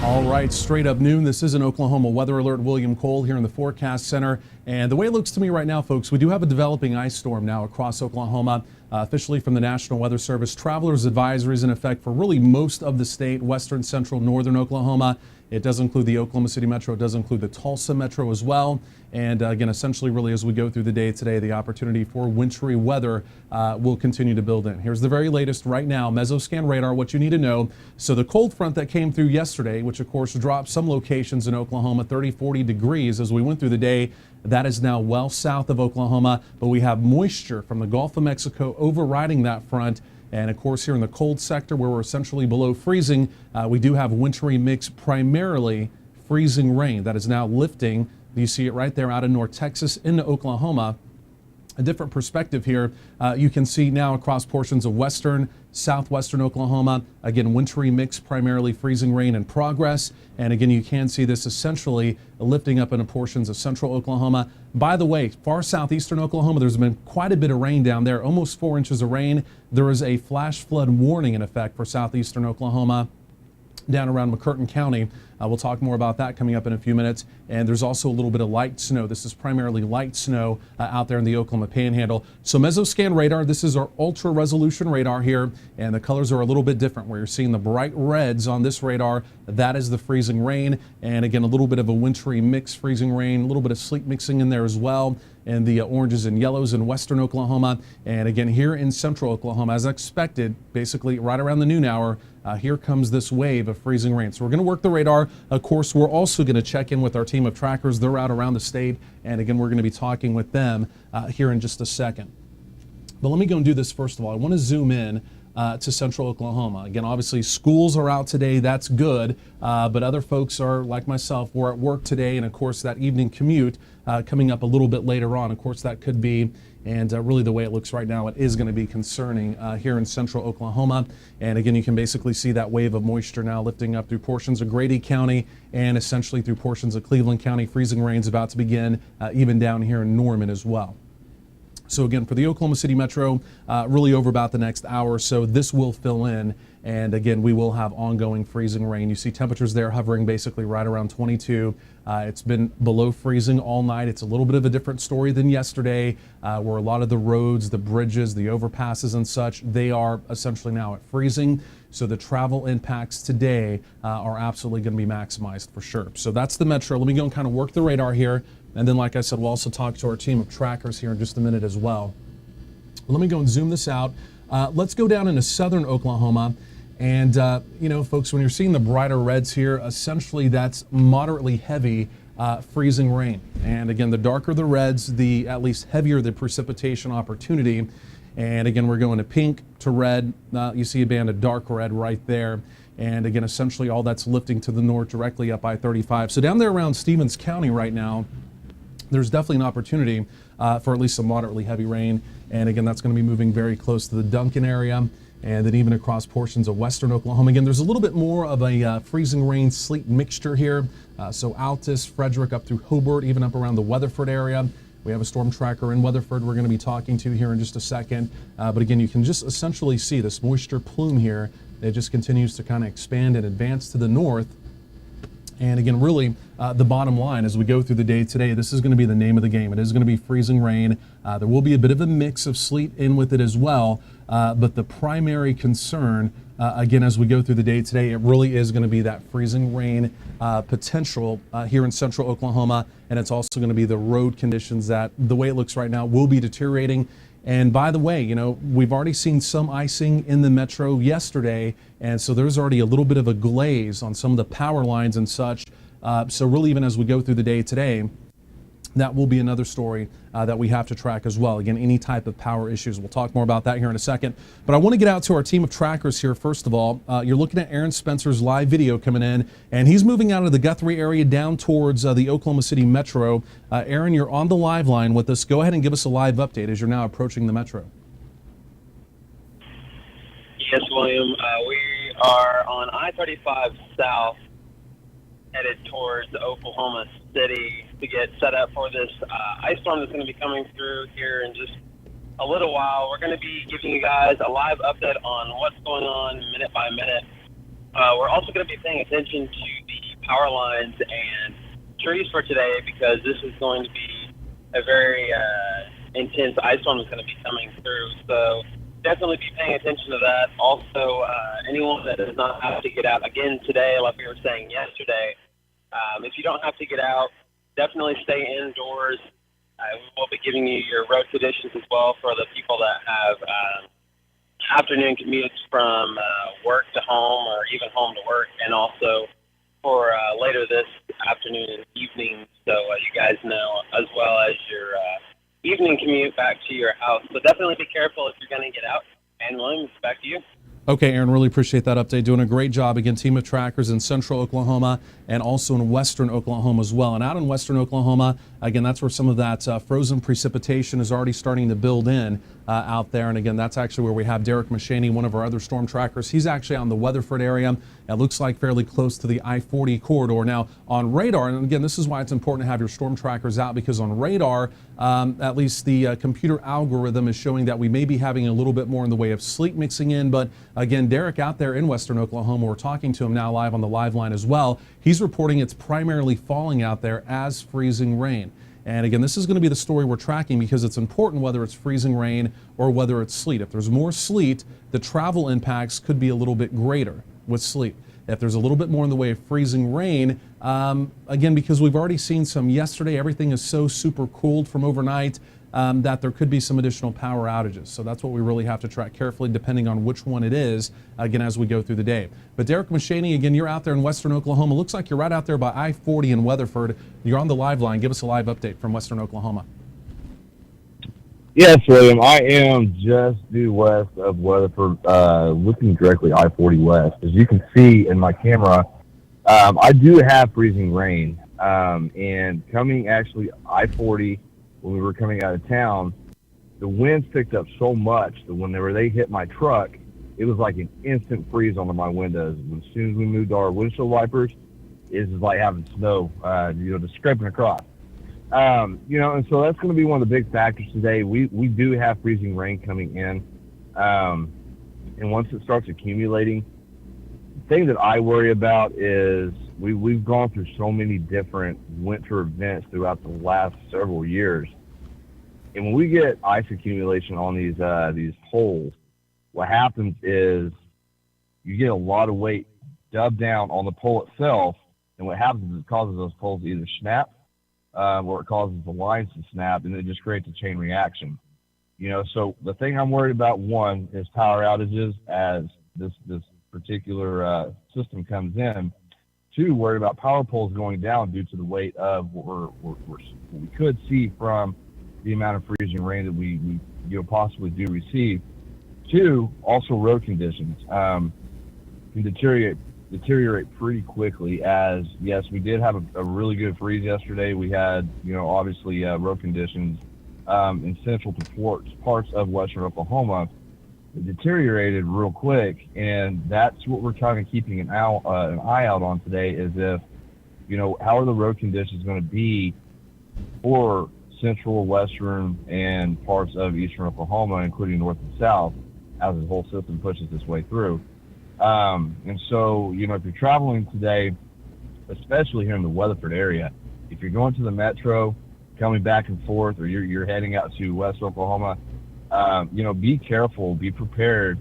All right, straight up noon. This is an Oklahoma weather alert. William Cole here in the forecast center. And the way it looks to me right now, folks, we do have a developing ice storm now across Oklahoma. Officially from the National Weather Service, travelers advisories in effect for really most of the state, western, central, northern Oklahoma. It does include the Oklahoma City Metro. It does include the Tulsa Metro as well. And again, essentially, really, as we go through the day today, the opportunity for wintry weather will continue to build in. Here's the very latest right now, Mesoscan radar, what you need to know. So the cold front that came through yesterday, which of course dropped some locations in Oklahoma 30, 40 degrees as we went through the day, that is now well south of Oklahoma. But we have moisture from the Gulf of Mexico overriding that front. And of course, here in the cold sector where we're essentially below freezing, we do have wintry mix, primarily freezing rain that is now lifting. You see it right there out of North Texas into Oklahoma. A different perspective here. You can see now across portions of western, southwestern Oklahoma. Again, wintry mix, primarily freezing rain in progress. And again, you can see this essentially lifting up into portions of central Oklahoma. By the way, far southeastern Oklahoma, there's been quite a bit of rain down there, almost 4 inches of rain. There is a flash flood warning in effect for southeastern Oklahoma down around McCurtain County. We'll talk more about that coming up in a few minutes. And there's also a little bit of light snow. This is primarily light snow out there in the Oklahoma Panhandle. So Mesoscan radar, this is our ultra resolution radar here. And the colors are a little bit different where you're seeing the bright reds on this radar. That is the freezing rain. And again, a little bit of a wintry mix, freezing rain, a little bit of sleet mixing in there as well. And the oranges and yellows in western Oklahoma. And again, here in central Oklahoma, as expected, basically right around the noon hour, here comes this wave of freezing rain. So we're going to work the radar. Of course, we're also going to check in with our team of trackers. They're out around the state. And again, we're going to be talking with them here in just a second. But let me go and do this first of all. I want to zoom in to central Oklahoma. Again, obviously schools are out today. That's good. But other folks are like myself. We're at work today. And of course, that evening commute coming up a little bit later on. Of course, that could be, and really the way it looks right now, it is going to be concerning here in central Oklahoma. And again, you can basically see that wave of moisture now lifting up through portions of Grady County and essentially through portions of Cleveland County. Freezing rain's about to begin even down here in Norman as well. So again, for the Oklahoma City Metro, really over about the next hour or so, this will fill in. And again, we will have ongoing freezing rain. You see temperatures there hovering basically right around 22. It's been below freezing all night. It's a little bit of a different story than yesterday, where a lot of the roads, the bridges, the overpasses and such, they are essentially now at freezing. So the travel impacts today are absolutely going to be maximized for sure. So that's the Metro. Let me go and kind of work the radar here. And then, like I said, we'll also talk to our team of trackers here in just a minute as well. Let me go and zoom this out. Let's go down into southern Oklahoma. And, you know, folks, when you're seeing the brighter reds here, essentially that's moderately heavy freezing rain. And again, the darker the reds, the at least heavier the precipitation opportunity. And again, we're going to pink to red. You see a band of dark red right there. And again, essentially all that's lifting to the north directly up I-35. So down there around Stevens County right now, there's definitely an opportunity for at least some moderately heavy rain. And again, that's going to be moving very close to the Duncan area and then even across portions of western Oklahoma. Again, there's a little bit more of a freezing rain sleet mixture here. So Altus, Frederick up through Hobart, even up around the Weatherford area. We have a storm tracker in Weatherford we're going to be talking to here in just a second. But again, you can just essentially see this moisture plume here. It just continues to kind of expand and advance to the north. And again, really, the bottom line as we go through the day today, this is going to be the name of the game. It is going to be freezing rain. There will be a bit of a mix of sleet in with it as well. But the primary concern, again, as we go through the day today, it really is going to be that freezing rain potential here in central Oklahoma. And it's also going to be the road conditions that, the way it looks right now, will be deteriorating. And by the way, you know, we've already seen some icing in the metro yesterday, and so there's already a little bit of a glaze on some of the power lines and such. So really, even as we go through the day today, that will be another story that we have to track as well. Again, any type of power issues. We'll talk more about that here in a second. But I want to get out to our team of trackers here. First of all, you're looking at Aaron Spencer's live video coming in, and he's moving out of the Guthrie area down towards the Oklahoma City Metro. Aaron, you're on the live line with us. Go ahead and give us a live update as you're now approaching the Metro. Yes, William. We are on I-35 South, headed towards Oklahoma City to get set up for this ice storm that's going to be coming through here in just a little while. We're going to be giving you guys a live update on what's going on minute by minute. We're also going to be paying attention to the power lines and trees for today, because this is going to be a very intense ice storm that's going to be coming through. So definitely be paying attention to that. Also, anyone that does not have to get out again today, like we were saying yesterday, if you don't have to get out, definitely stay indoors. We will be giving you your road conditions as well for the people that have afternoon commutes from work to home or even home to work, and also for later this afternoon and evening, so you guys know, as well as your evening commute back to your house. So definitely be careful if you're going to get out. And Williams, back to you. Okay, Aaron, really appreciate that update. Doing a great job. Again, team of trackers in central Oklahoma and also in western Oklahoma as well. And out in western Oklahoma, again, that's where some of that frozen precipitation is already starting to build in out there. And again, that's actually where we have Derick Mechany, one of our other storm trackers. He's actually on the Weatherford area. It looks like fairly close to the I-40 corridor. Now, on radar, and again, this is why it's important to have your storm trackers out, because on radar, at least the computer algorithm is showing that we may be having a little bit more in the way of sleet mixing in. But again, Derick out there in western Oklahoma, we're talking to him now live on the live line as well. He's reporting it's primarily falling out there as freezing rain. And again, this is going to be the story we're tracking, because it's important whether it's freezing rain or whether it's sleet. If there's more sleet, the travel impacts could be a little bit greater with sleet. If there's a little bit more in the way of freezing rain, again, because we've already seen some yesterday, everything is so super cooled from overnight that there could be some additional power outages. So that's what we really have to track carefully, depending on which one it is, again, as we go through the day. But Derick Mechany, again, you're out there in western Oklahoma. Looks like you're right out there by I-40 in Weatherford. You're on the live line. Give us a live update from western Oklahoma. Yes, William. I am just due west of Weatherford, looking directly I-40 west. As you can see in my camera, I do have freezing rain. And coming actually I-40, when we were coming out of town, the winds picked up so much that when they hit my truck, it was like an instant freeze onto my windows. As soon as we moved our windshield wipers, it's like having snow, just scraping across. And so that's going to be one of the big factors today. We do have freezing rain coming in. And once it starts accumulating, the thing that I worry about is we've gone through so many different winter events throughout the last several years. And when we get ice accumulation on these holes, what happens is you get a lot of weight dubbed down on the pole itself. And what happens is it causes those poles to either snap, or it causes the lines to snap, and it just creates a chain reaction. So the thing I'm worried about, one, is power outages as this particular system comes in. Two, worried about power poles going down due to the weight of what we could see from the amount of freezing rain that we possibly do receive. Two, also road conditions can deteriorate pretty quickly, as yes, we did have a really good freeze yesterday. We had obviously road conditions in central to parts of western Oklahoma. It deteriorated real quick, and that's what we're kind of keeping an eye out on today, is if how are the road conditions going to be for central, western, and parts of eastern Oklahoma, including north and south, as the whole system pushes its way through. And so, if you're traveling today, especially here in the Weatherford area, if you're going to the metro, coming back and forth, or you're heading out to West Oklahoma, be careful, be prepared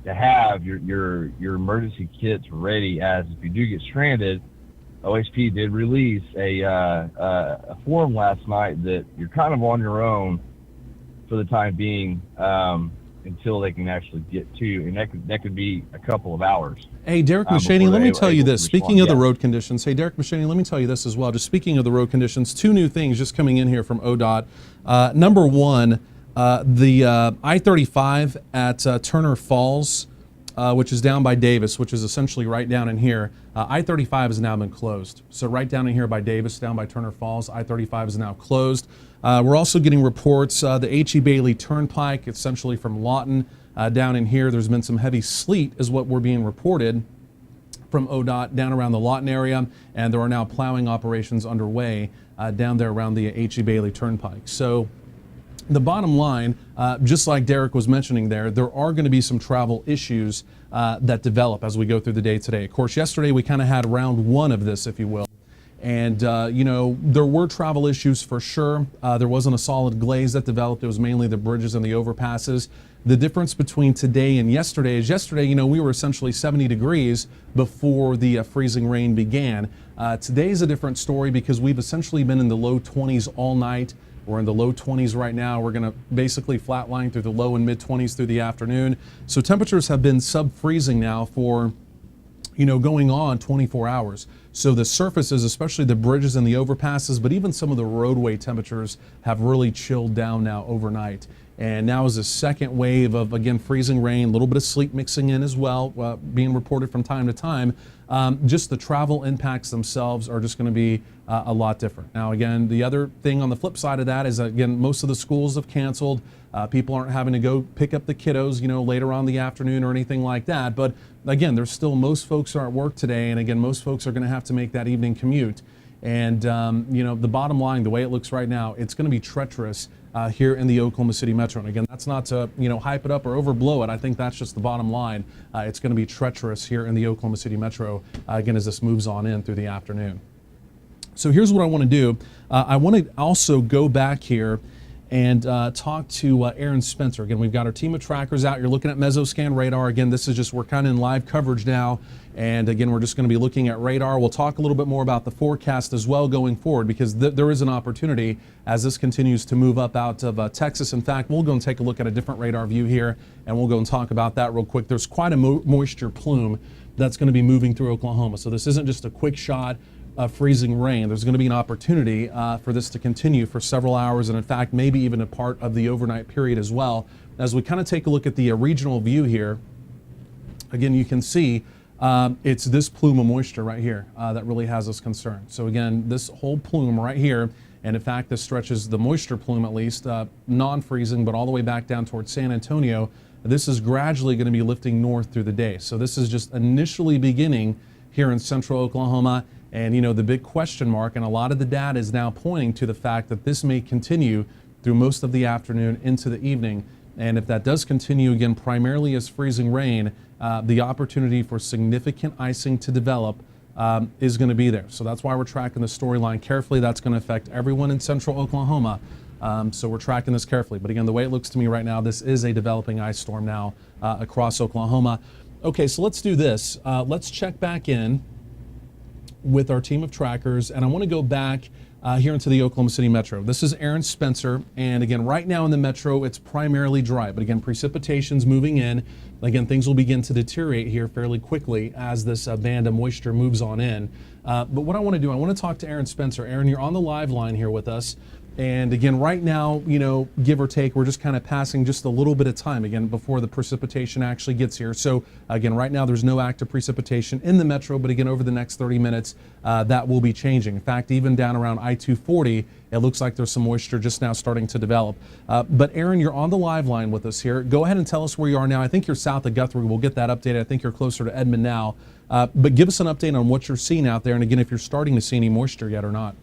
to have your emergency kits ready, as if you do get stranded, OHP did release a form last night that you're kind of on your own for the time being, until they can actually get to you, and that could be a couple of hours. Hey, Derick Mechany, let me tell you this. Speaking of the road conditions, hey, Derick Mechany, let me tell you this as well. Just speaking of the road conditions, two new things just coming in here from ODOT. Number one, the I-35 at Turner Falls, which is down by Davis, which is essentially right down in here. I-35 has now been closed. So right down in here by Davis, down by Turner Falls, I-35 is now closed. We're also getting reports, the H.E. Bailey Turnpike, essentially from Lawton down in here. There's been some heavy sleet is what we're being reported from ODOT down around the Lawton area, and there are now plowing operations underway down there around the H.E. Bailey Turnpike. So The bottom line, just like Derick was mentioning there are going to be some travel issues that develop as we go through the day today. Of course, yesterday we kind of had round one of this, if you will. And, there were travel issues for sure. There wasn't a solid glaze that developed. It was mainly the bridges and the overpasses. The difference between today and yesterday is yesterday, we were essentially 70 degrees before the freezing rain began. Today is a different story because we've essentially been in the low 20s all night. We're in the low 20s right now. We're going to basically flatline through the low and mid 20s through the afternoon. So temperatures have been sub-freezing now for, going on 24 hours. So the surfaces, especially the bridges and the overpasses, but even some of the roadway temperatures have really chilled down now overnight. And now is a second wave of, again, freezing rain, a little bit of sleet mixing in as well, being reported from time to time. Just the travel impacts themselves are just going to be a lot different. Now, again, the other thing on the flip side of that is, again, most of the schools have canceled. People aren't having to go pick up the kiddos, later on in the afternoon or anything like that. But again, there's still, most folks are at work today. And again, most folks are going to have to make that evening commute. And, the bottom line, the way it looks right now, it's going to be treacherous here in the Oklahoma City Metro. And again, that's not to, hype it up or overblow it. I think that's just the bottom line. It's going to be treacherous here in the Oklahoma City Metro, again, as this moves on in through the afternoon. So here's what I want to do. I want to also go back here and talk to Aaron Spencer. Again, we've got our team of trackers out. You're looking at Mesoscan radar. Again, this is just, we're kind of in live coverage now. And again, we're just going to be looking at radar. We'll talk a little bit more about the forecast as well going forward, because there is an opportunity as this continues to move up out of Texas. In fact, we'll go and take a look at a different radar view here, and we'll go and talk about that real quick. There's quite a moisture plume that's going to be moving through Oklahoma. So this isn't just a quick shot of freezing rain. There's going to be an opportunity for this to continue for several hours, and in fact, maybe even a part of the overnight period as well. As we kind of take a look at the regional view here, again, you can see it's this plume of moisture right here that really has us concerned. So again, this whole plume right here, and in fact, this stretches the moisture plume at least, non-freezing, but all the way back down towards San Antonio. This is gradually going to be lifting north through the day. So this is just initially beginning here in central Oklahoma. And the big question mark, and a lot of the data is now pointing to the fact that this may continue through most of the afternoon into the evening. And if that does continue, again, primarily as freezing rain, the opportunity for significant icing to develop is going to be there. So that's why we're tracking the storyline carefully. That's going to affect everyone in central Oklahoma. So we're tracking this carefully. But again, the way it looks to me right now, this is a developing ice storm now across Oklahoma. Okay, so let's do this. Let's check back in with our team of trackers, and I want to go back here into the Oklahoma City Metro. This is Aaron Spencer, and again, right now in the Metro, it's primarily dry, but again, precipitation's moving in. Again, things will begin to deteriorate here fairly quickly as this band of moisture moves on in. But what I want to do, I want to talk to Aaron Spencer. Aaron, you're on the live line here with us. And again, right now, give or take, we're just kind of passing just a little bit of time, again, before the precipitation actually gets here. So again, right now, there's no active precipitation in the Metro, but again, over the next 30 minutes, that will be changing. In fact, even down around I-240, it looks like there's some moisture just now starting to develop. But Aaron, you're on the live line with us here. Go ahead and tell us where you are now. I think you're south of Guthrie. We'll get that updated. I think you're closer to Edmond now. But give us an update on what you're seeing out there, and again, if you're starting to see any moisture yet or not.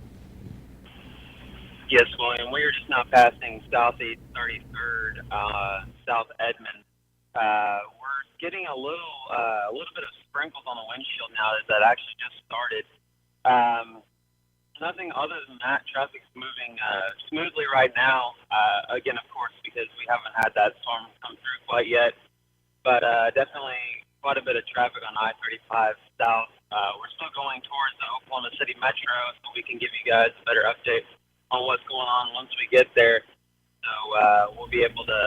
Yes, William. We are just now passing Southeast 33rd, South Edmond. We're getting a little bit of sprinkles on the windshield now that actually just started. Nothing other than that. Traffic's moving smoothly right now. Again, of course, because we haven't had that storm come through quite yet. But definitely quite a bit of traffic on I-35 south. We're still going towards the Oklahoma City Metro, so we can give you guys a better update on what's going on once we get there. So we'll be able to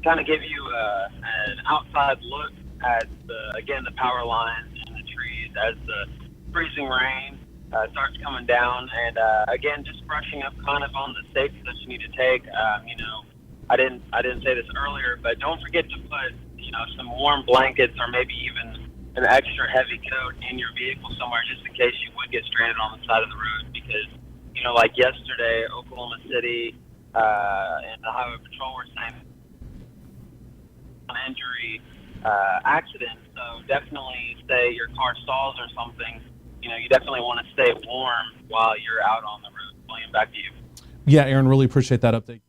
kind of give you an outside look at the power lines and the trees as the freezing rain starts coming down, and again, just brushing up kind of on the safety that you need to take. I didn't say this earlier, but don't forget to put some warm blankets or maybe even an extra heavy coat in your vehicle somewhere, just in case you would get stranded on the side of the road, because like yesterday, Oklahoma City and the Highway Patrol were saying an injury accident. So definitely say your car stalls or something. You definitely want to stay warm while you're out on the road. William, back to you. Yeah, Aaron, really appreciate that update.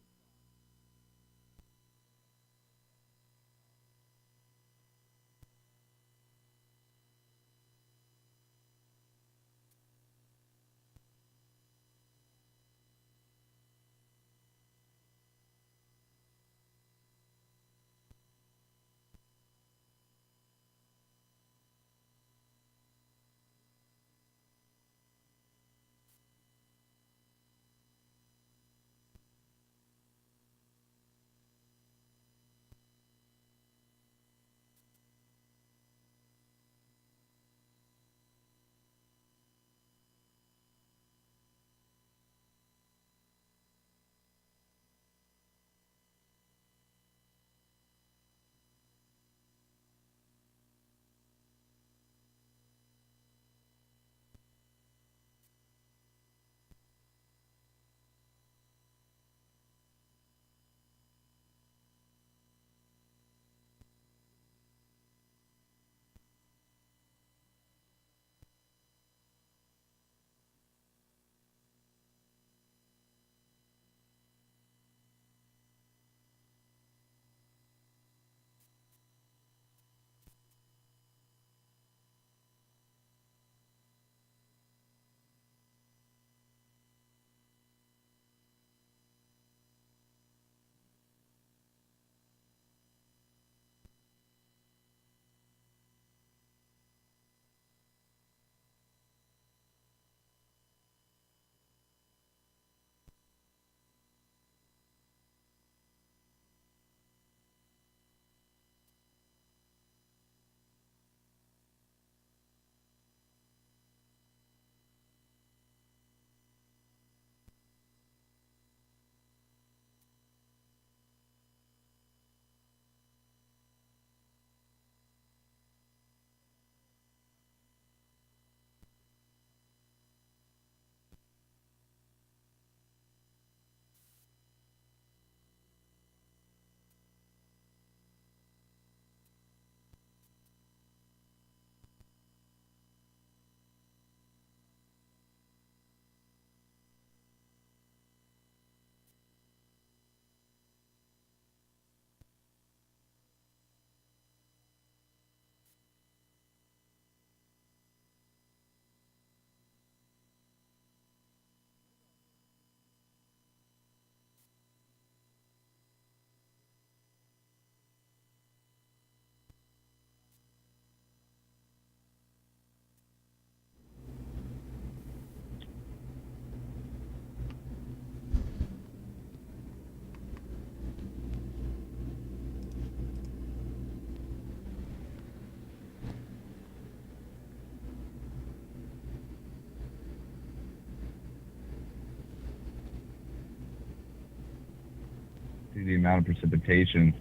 crazy amount of precipitation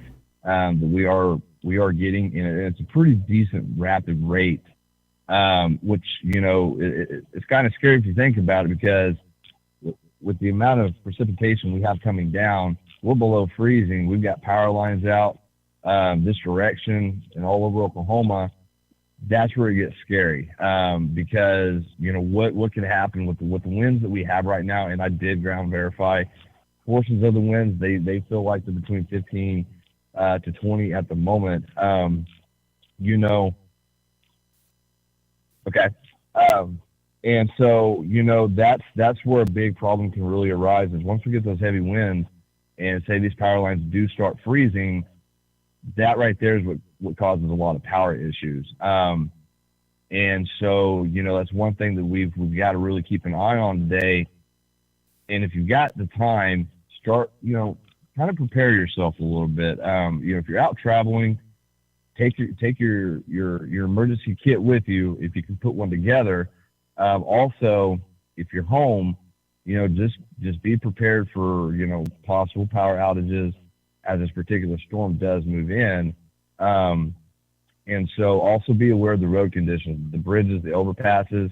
that we are getting, and it's a pretty decent rapid rate, which, it's kind of scary if you think about it, because with the amount of precipitation we have coming down, we're below freezing. We've got power lines out this direction and all over Oklahoma. That's where it gets scary, because what could happen with the winds that we have right now. And I did ground verify portions of the winds. They feel like they're between 15 to 20 at the moment. Okay. And so, that's where a big problem can really arise, is once we get those heavy winds and say these power lines do start freezing, that right there is what causes a lot of power issues. And so, that's one thing that we've got to really keep an eye on today. And if you've got the time, start, kind of prepare yourself a little bit. If you're out traveling, take your emergency kit with you if you can put one together. Also, if you're home, just be prepared for, possible power outages as this particular storm does move in. And so also be aware of the road conditions, the bridges, the overpasses,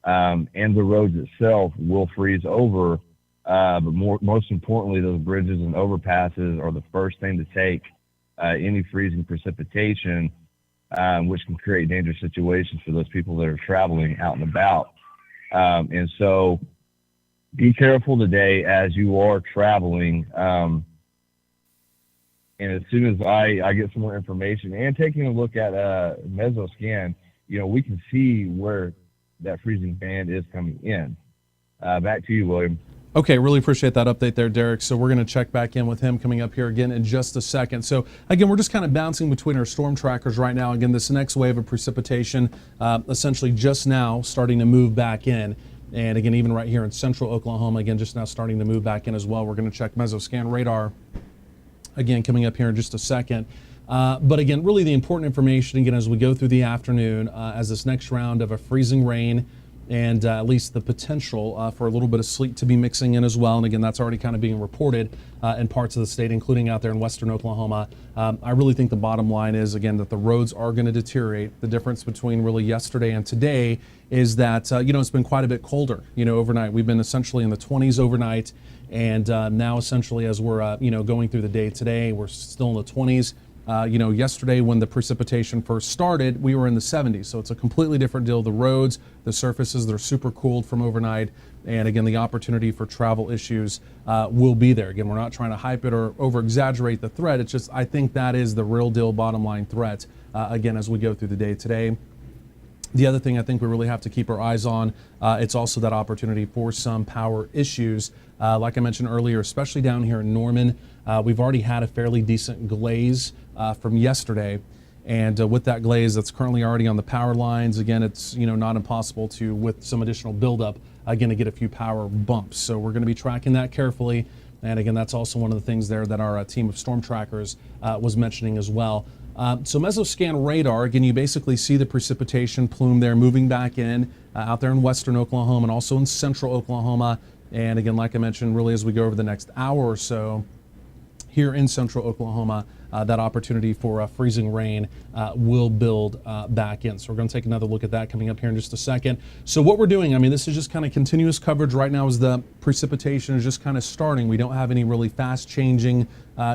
and the roads itself will freeze over. But most importantly, those bridges and overpasses are the first thing to take any freezing precipitation, which can create dangerous situations for those people that are traveling out and about. And so be careful today as you are traveling. And as soon as I get some more information and taking a look at Mesoscan, we can see where that freezing band is coming in. Back to you, William. Okay, really appreciate that update there, Derick. So we're going to check back in with him coming up here again in just a second. So again, we're just kind of bouncing between our storm trackers right now. Again, this next wave of precipitation essentially just now starting to move back in. And again, even right here in central Oklahoma, again, just now starting to move back in as well. We're going to check Mesoscan radar again coming up here in just a second. But again, really the important information, again, as we go through the afternoon, as this next round of a freezing rain and at least the potential for a little bit of sleet to be mixing in as well. And again, that's already kind of being reported in parts of the state, including out there in western Oklahoma. I really think the bottom line is, again, that the roads are going to deteriorate. The difference between really yesterday and today is that, it's been quite a bit colder, overnight. We've been essentially in the 20s overnight. And now essentially as we're, going through the day today, we're still in the 20s. Yesterday when the precipitation first started, we were in the 70s. So it's a completely different deal. The roads, the surfaces, they're super cooled from overnight. And again, the opportunity for travel issues will be there. Again, we're not trying to hype it or over exaggerate the threat. It's just, I think that is the real deal bottom line threat, again, as we go through the day today. The other thing I think we really have to keep our eyes on, it's also that opportunity for some power issues. Like I mentioned earlier, especially down here in Norman, we've already had a fairly decent glaze from yesterday. And with that glaze that's currently already on the power lines, again, it's not impossible to, with some additional buildup, again, to get a few power bumps. So we're going to be tracking that carefully. And again, that's also one of the things there that our team of storm trackers was mentioning as well. So Mesoscan radar, again, you basically see the precipitation plume there moving back in out there in western Oklahoma and also in central Oklahoma. And again, like I mentioned, really as we go over the next hour or so here in central Oklahoma, that opportunity for freezing rain will build back in. So we're going to take another look at that coming up here in just a second. So what we're doing, this is just kind of continuous coverage right now as the precipitation is just kind of starting. We don't have any really fast changing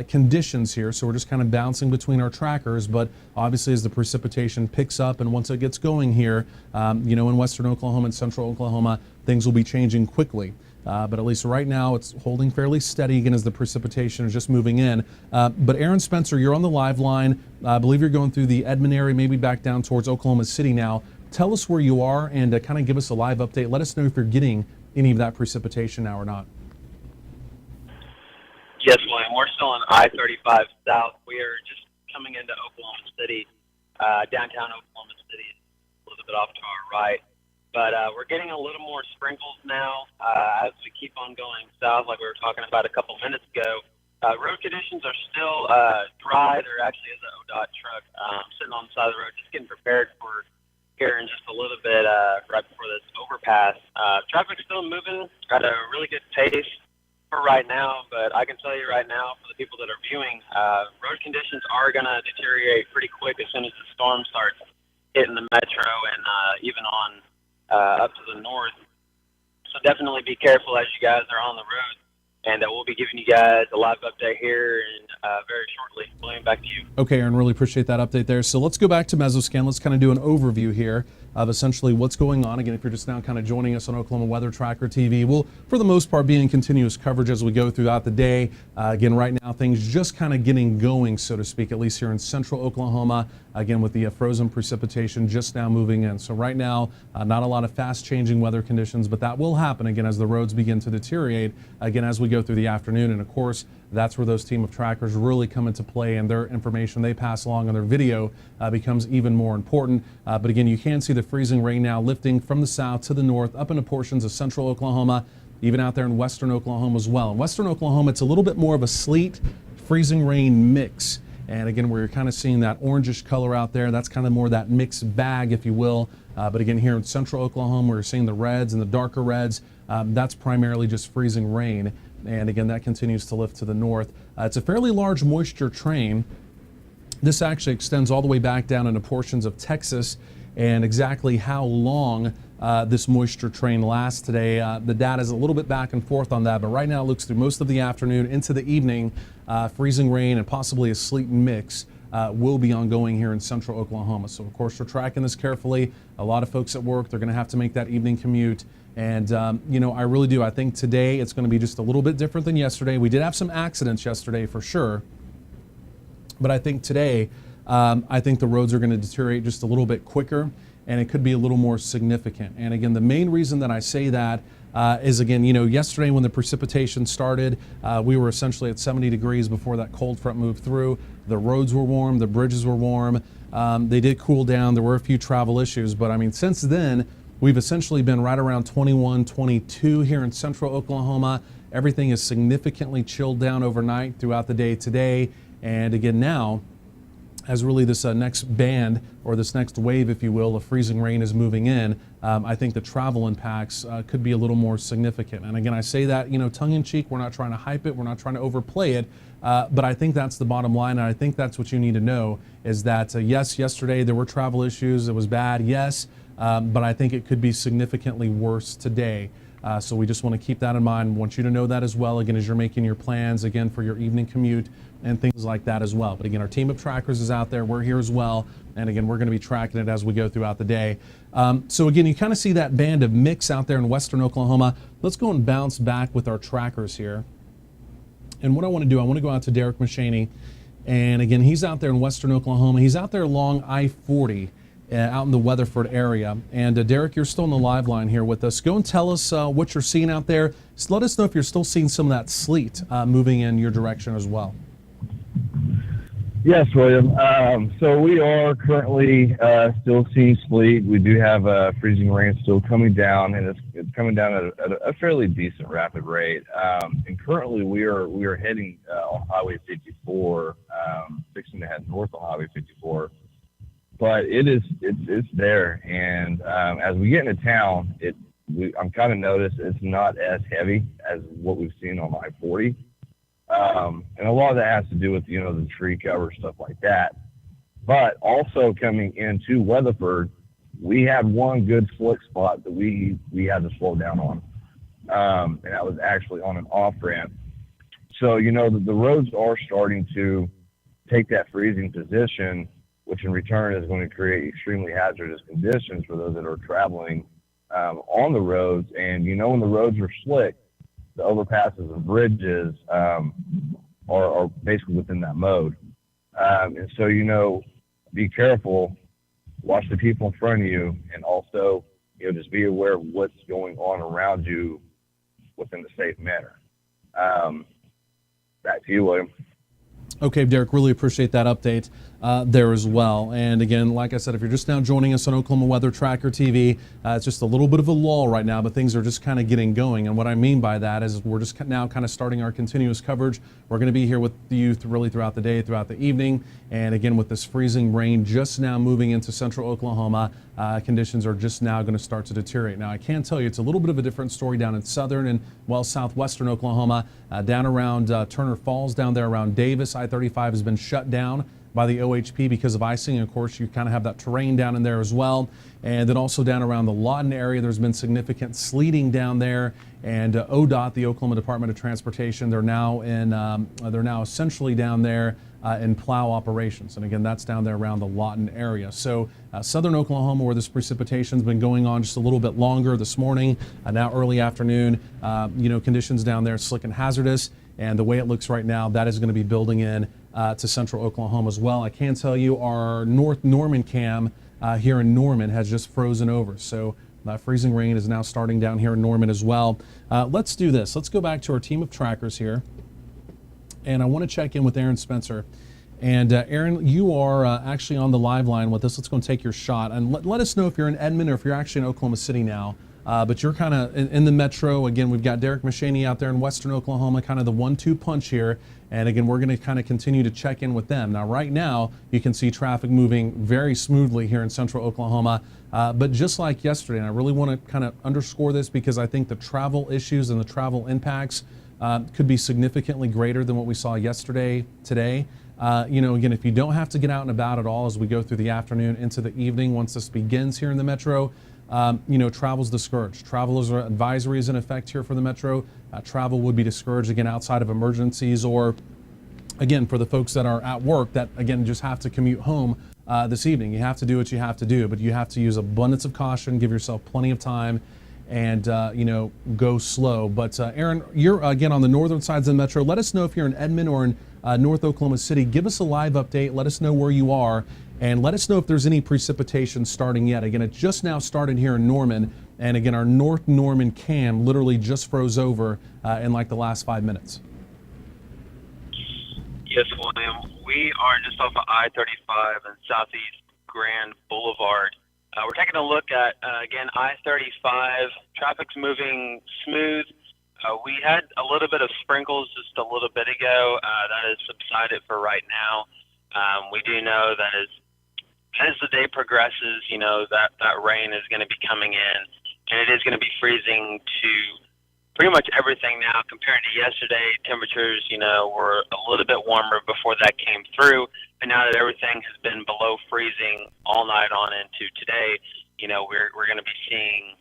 conditions here. So we're just kind of bouncing between our trackers. But obviously as the precipitation picks up and once it gets going here, in western Oklahoma and central Oklahoma, things will be changing quickly. But at least right now it's holding fairly steady again as the precipitation is just moving in. But Aaron Spencer, you're on the live line. I believe you're going through the Edmond area, maybe back down towards Oklahoma City now. Tell us where you are and kind of give us a live update. Let us know if you're getting any of that precipitation now or not. Yes, William. We're still on I-35 South. We are just coming into Oklahoma City, downtown Oklahoma City, a little bit off to our right. But we're getting a little more sprinkles now as we keep on going south, like we were talking about a couple minutes ago. Road conditions are still dry. There actually is an ODOT truck sitting on the side of the road, just getting prepared for here in just a little bit right before this overpass. Traffic's still moving at a really good pace. for right now, but I can tell you right now, for the people that are viewing, road conditions are going to deteriorate pretty quick as soon as the storm starts hitting the metro and even on up to the north. So definitely be careful as you guys are on the road. And we'll be giving you guys a live update here in very shortly. William, back to you. Okay, Aaron, really appreciate that update there. So let's go back to Mesoscan. Let's kind of do an overview here of essentially what's going on. Again, if you're just now kind of joining us on Oklahoma Weather Tracker TV, we'll, for the most part, be in continuous coverage as we go throughout the day. Again, right now, things just kind of getting going, so to speak, at least here in central Oklahoma. Again, with the frozen precipitation just now moving in. So right now, not a lot of fast-changing weather conditions, but that will happen, again, as the roads begin to deteriorate, again, as we go through the afternoon. And, of course, that's where those team of trackers really come into play, and their information they pass along on their video becomes even more important. But again, you can see the freezing rain now lifting from the south to the north up into portions of central Oklahoma, even out there in western Oklahoma as well. In western Oklahoma, it's a little bit more of a sleet, freezing rain mix. And again, we're kind of seeing that orangish color out there. That's kind of more that mixed bag, if you will. But again, here in central Oklahoma, we're seeing the reds and the darker reds. That's primarily just freezing rain. And again, that continues to lift to the north. It's a fairly large moisture train. This actually extends all the way back down into portions of Texas, and exactly how long this moisture train lasts today, the data is a little bit back and forth on that, but right now it looks through most of the afternoon into the evening, freezing rain and possibly a sleet mix will be ongoing here in central Oklahoma. So of course we're tracking this carefully. A lot of folks at work, they're going to have to make that evening commute. And, you know, I really do. I think today it's going to be just a little bit different than yesterday. We did have some accidents yesterday for sure. But I think today, I think the roads are going to deteriorate just a little bit quicker, and it could be a little more significant. And again, the main reason that I say that is, again, you know, yesterday when the precipitation started, we were essentially at 70 degrees before that cold front moved through. The roads were warm, the bridges were warm. They did cool down. There were a few travel issues, but I mean, since then, we've essentially been right around 21, 22 here in central Oklahoma. Everything is significantly chilled down overnight throughout the day today. And again, now, as really this next band, or this next wave, if you will, of freezing rain is moving in, I think the travel impacts could be a little more significant. And again, I say that, you know, tongue-in-cheek. We're not trying to hype it. We're not trying to overplay it. But I think that's the bottom line, and I think that's what you need to know, is that, yes, yesterday there were travel issues. It was bad, yes, but I think it could be significantly worse today. So we just want to keep that in mind. Want you to know that as well, again, as you're making your plans, again, for your evening commute and things like that as well. But again, our team of trackers is out there. We're here as well. And again, we're going to be tracking it as we go throughout the day. So again, you kind of see that band of mix out there in western Oklahoma. Let's go and bounce back with our trackers here. And what I want to do, I want to go out to Derick Mechany. And again, he's out there in western Oklahoma. He's out there along I-40. Out in the Weatherford area. And Derick, you're still on the live line here with us. Go and tell us what you're seeing out there. Just let us know if you're still seeing some of that sleet moving in your direction as well. Yes, William. So we are currently still seeing sleet. We do have freezing rain still coming down, and it's coming down at a fairly decent rapid rate. And currently we are heading on Highway 54, fixing to head north on Highway 54. But it's there, and as we get into town, I'm kind of noticed it's not as heavy as what we've seen on I-40, and a lot of that has to do with, you know, the tree cover, stuff like that. But also coming into Weatherford, we had one good slick spot that we had to slow down on, and that was actually on an off ramp. So, you know, the roads are starting to take that freezing position, which in return is going to create extremely hazardous conditions for those that are traveling on the roads. And, you know, when the roads are slick, the overpasses and bridges are basically within that mode. And so, you know, be careful, watch the people in front of you, and also, you know, just be aware of what's going on around you within a safe manner. Back to you, William. Okay, Derick, really appreciate that update. there as well. And again, like I said, if you're just now joining us on Oklahoma Weather Tracker TV, it's just a little bit of a lull right now, but things are just kind of getting going. And what I mean by that is we're just now kind of starting our continuous coverage. We're going to be here with you really throughout the day, throughout the evening. And again, with this freezing rain just now moving into central Oklahoma, conditions are just now going to start to deteriorate. Now, I can tell you it's a little bit of a different story down in southern and, well, southwestern Oklahoma, down around Turner Falls, down there around Davis. I-35 has been shut down by the OHP because of icing. Of course, you kind of have that terrain down in there as well. And then also down around the Lawton area, there's been significant sleeting down there. And ODOT, the Oklahoma Department of Transportation, they're now essentially down there in plow operations. And again, that's down there around the Lawton area. So southern Oklahoma, where this precipitation's been going on just a little bit longer this morning, now early afternoon, conditions down there slick and hazardous. And the way it looks right now, that is going to be building in to central Oklahoma as well. I can tell you our North Norman cam here in Norman has just frozen over. So freezing rain is now starting down here in Norman as well. Let's do this. Let's go back to our team of trackers here. And I want to check in with Aaron Spencer. And Aaron, you are actually on the live line with us. Let's go and take your shot. And let us know if you're in Edmond or if you're actually in Oklahoma City now. But you're kind of in the metro. Again, we've got Derick, Mechany out there in western Oklahoma, kind of the 1-2 punch here. And again, we're going to kind of continue to check in with them. Now, right now, you can see traffic moving very smoothly here in central Oklahoma. But just like yesterday, and I really want to kind of underscore this because I think the travel issues and the travel impacts could be significantly greater than what we saw yesterday, today. Again, if you don't have to get out and about at all as we go through the afternoon into the evening, once this begins here in the metro, travel's discouraged. Travelers advisory is in effect here for the metro. Travel would be discouraged again outside of emergencies, or again for the folks that are at work that again just have to commute home this evening. You have to do what you have to do, but you have to use abundance of caution, give yourself plenty of time, and go slow. But Aaron, you're again on the northern sides of the metro. Let us know if you're in Edmond or in North Oklahoma City. Give us a live update. Let us know where you are. And let us know if there's any precipitation starting yet. Again, it just now started here in Norman. And again, our North Norman cam literally just froze over in like the last 5 minutes. Yes, William. We are just off of I-35 and Southeast Grand Boulevard. We're taking a look at, again, I-35. Traffic's moving smooth. We had a little bit of sprinkles just a little bit ago. That has subsided for right now. We do know that as the day progresses, that rain is going to be coming in, and it is going to be freezing to pretty much everything now. Compared to yesterday, temperatures, were a little bit warmer before that came through, but now that everything has been below freezing all night on into today, we're going to be seeing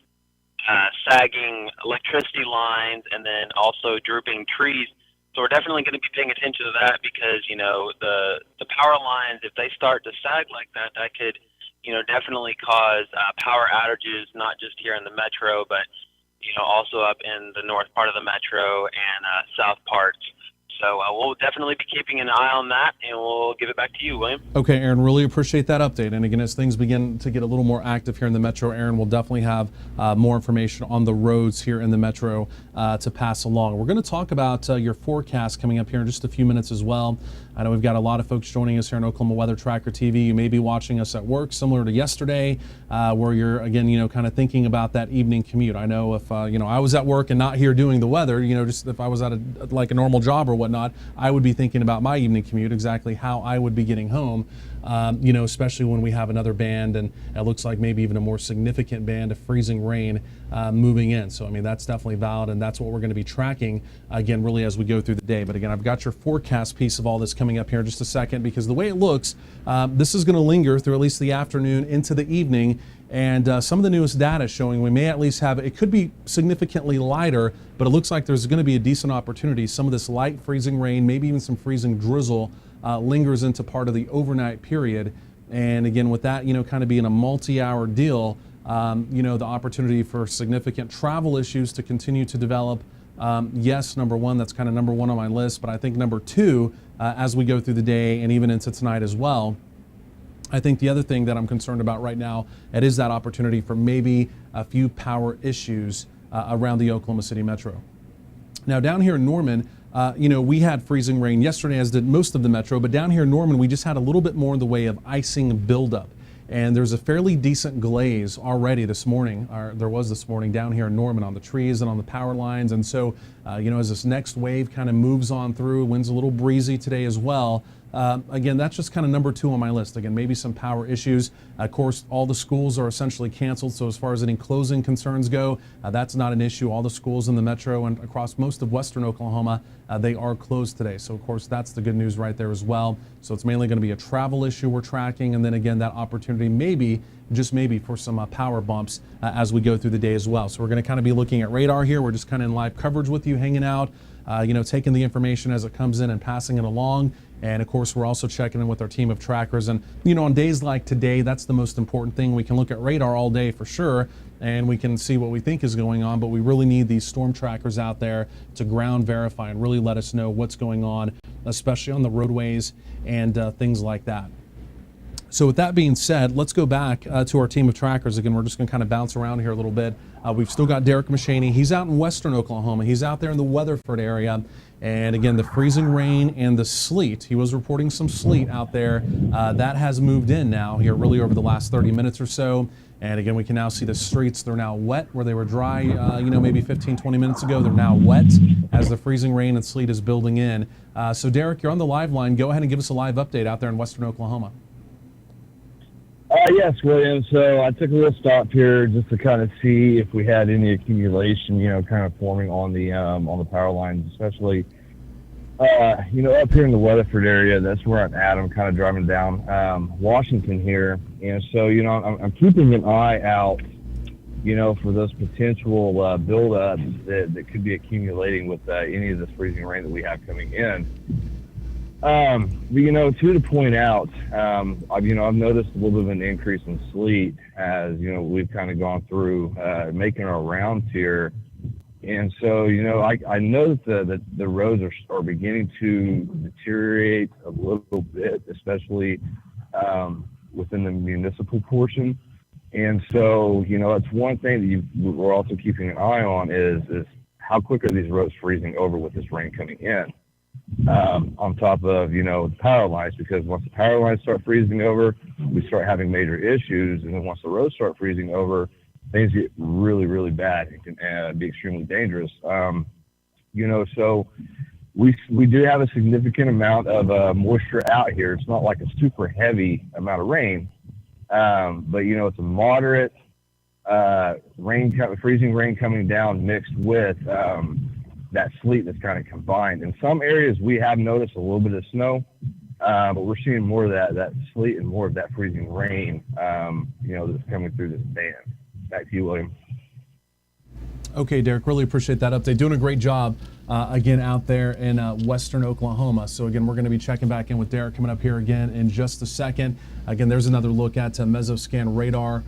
sagging electricity lines and then also drooping trees. So we're definitely going to be paying attention to that because, the power lines, if they start to sag like that, that could, definitely cause power outages, not just here in the metro, but, also up in the north part of the metro and south parts. So we'll definitely be keeping an eye on that, and we'll give it back to you, William. Okay, Aaron, really appreciate that update. And again, as things begin to get a little more active here in the metro, Aaron will definitely have more information on the roads here in the metro to pass along. We're going to talk about your forecast coming up here in just a few minutes as well. I know we've got a lot of folks joining us here on Oklahoma Weather Tracker TV. You may be watching us at work, similar to yesterday, where you're, again, kind of thinking about that evening commute. I know if, I was at work and not here doing the weather, just if I was at a normal job or whatnot, I would be thinking about my evening commute, exactly how I would be getting home, especially when we have another band and it looks like maybe even a more significant band of freezing rain moving in. So, that's definitely valid, and that's what we're going to be tracking, again, really as we go through the day. But again, I've got your forecast piece of all this coming up here in just a second, because the way it looks, this is going to linger through at least the afternoon into the evening. And some of the newest data showing we may at least have, it could be significantly lighter, but it looks like there's going to be a decent opportunity. Some of this light freezing rain, maybe even some freezing drizzle, lingers into part of the overnight period. And again, with that, kind of being a multi-hour deal, the opportunity for significant travel issues to continue to develop. Yes, number one, that's kind of number one on my list. But I think number two, as we go through the day and even into tonight as well, I think the other thing that I'm concerned about right now, it is that opportunity for maybe a few power issues around the Oklahoma City metro. Now down here in Norman, We had freezing rain yesterday, as did most of the metro, but down here in Norman, we just had a little bit more in the way of icing buildup. And there's a fairly decent glaze already this morning, or there was this morning down here in Norman on the trees and on the power lines. And so, as this next wave kind of moves on through, wind's a little breezy today as well. Again, that's just kind of number 2 on my list. Again, maybe some power issues. Of course, all the schools are essentially canceled. So as far as any closing concerns go, that's not an issue. All the schools in the metro and across most of western Oklahoma, they are closed today. So of course, that's the good news right there as well. So it's mainly going to be a travel issue we're tracking. And then again, that opportunity maybe, just maybe, for some power bumps as we go through the day as well. So we're going to kind of be looking at radar here. We're just kind of in live coverage with you, hanging out, taking the information as it comes in and passing it along. And of course, we're also checking in with our team of trackers. And, on days like today, that's the most important thing. We can look at radar all day for sure, and we can see what we think is going on, but we really need these storm trackers out there to ground verify and really let us know what's going on, especially on the roadways and things like that. So with that being said, let's go back to our team of trackers. Again, we're just going to kind of bounce around here a little bit. We've still got Derick Mechany. He's out in western Oklahoma. He's out there in the Weatherford area. And again, the freezing rain and the sleet, he was reporting some sleet out there. That has moved in now here really over the last 30 minutes or so. And again, we can now see the streets. They're now wet where they were dry, maybe 15, 20 minutes ago. They're now wet as the freezing rain and sleet is building in. So Derick, you're on the live line. Go ahead and give us a live update out there in western Oklahoma. Yes, William. So I took a little stop here just to kind of see if we had any accumulation, kind of forming on the power lines, especially, up here in the Weatherford area. That's where I'm at. I'm kind of driving down Washington here, and so I'm keeping an eye out, for those potential buildups that could be accumulating with any of this freezing rain that we have coming in. To point out, I've noticed a little bit of an increase in sleet as, we've kind of gone through, making our rounds here. And so, I know that the roads are beginning to deteriorate a little bit, especially, within the municipal portion. And so, it's one thing that we're also keeping an eye on is how quick are these roads freezing over with this rain coming in. On top of, the power lines, because once the power lines start freezing over, we start having major issues. And then once the roads start freezing over, things get really, really bad and can be extremely dangerous. So we do have a significant amount of moisture out here. It's not like a super heavy amount of rain, but, it's a moderate freezing rain coming down mixed with that sleet that's kind of combined. In some areas, we have noticed a little bit of snow, but we're seeing more of that sleet and more of that freezing rain, that's coming through this band. Back to you, William. Okay, Derick, really appreciate that update. Doing a great job, again, out there in western Oklahoma. So again, we're going to be checking back in with Derick coming up here again in just a second. Again, there's another look at mesoscan radar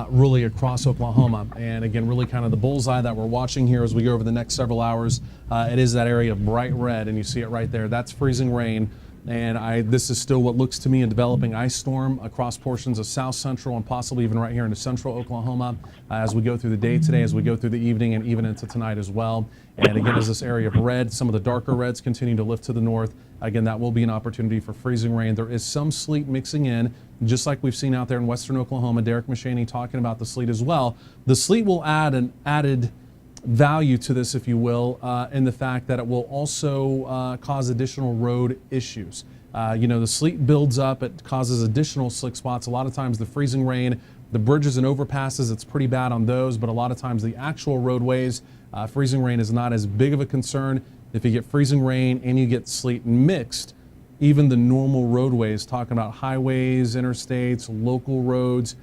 really across Oklahoma. And again, really kind of the bullseye that we're watching here as we go over the next several hours. It is that area of bright red, and you see it right there. That's freezing rain. And this is still what looks to me a developing ice storm across portions of south central and possibly even right here into central Oklahoma as we go through the day today, as we go through the evening and even into tonight as well. And again, as this area of red, some of the darker reds continue to lift to the north, again, that will be an opportunity for freezing rain. There is some sleet mixing in, just like we've seen out there in western Oklahoma. Derick Mechany talking about the sleet as well. The sleet will add an added value to this, if you will, in the fact that it will also cause additional road issues. The sleet builds up, it causes additional slick spots. A lot of times the freezing rain, the bridges and overpasses, it's pretty bad on those, but a lot of times the actual roadways, freezing rain is not as big of a concern. If you get freezing rain and you get sleet mixed, even the normal roadways, talking about highways, interstates, local roads,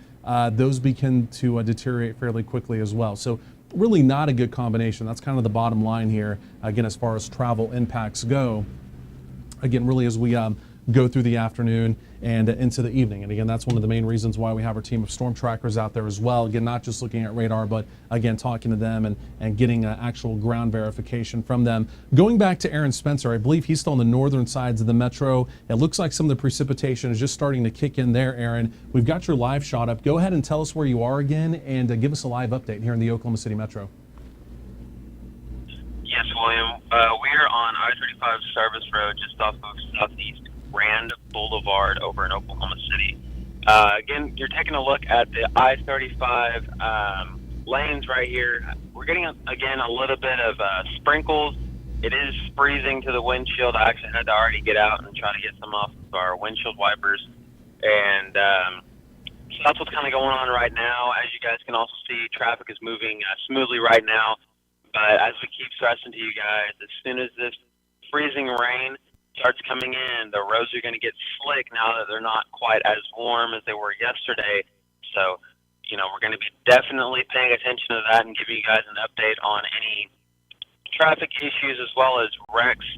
those begin to deteriorate fairly quickly as well. So really not a good combination. That's kind of the bottom line here, again, as far as travel impacts go. Again, really as we go through the afternoon and into the evening. And again, that's one of the main reasons why we have our team of storm trackers out there as well. Again, not just looking at radar, but again, talking to them and getting actual ground verification from them. Going back to Aaron Spencer, I believe he's still on the northern sides of the metro. It looks like some of the precipitation is just starting to kick in there, Aaron. We've got your live shot up. Go ahead and tell us where you are again and give us a live update here in the Oklahoma City metro. Yes, William. We are on I-35 I-35 service road just off of Southeast Grand Boulevard over in Oklahoma City. Again, you're taking a look at the I-35 lanes right here. We're getting, again, a little bit of sprinkles. It is freezing to the windshield. I actually had to already get out and try to get some off of our windshield wipers. And so that's what's kind of going on right now. As you guys can also see, traffic is moving smoothly right now. But as we keep stressing to you guys, as soon as this freezing rain starts coming in, the roads are going to get slick now that they're not quite as warm as they were yesterday. So, you know, we're going to be definitely paying attention to that and giving you guys an update on any traffic issues as well as wrecks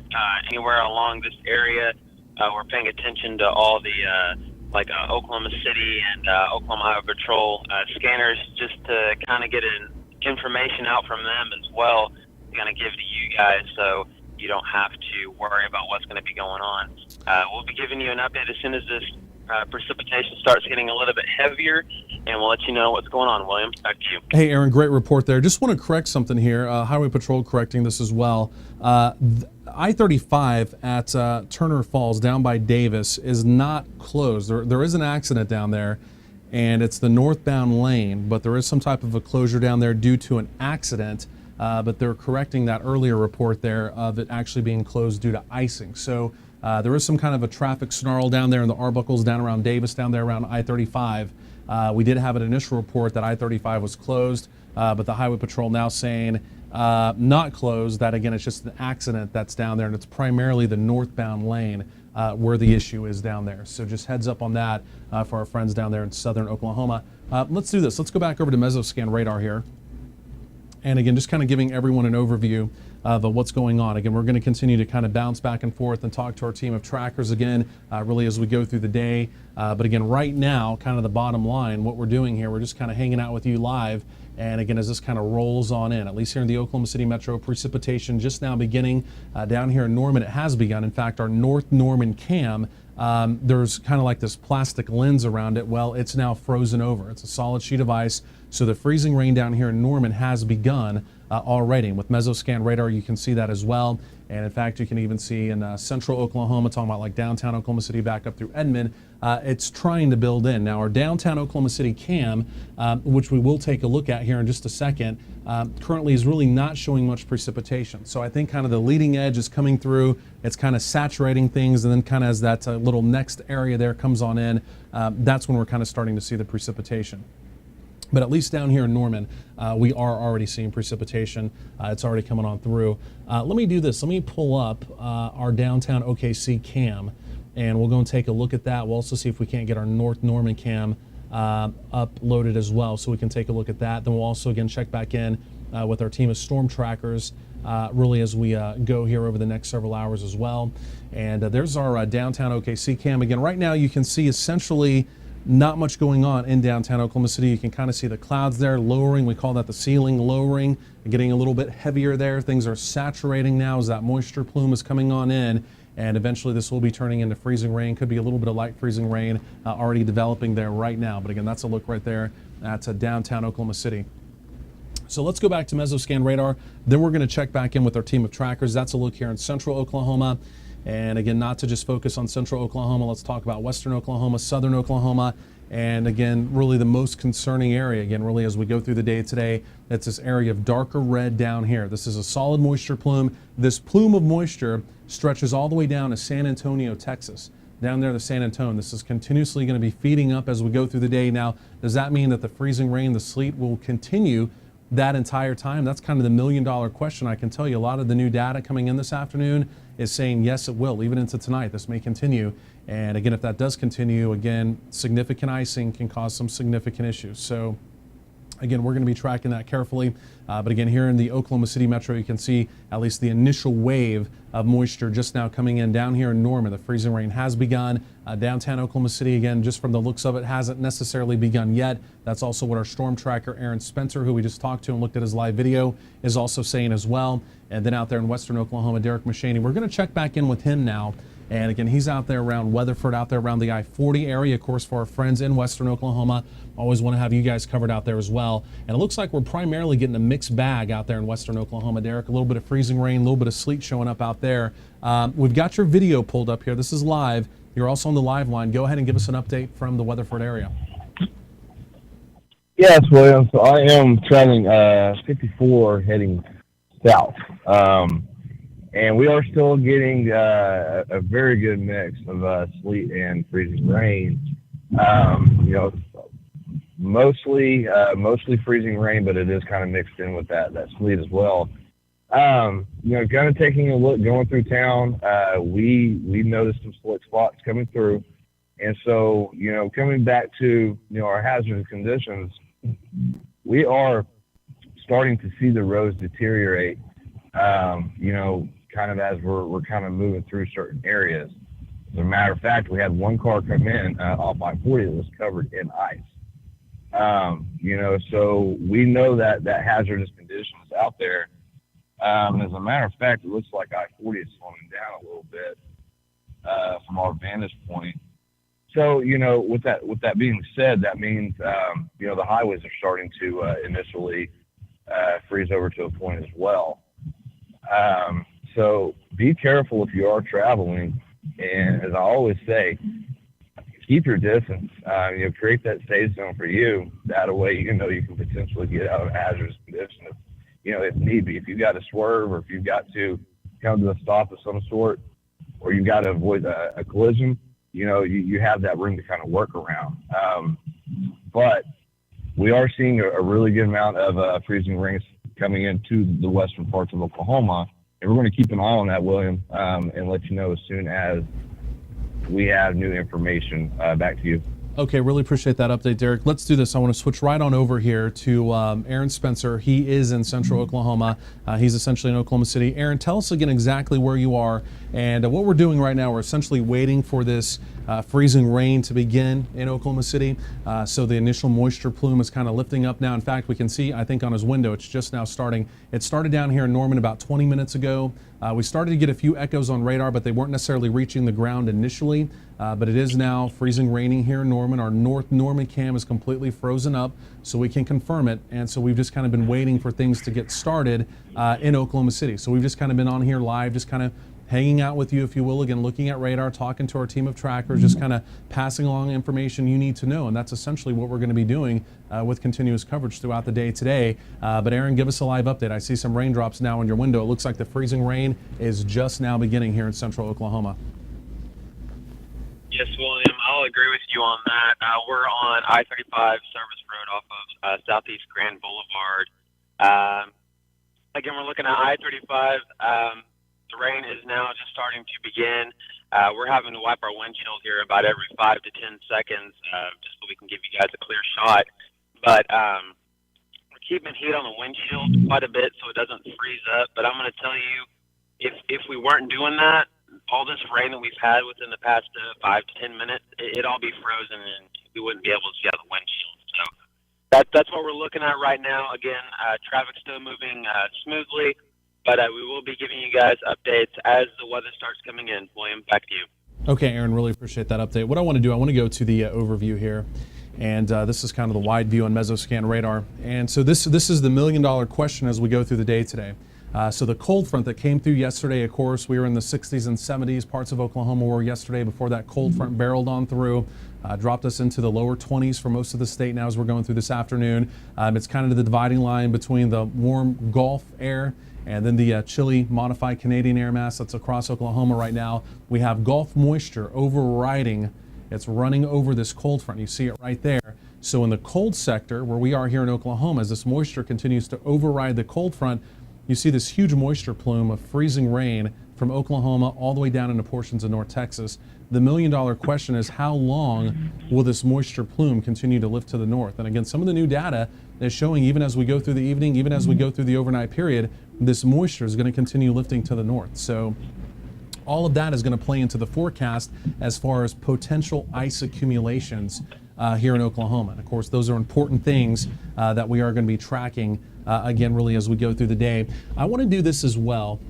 anywhere along this area. We're paying attention to all the Oklahoma City and Oklahoma Highway Patrol scanners just to kind of get information out from them as well, kind of give to you guys so you don't have to worry about what's going to be going on. We'll be giving you an update as soon as this precipitation starts getting a little bit heavier, and we'll let you know what's going on. William, back to you. Hey, Aaron, great report there. Just want to correct something here. Highway Patrol correcting this as well. I-35 at Turner Falls down by Davis is not closed. There is an accident down there, and it's the northbound lane, but there is some type of a closure down there due to an accident. But they're correcting that earlier report there of it actually being closed due to icing. So there is some kind of a traffic snarl down there in the Arbuckles down around Davis, down there around I-35. We did have an initial report that I-35 was closed, but the Highway Patrol now saying not closed, that again, it's just an accident that's down there, and it's primarily the northbound lane where the issue is down there. So just heads up on that for our friends down there in southern Oklahoma. Let's do this. Let's go back over to Mesoscan radar here. And again, just kind of giving everyone an overview of what's going on. Again, we're going to continue to kind of bounce back and forth and talk to our team of trackers again, really as we go through the day. But again, right now, kind of the bottom line, what we're doing here, we're just kind of hanging out with you live. And again, as this kind of rolls on in, at least here in the Oklahoma City Metro, precipitation just now beginning down here in Norman. It has begun. In fact, our North Norman cam, there's kind of like this plastic lens around it. Well, it's now frozen over. It's a solid sheet of ice. So the freezing rain down here in Norman has begun already. With Mesoscan radar, you can see that as well. And in fact, you can even see in central Oklahoma, talking about like downtown Oklahoma City back up through Edmond, it's trying to build in. Now, our downtown Oklahoma City cam, which we will take a look at here in just a second, currently is really not showing much precipitation. So I think kind of the leading edge is coming through. It's kind of saturating things, and then kind of as that little next area there comes on in, that's when we're kind of starting to see the precipitation. But at least down here in Norman, we are already seeing precipitation. It's already coming on through. Let me do this. Let me pull up our downtown OKC cam, and we'll go and take a look at that. We'll also see if we can't get our North Norman cam uploaded as well, so we can take a look at that. Then we'll also, again, check back in with our team of storm trackers really as we go here over the next several hours as well. And there's our downtown OKC cam. Again, right now you can see essentially not much going on in downtown Oklahoma City. You can kind of see the clouds there lowering. We call that the ceiling lowering, getting a little bit heavier there. Things are saturating now as that moisture plume is coming on in, and eventually this will be turning into freezing rain. Could be a little bit of light freezing rain already developing there right now. But again, that's a look right there at downtown Oklahoma City. So let's go back to Mesoscan radar. Then we're going to check back in with our team of trackers. That's a look here in central Oklahoma. And again, not to just focus on central Oklahoma, let's talk about western Oklahoma, southern Oklahoma, and again, really the most concerning area, again, really as we go through the day today, it's this area of darker red down here. This is a solid moisture plume. This plume of moisture stretches all the way down to San Antonio, Texas. Down there, the San Antonio, this is continuously going to be feeding up as we go through the day. Now, does that mean that the freezing rain, the sleet will continue that entire time? That's kind of the million-dollar question. I can tell you a lot of the new data coming in this afternoon is saying yes, it will, even into tonight. This may continue. And again, if that does continue, again, significant icing can cause some significant issues. So again, we're going to be tracking that carefully. But again, here in the Oklahoma City Metro, you can see at least the initial wave of moisture just now coming in down here in Norman. The freezing rain has begun. Downtown Oklahoma City, again, just from the looks of it, hasn't necessarily begun yet. That's also what our storm tracker, Aaron Spencer, who we just talked to and looked at his live video, is also saying as well. And then out there in western Oklahoma, Derick Mechany. We're going to check back in with him now And again, he's out there around Weatherford, out there around the I-40 area. Of course, for our friends in Western Oklahoma, always want to have you guys covered out there as well. And it looks like we're primarily getting a mixed bag out there in Western Oklahoma, Derick. A little bit of freezing rain, a little bit of sleet showing up out there. We've got your video pulled up here. This is live. You're also on the live line. Go ahead and give us an update from the Weatherford area. Yes, William. So I am traveling 54 heading south. And we are still getting a very good mix of sleet and freezing rain. Mostly freezing rain, but it is kind of mixed in with that sleet as well. Kind of taking a look, going through town, we noticed some slick spots coming through. And so, coming back to, our hazardous conditions, we are starting to see the roads deteriorate, kind of as we're kind of moving through certain areas. As a matter of fact, we had one car come in off I-40 that was covered in ice. So we know that hazardous conditions out there. As a matter of fact, it looks like I-40 is slowing down a little bit from our vantage point. So, with that being said, that means, the highways are starting to initially freeze over to a point as well. So be careful if you are traveling. And as I always say, keep your distance. Create that safe zone for you. That way, you can potentially get out of a hazardous condition if need be. If you've got to swerve or if you've got to come to a stop of some sort, or you've got to avoid a collision, you have that room to kind of work around. But we are seeing a really good amount of freezing rains coming into the western parts of Oklahoma. And we're going to keep an eye on that, William, and let you know as soon as we have new information. Back to you. Okay, really appreciate that update, Derick. Let's do this. I want to switch right on over here to Aaron Spencer. He is in central Oklahoma. He's essentially in Oklahoma City. Aaron, tell us again exactly where you are. And what we're doing right now, we're essentially waiting for this freezing rain to begin in Oklahoma City. So the initial moisture plume is kind of lifting up now. In fact, we can see, I think on his window, it's just now starting. It started down here in Norman about 20 minutes ago. We started to get a few echoes on radar, but they weren't necessarily reaching the ground initially. But it is now freezing raining here in Norman. Our North Norman cam is completely frozen up, so we can confirm it. And so we've just kind of been waiting for things to get started in Oklahoma City. So we've just kind of been on here live, just kind of hanging out with you, if you will, again, looking at radar, talking to our team of trackers, just kind of passing along information you need to know. And that's essentially what we're going to be doing with continuous coverage throughout the day today. But Aaron, give us a live update. I see some raindrops now in your window. It looks like the freezing rain is just now beginning here in central Oklahoma. Yes, William, I'll agree with you on that. We're on I-35 Service Road off of Southeast Grand Boulevard. Again, we're looking at I-35. The rain is now just starting to begin. We're having to wipe our windshield here about every 5 to 10 seconds just so we can give you guys a clear shot. But we're keeping heat on the windshield quite a bit so it doesn't freeze up. But I'm going to tell you, if we weren't doing that, all this rain that we've had within the past 5 to 10 minutes, it'd all be frozen and we wouldn't be able to see out the windshield. So that's what we're looking at right now. Again, traffic's still moving smoothly, but we will be giving you guys updates as the weather starts coming in. William, back to you. Okay, Aaron, really appreciate that update. What I want to do, I want to go to the overview here. And this is kind of the wide view on Mesoscan radar. And so this is the $1 million question as we go through the day today. So the cold front that came through yesterday, of course, we were in the 60s and 70s. Parts of Oklahoma were yesterday before that cold front barreled on through, dropped us into the lower 20s for most of the state now as we're going through this afternoon. It's kind of the dividing line between the warm Gulf air and then the chilly modified Canadian air mass that's across Oklahoma right now. We have Gulf moisture overriding. It's running over this cold front. You see it right there. So in the cold sector where we are here in Oklahoma, as this moisture continues to override the cold front, you see this huge moisture plume of freezing rain from Oklahoma all the way down into portions of North Texas. The $1 million question is, how long will this moisture plume continue to lift to the north? And again, some of the new data is showing, even as we go through the evening, even as we go through the overnight period, this moisture is going to continue lifting to the north. So all of that is going to play into the forecast as far as potential ice accumulations here in Oklahoma. And of course, those are important things that we are going to be tracking again, really, as we go through the day. I want to do this as well.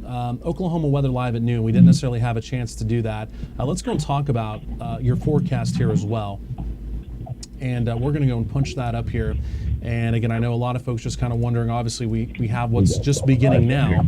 Oklahoma Weather Live at noon. We didn't necessarily have a chance to do that. Let's go and talk about your forecast here as well. And we're going to go and punch that up here. And again, I know a lot of folks just kind of wondering, obviously, we have what's just beginning now.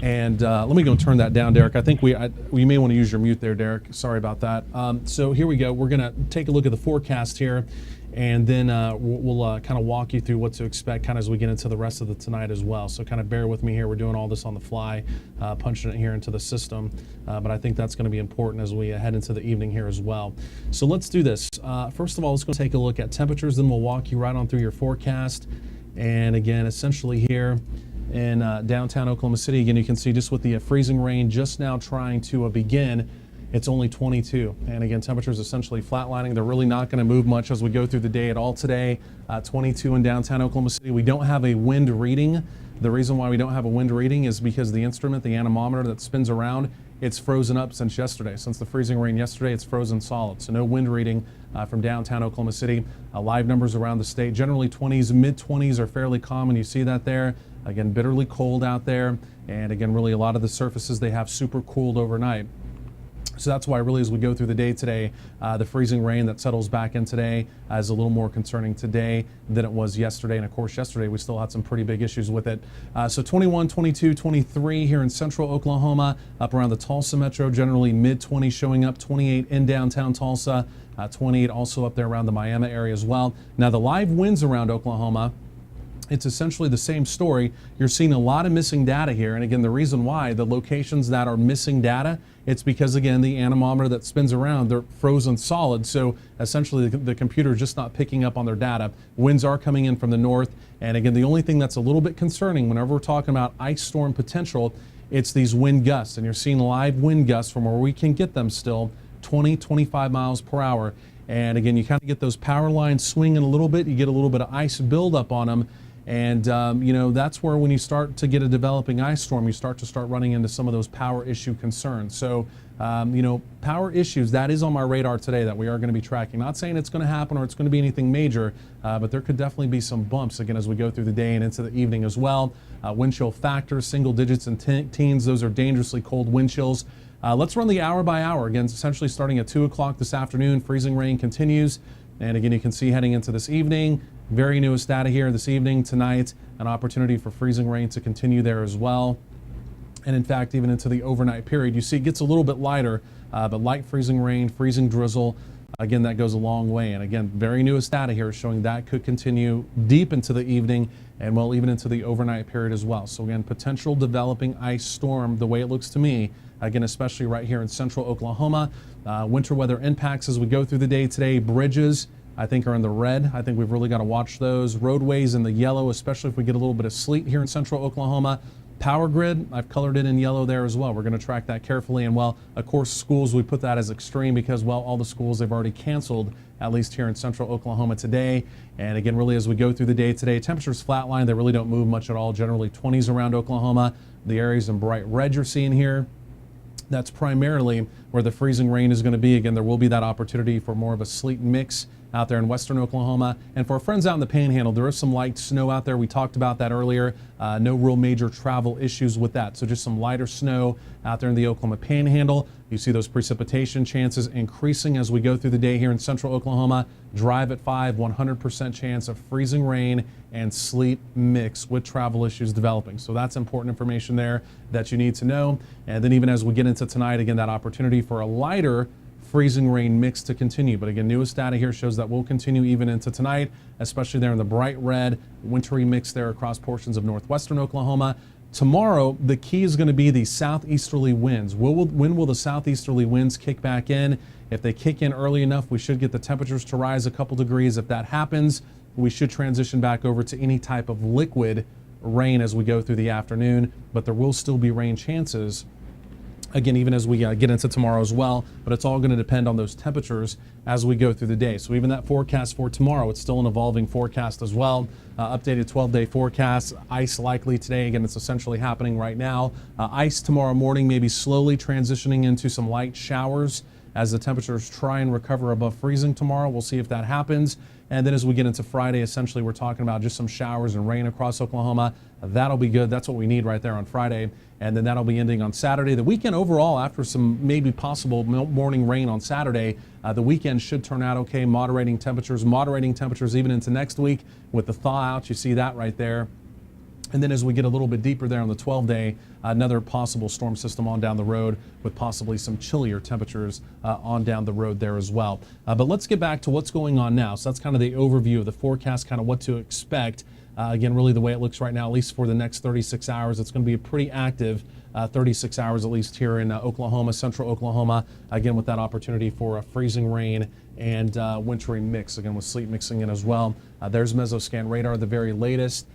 And let me go and turn that down, Derick. I think we may want to use your mute there, Derick. Sorry about that. So here we go. We're going to take a look at the forecast here, and then we'll kind of walk you through what to expect kind of as we get into the rest of the tonight as well. So kind of bear with me here. We're doing all this on the fly, punching it here into the system. But I think that's going to be important as we head into the evening here as well. So let's do this. First of all, let's go take a look at temperatures. Then we'll walk you right on through your forecast. And again, essentially here in downtown Oklahoma City, again, you can see just with the freezing rain just now trying to begin, it's only 22. And again, temperatures essentially flatlining. They're really not going to move much as we go through the day at all today. 22 in downtown Oklahoma City. We don't have a wind reading. The reason why we don't have a wind reading is because the instrument, the anemometer that spins around, it's frozen up since yesterday. Since the freezing rain yesterday, it's frozen solid. So no wind reading from downtown Oklahoma City. Live numbers around the state, generally 20s, mid-20s are fairly common. You see that there. Again, bitterly cold out there. And again, really a lot of the surfaces, they have super cooled overnight. So that's why really as we go through the day today, the freezing rain that settles back in today is a little more concerning today than it was yesterday. And of course, yesterday we still had some pretty big issues with it. So 21, 22, 23 here in central Oklahoma, up around the Tulsa metro, generally mid-20s showing up, 28 in downtown Tulsa, 28 also up there around the Miami area as well. Now the live winds around Oklahoma, it's essentially the same story. You're seeing a lot of missing data here. And again, the reason why, the locations that are missing data, it's because, again, the anemometer that spins around, they're frozen solid. So essentially the computer is just not picking up on their data. Winds are coming in from the north. And again, the only thing that's a little bit concerning whenever we're talking about ice storm potential, it's these wind gusts. And you're seeing live wind gusts from where we can get them still 20, 25 miles per hour. And again, you kind of get those power lines swinging a little bit. You get a little bit of ice buildup on them. And, you know, that's where when you start to get a developing ice storm, you start running into some of those power issue concerns. So, you know, power issues, that is on my radar today that we are going to be tracking. Not saying it's going to happen or it's going to be anything major, but there could definitely be some bumps, again, as we go through the day and into the evening as well. Wind chill factors, single digits and teens, those are dangerously cold wind chills. Let's run the hour by hour. Again, essentially starting at 2 o'clock this afternoon, freezing rain continues. And again, you can see heading into this evening, very newest data here this evening, tonight, an opportunity for freezing rain to continue there as well. And in fact, even into the overnight period, you see it gets a little bit lighter, but light freezing rain, freezing drizzle, again, that goes a long way. And again, very newest data here showing that could continue deep into the evening and well, even into the overnight period as well. So again, potential developing ice storm, the way it looks to me, again, especially right here in central Oklahoma. Winter weather impacts as we go through the day today. Bridges, I think, are in the red. I think we've really got to watch those. Roadways in the yellow, especially if we get a little bit of sleet here in central Oklahoma. Power grid, I've colored it in yellow there as well. We're going to track that carefully. And well, of course, schools, we put that as extreme because, well, all the schools, they've already canceled, at least here in central Oklahoma today. And again, really, as we go through the day today, temperatures flatline. They really don't move much at all. Generally 20s around Oklahoma. The areas in bright red you're seeing here, that's primarily where the freezing rain is going to be. Again, there will be that opportunity for more of a sleet mix out there in western Oklahoma. And for our friends out in the Panhandle, there is some light snow out there. We talked about that earlier. No real major travel issues with that. So just some lighter snow out there in the Oklahoma Panhandle. You see those precipitation chances increasing as we go through the day here in central Oklahoma. Drive at 5, 100% chance of freezing rain and sleet mix with travel issues developing. So that's important information there that you need to know. And then even as we get into tonight, again, that opportunity for a lighter freezing rain mix to continue. But again, newest data here shows that will continue even into tonight, especially there in the bright red, wintry mix there across portions of northwestern Oklahoma. Tomorrow, the key is going to be the southeasterly winds. When will the southeasterly winds kick back in? If they kick in early enough, we should get the temperatures to rise a couple degrees. If that happens, we should transition back over to any type of liquid rain as we go through the afternoon, but there will still be rain chances, again, even as we get into tomorrow as well, but it's all going to depend on those temperatures as we go through the day. So even that forecast for tomorrow, it's still an evolving forecast as well. Updated 12-day forecast, ice likely today. Again, it's essentially happening right now. Ice tomorrow morning, maybe slowly transitioning into some light showers as the temperatures try and recover above freezing tomorrow. We'll see if that happens. And then as we get into Friday, essentially we're talking about just some showers and rain across Oklahoma. That'll be good. That's what we need right there on Friday. And then that'll be ending on Saturday. The weekend overall, after some maybe possible morning rain on Saturday, the weekend should turn out okay. Moderating temperatures even into next week with the thaw out. You see that right there. And then as we get a little bit deeper there on the 12-day, another possible storm system on down the road with possibly some chillier temperatures on down the road there as well. But let's get back to what's going on now. So that's kind of the overview of the forecast, kind of what to expect. Again, really the way it looks right now, at least for the next 36 hours, it's going to be a pretty active 36 hours, at least here in Oklahoma, central Oklahoma, again, with that opportunity for a freezing rain and wintry mix, again, with sleet mixing in as well. There's Mesoscan radar, the very latest.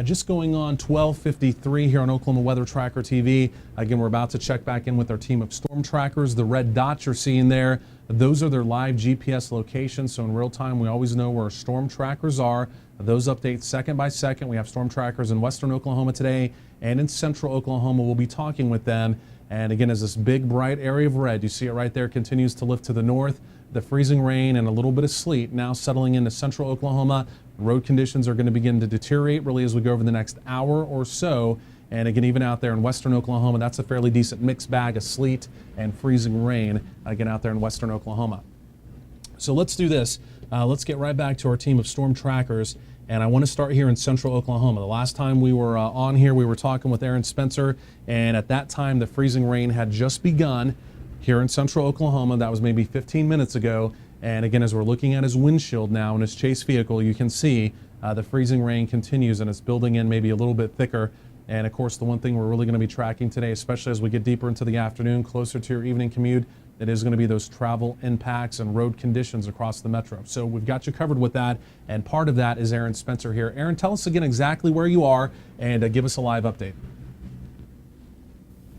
Just going on 12:53 here on Oklahoma Weather Tracker TV. Again, we're about to check back in with our team of storm trackers. The red dots you're seeing there, those are their live GPS locations. So in real time, we always know where our storm trackers are. Those updates second by second. We have storm trackers in western Oklahoma today and in central Oklahoma. We'll be talking with them. And again, as this big bright area of red, you see it right there, continues to lift to the north. The freezing rain and a little bit of sleet now settling into central Oklahoma. Road conditions are going to begin to deteriorate really as we go over the next hour or so. And again, even out there in western Oklahoma, that's a fairly decent mixed bag of sleet and freezing rain, again, out there in western Oklahoma. So let's do this. Let's get right back to our team of storm trackers. And I want to start here in central Oklahoma. The last time we were on here, we were talking with Aaron Spencer. And at that time, the freezing rain had just begun here in central Oklahoma. That was maybe 15 minutes ago. And again, as we're looking at his windshield now in his chase vehicle, you can see the freezing rain continues and it's building in maybe a little bit thicker. And of course, the one thing we're really going to be tracking today, especially as we get deeper into the afternoon, closer to your evening commute, it is going to be those travel impacts and road conditions across the metro. So we've got you covered with that. And part of that is Aaron Spencer here. Aaron, tell us again exactly where you are and give us a live update.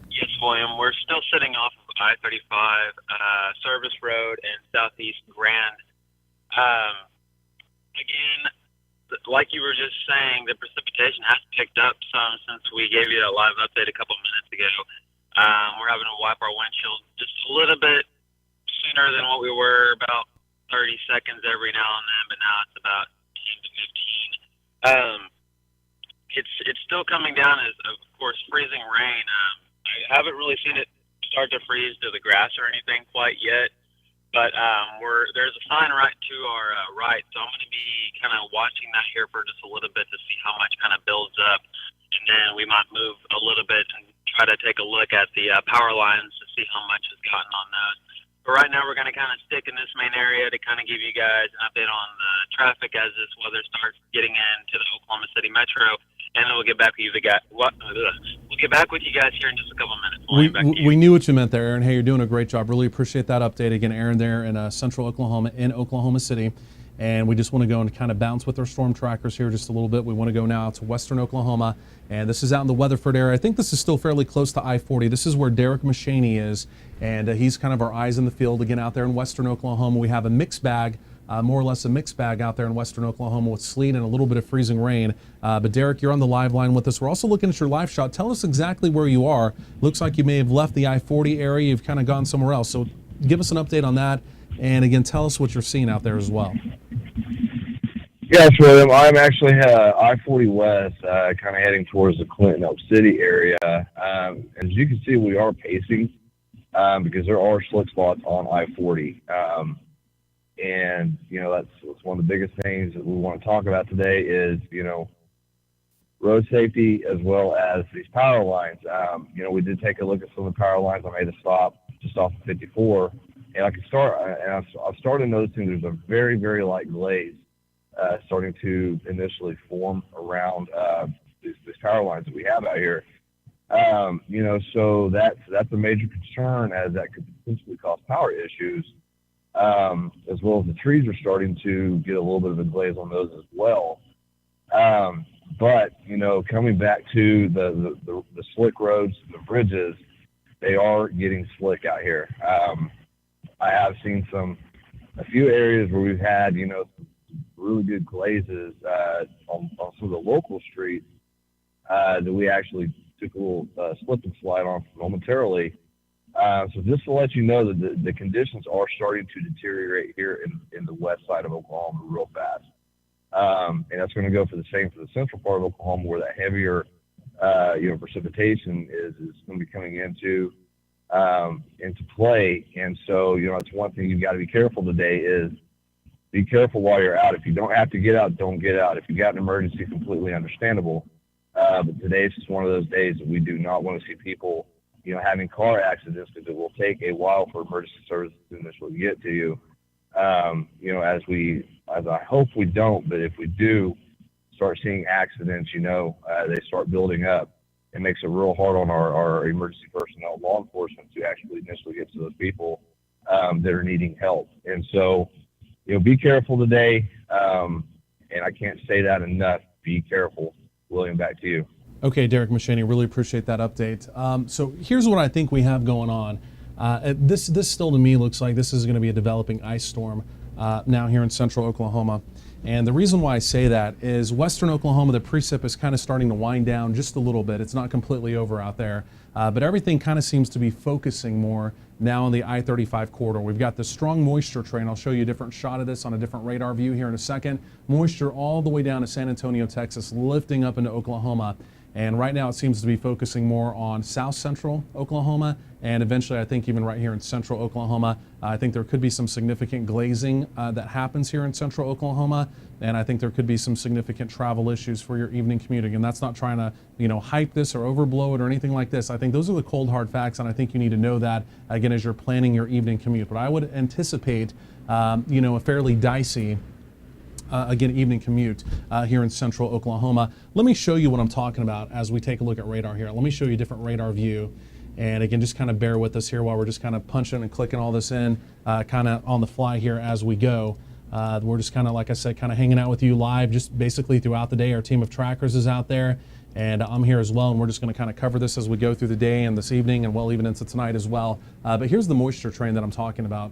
Yes, William. We're still sitting off of I-35 Service Road and Southeast Grand. Again, like you were just saying, the precipitation has picked up some since we gave you that live update a couple minutes ago. We're having to wipe our windshield just a little bit sooner than what we were, about 30 seconds every now and then, but now it's about 10 to 15. It's still coming down as, of course, freezing rain. I haven't really seen it start to freeze to the grass or anything quite yet, but there's a sign right to our right, so I'm going to be kind of watching that here for just a little bit to see how much kind of builds up, and then we might move a little bit and try to take a look at the power lines to see how much has gotten on those. But right now we're going to kind of stick in this main area to kind of give you guys an update on the traffic as this weather starts getting into the Oklahoma City metro. And then we'll get back with you We'll get back with you guys here in just a couple minutes. We knew what you meant there, Aaron. Hey, you're doing a great job. Really appreciate that update. Again, Aaron there in central Oklahoma, in Oklahoma City. And we just want to go and kind of bounce with our storm trackers here just a little bit. We want to go now to western Oklahoma. And this is out in the Weatherford area. I think this is still fairly close to I-40. This is where Derick Mechany is. And he's kind of our eyes in the field. Again, out there in western Oklahoma, we have a mixed bag. More or less a mixed bag out there in western Oklahoma with sleet and a little bit of freezing rain. But Derick, you're on the live line with us. We're also looking at your live shot. Tell us exactly where you are. Looks like you may have left the I-40 area. You've kind of gone somewhere else. So give us an update on that. And again, tell us what you're seeing out there as well. Yes, William. I'm actually I-40 West, kind of heading towards the Clinton, Elk City area. As you can see, we are pacing because there are slick spots on I-40. And, that's one of the biggest things that we want to talk about today is, road safety as well as these power lines. We did take a look at some of the power lines. I made a stop just off of 54. And I've started noticing there's a very, very light glaze starting to initially form around these power lines that we have out here. So that's a major concern as that could potentially cause power issues. As well as the trees are starting to get a little bit of a glaze on those as well. But coming back to the slick roads, the bridges, they are getting slick out here. I have seen a few areas where we've had, really good glazes on some of the local streets that we actually took a little slip and slide on momentarily. So just to let you know that the conditions are starting to deteriorate here in the west side of Oklahoma real fast. And that's going to go for the same for the central part of Oklahoma, where that heavier, precipitation is going to be coming into play. And so, that's one thing you've got to be careful today is be careful while you're out. If you don't have to get out, don't get out. If you got an emergency, completely understandable. But today is just one of those days that we do not want to see people, having car accidents, because it will take a while for emergency services to initially get to you. As I hope we don't, but if we do start seeing accidents, they start building up. It makes it real hard on our emergency personnel, law enforcement, to actually initially get to those people that are needing help. And so, be careful today. And I can't say that enough. Be careful. William, back to you. Okay, Derick, Mechany, really appreciate that update. So here's what I think we have going on. This still to me looks like this is going to be a developing ice storm now here in central Oklahoma. And the reason why I say that is western Oklahoma, the precip is kind of starting to wind down just a little bit. It's not completely over out there, but everything kind of seems to be focusing more now on the I-35 corridor. We've got the strong moisture train. I'll show you a different shot of this on a different radar view here in a second. Moisture all the way down to San Antonio, Texas, lifting up into Oklahoma. And right now it seems to be focusing more on south central Oklahoma, and eventually I think even right here in central Oklahoma. I think there could be some significant glazing that happens here in central Oklahoma, and I think there could be some significant travel issues for your evening commuting. And that's not trying to hype this or overblow it or anything like this. I think those are the cold hard facts, and I think you need to know that again as you're planning your evening commute. But I would anticipate a fairly dicey evening commute here in central Oklahoma. Let me show you what I'm talking about as we take a look at radar here. Let me show you a different radar view. And again, just kind of bear with us here while we're just kind of punching and clicking all this in kind of on the fly here as we go. We're just kind of, like I said, kind of hanging out with you live just basically throughout the day. Our team of trackers is out there, and I'm here as well, and we're just going to kind of cover this as we go through the day and this evening and well even into tonight as well. But here's the moisture train that I'm talking about.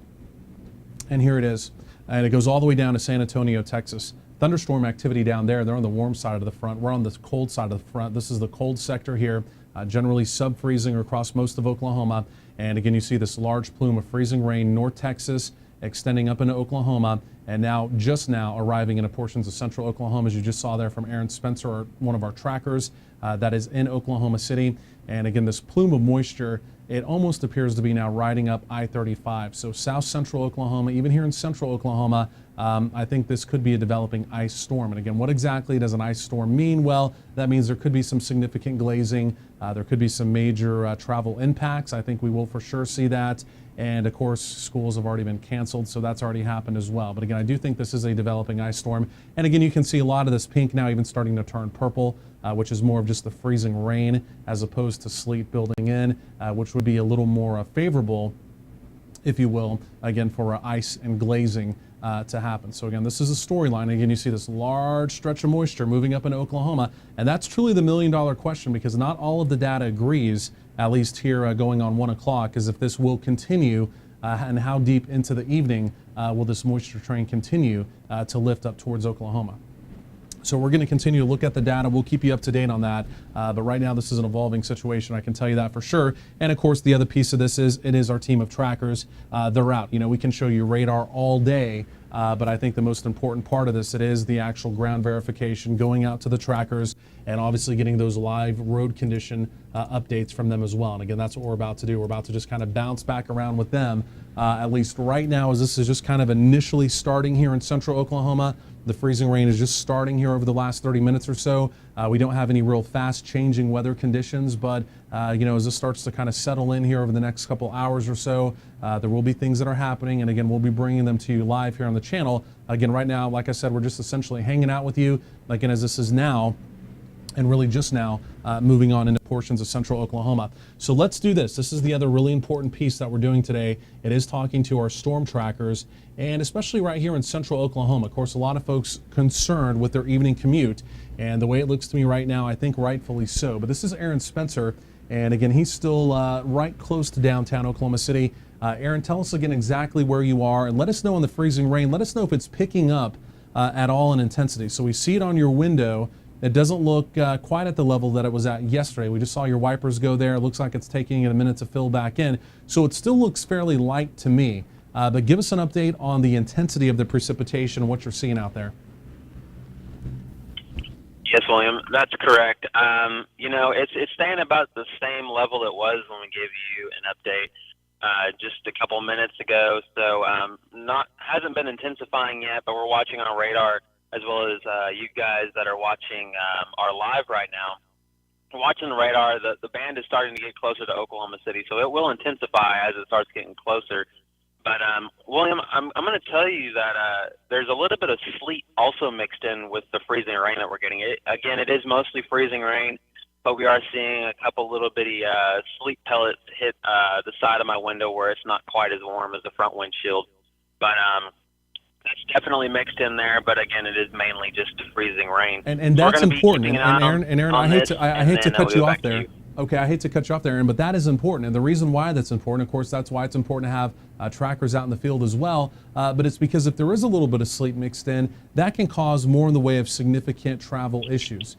And here it is. And it goes all the way down to San Antonio, Texas. Thunderstorm activity down there. They're on the warm side of the front. We're on the cold side of the front. This is the cold sector here, generally sub-freezing across most of Oklahoma. And again, you see this large plume of freezing rain, North Texas, extending up into Oklahoma, and now, just now, arriving into portions of central Oklahoma, as you just saw there from Aaron Spencer, one of our trackers that is in Oklahoma City. And again, this plume of moisture, it almost appears to be now riding up I-35. So south central Oklahoma, even here in central Oklahoma, I think this could be a developing ice storm. And again, what exactly does an ice storm mean? Well, that means there could be some significant glazing. There could be some major travel impacts. I think we will for sure see that. And of course, schools have already been canceled, so that's already happened as well. But again, I do think this is a developing ice storm. And again, you can see a lot of this pink now even starting to turn purple, which is more of just the freezing rain as opposed to sleet building in, which would be a little more favorable, if you will, again, for ice and glazing to happen. So again, this is a storyline. Again, you see this large stretch of moisture moving up into Oklahoma, and that's truly the million-dollar question, because not all of the data agrees, at least here going on 1 o'clock, is if this will continue and how deep into the evening will this moisture train continue to lift up towards Oklahoma. So we're going to continue to look at the data. We'll keep you up to date on that. But right now, this is an evolving situation. I can tell you that for sure. And of course, the other piece of this is it is our team of trackers. They're out. We can show you radar all day. But I think the most important part of this, it is the actual ground verification, going out to the trackers, and obviously getting those live road condition updates from them as well. And again, that's what we're about to do. We're about to just kind of bounce back around with them, at least right now, as this is just kind of initially starting here in central Oklahoma. The freezing rain is just starting here over the last 30 minutes or so. We don't have any real fast changing weather conditions, but as this starts to kind of settle in here over the next couple hours or so, there will be things that are happening. And again, we'll be bringing them to you live here on the channel. Again, right now, like I said, we're just essentially hanging out with you, again, as this is now, and really just now moving on into portions of central Oklahoma. So let's do this. This is the other really important piece that we're doing today. It is talking to our storm trackers, and especially right here in central Oklahoma. Of course, a lot of folks concerned with their evening commute, and the way it looks to me right now, I think rightfully so. But this is Aaron Spencer, and again, he's still right close to downtown Oklahoma City. Aaron, tell us again exactly where you are, and let us know in the freezing rain. Let us know if it's picking up at all in intensity. So we see it on your window. It doesn't look quite at the level that it was at yesterday. We just saw your wipers go there. It looks like it's taking it a minute to fill back in. So it still looks fairly light to me. But give us an update on the intensity of the precipitation and what you're seeing out there. Yes, William, that's correct. It's staying about the same level it was when we gave you an update just a couple minutes ago. So hasn't been intensifying yet, but we're watching on radar, as well as you guys that are watching our live right now. Watching the radar, the band is starting to get closer to Oklahoma City, so it will intensify as it starts getting closer. But, William, I'm going to tell you that there's a little bit of sleet also mixed in with the freezing rain that we're getting. Again, it is mostly freezing rain, but we are seeing a couple little bitty sleet pellets hit the side of my window where it's not quite as warm as the front windshield. But that's definitely mixed in there, but again, it is mainly just freezing rain. And that's important. And Aaron, I hate to cut you off there. Okay, I hate to cut you off there, Aaron, but that is important. And the reason why that's important, of course, that's why it's important to have trackers out in the field as well. But it's because if there is a little bit of sleet mixed in, that can cause more in the way of significant travel issues.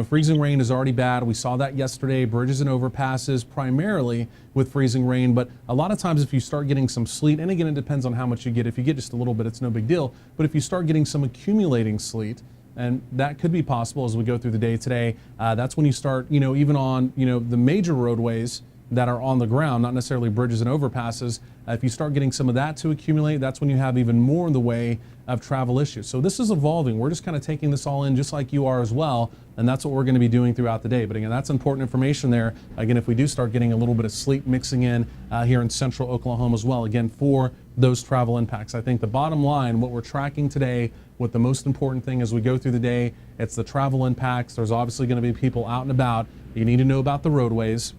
Freezing rain is already bad. We saw that yesterday, bridges and overpasses primarily with freezing rain. But a lot of times if you start getting some sleet, and again, it depends on how much you get. If you get just a little bit, it's no big deal. But if you start getting some accumulating sleet, and that could be possible as we go through the day today, that's when you start, even on, the major roadways that are on the ground, not necessarily bridges and overpasses. If you start getting some of that to accumulate, that's when you have even more in the way of travel issues. So this is evolving. We're just kind of taking this all in just like you are as well. And that's what we're going to be doing throughout the day. But again, that's important information there. Again, if we do start getting a little bit of sleet mixing in here in central Oklahoma as well, again, for those travel impacts. I think the bottom line, what we're tracking today, what the most important thing as we go through the day, it's the travel impacts. There's obviously going to be people out and about. You need to know about the roadways.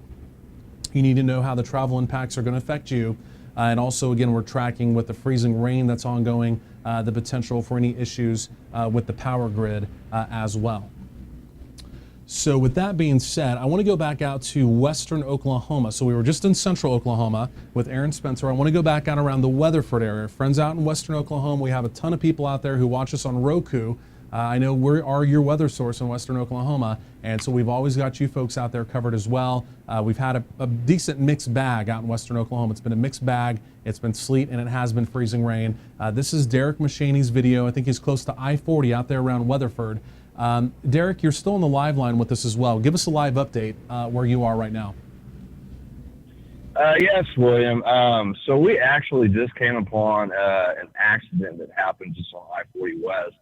You need to know how the travel impacts are going to affect you. And also, again, we're tracking with the freezing rain that's ongoing, the potential for any issues with the power grid as well. So with that being said, I want to go back out to western Oklahoma. So we were just in central Oklahoma with Aaron Spencer. I want to go back out around the Weatherford area. Friends out in western Oklahoma, we have a ton of people out there who watch us on Roku. I know we are your weather source in western Oklahoma, and so we've always got you folks out there covered as well. We've had a decent mixed bag out in western Oklahoma. It's been a mixed bag. It's been sleet, and it has been freezing rain. This is Derick Mechany's video. I think he's close to I-40 out there around Weatherford. Derick, you're still on the live line with us as well. Give us a live update where you are right now. Yes, William. So we actually just came upon an accident that happened just on I-40 West.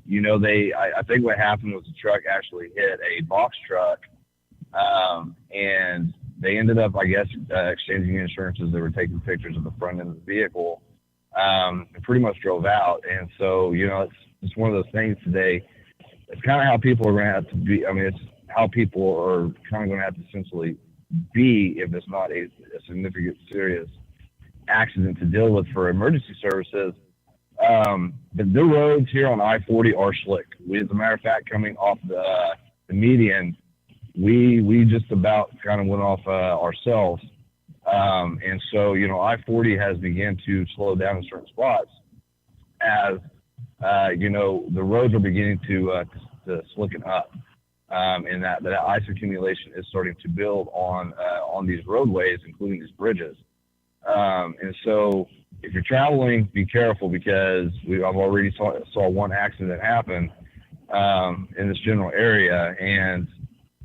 I think what happened was the truck actually hit a box truck, and they ended up, I guess, exchanging insurances. They were taking pictures of the front end of the vehicle, and pretty much drove out. And so, it's one of those things today. It's kind of how people are going to have to be. I mean, it's how people are kind of going to have to essentially be if it's not a significant, serious accident to deal with for emergency services. But the roads here on I-40 are slick. As a matter of fact, coming off the median, we just about kind of went off ourselves. And so, I-40 has begun to slow down in certain spots as, the roads are beginning to slicken up. And that ice accumulation is starting to build on these roadways, including these bridges. And so if you're traveling, be careful, because I've already saw one accident happen in this general area, and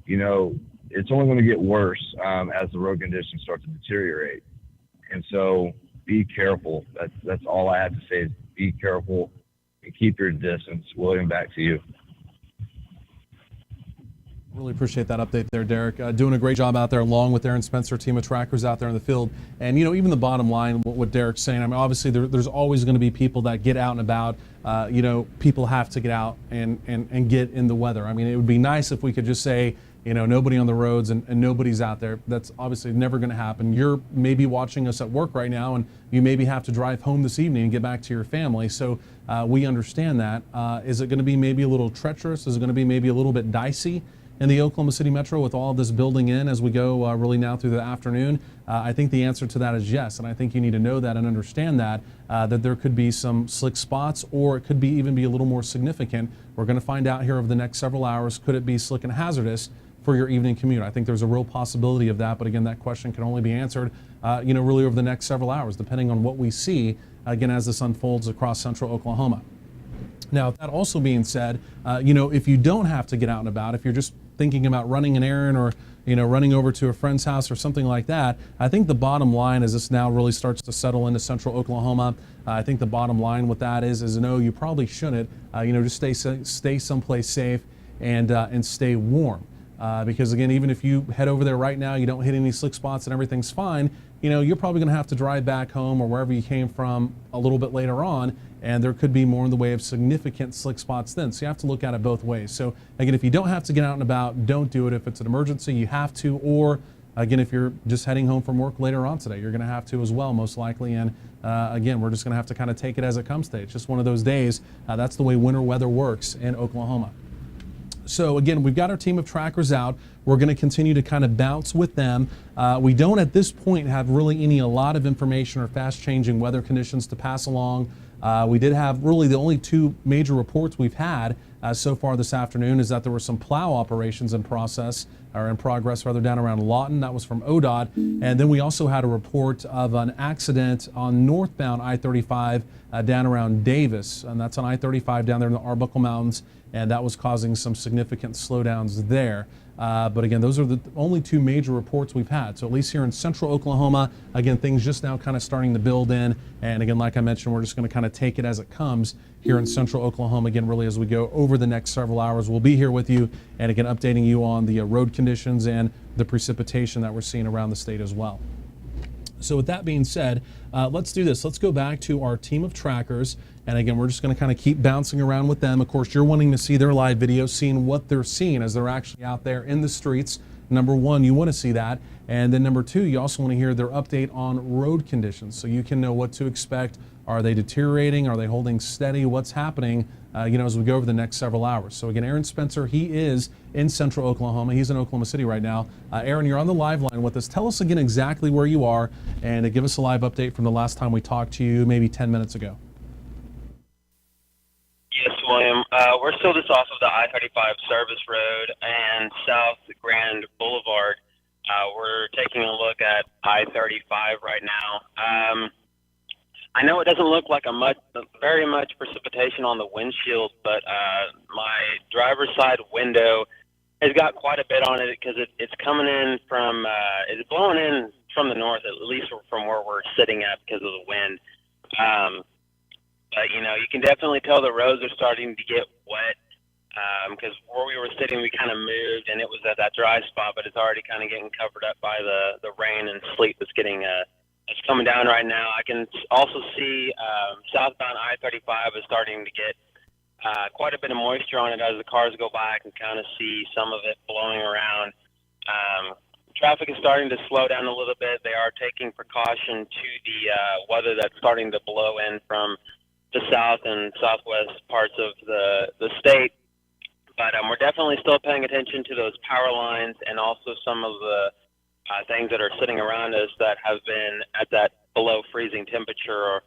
it's only going to get worse as the road conditions start to deteriorate. And so be careful. That's all I have to say is be careful and keep your distance. William, back to you. Really appreciate that update there, Derick. Doing a great job out there along with Aaron Spencer, team of trackers out there in the field. And, even the bottom line, what Derick's saying, I mean, obviously there's always going to be people that get out and about. People have to get out and get in the weather. I mean, it would be nice if we could just say, nobody on the roads and nobody's out there. That's obviously never going to happen. You're maybe watching us at work right now, and you maybe have to drive home this evening and get back to your family. So we understand that. Is it going to be maybe a little treacherous? Is it going to be maybe a little bit dicey in the Oklahoma City Metro with all of this building in as we go really now through the afternoon? I think the answer to that is yes, and I think you need to know that and understand that there could be some slick spots, or it could even be a little more significant We're going to find out here over the next several hours, could it be slick and hazardous for your evening commute? I think there's a real possibility of that, but again, that question can only be answered, really over the next several hours, depending on what we see, again, as this unfolds across central Oklahoma. Now, that also being said, if you don't have to get out and about, if you're just thinking about running an errand or, running over to a friend's house or something like that, I think the bottom line as this now really starts to settle into central Oklahoma, I think the bottom line with that is no, you probably shouldn't, just stay someplace safe and stay warm. Because again, even if you head over there right now, you don't hit any slick spots and everything's fine, you're probably going to have to drive back home or wherever you came from a little bit later on, and there could be more in the way of significant slick spots then. So you have to look at it both ways. So again, if you don't have to get out and about, don't do it. If it's an emergency, you have to, or again, if you're just heading home from work later on today, you're going to have to as well, most likely. And again, we're just going to have to kind of take it as it comes today. It's just one of those days. That's the way winter weather works in Oklahoma. So again, we've got our team of trackers out. We're going to continue to kind of bounce with them. We don't at this point have really a lot of information or fast changing weather conditions to pass along. We did have really the only two major reports we've had so far this afternoon is that there were some plow operations in progress down around Lawton. That was from ODOT. And then we also had a report of an accident on northbound I-35 down around Davis. And that's on I-35 down there in the Arbuckle Mountains. And that was causing some significant slowdowns there. But again, those are the only two major reports we've had. So at least here in central Oklahoma, again, things just now kind of starting to build in. And again, like I mentioned, we're just going to kind of take it as it comes here in central Oklahoma. Again, really as we go over the next several hours, we'll be here with you. And again, updating you on the road conditions and the precipitation that we're seeing around the state as well. So with that being said, let's do this. Let's go back to our team of trackers. And again, we're just going to kind of keep bouncing around with them. Of course, you're wanting to see their live video, seeing what they're seeing as they're actually out there in the streets. Number one, you want to see that. And then number two, you also want to hear their update on road conditions so you can know what to expect. Are they deteriorating? Are they holding steady? What's happening, as we go over the next several hours. So again, Aaron Spencer, he is in central Oklahoma. He's in Oklahoma City right now. Aaron, you're on the live line with us. Tell us again exactly where you are and give us a live update from the last time we talked to you, maybe 10 minutes ago. Yes, William. We're still just off of the I-35 service road and South Grand Boulevard. We're taking a look at I-35 right now. I know it doesn't look like very much precipitation on the windshield, but my driver's side window has got quite a bit on it because it's coming in from, it's blowing in from the north, at least from where we're sitting at because of the wind. But, you can definitely tell the roads are starting to get wet because where we were sitting, we kind of moved and it was at that dry spot, but it's already kind of getting covered up by the rain and sleet that's it's coming down right now. I can also see southbound I-35 is starting to get quite a bit of moisture on it as the cars go by. I can kind of see some of it blowing around. Traffic is starting to slow down a little bit. They are taking precaution to the weather that's starting to blow in from the south and southwest parts of the state. But we're definitely still paying attention to those power lines and also some of the things that are sitting around us that have been at that below freezing temperature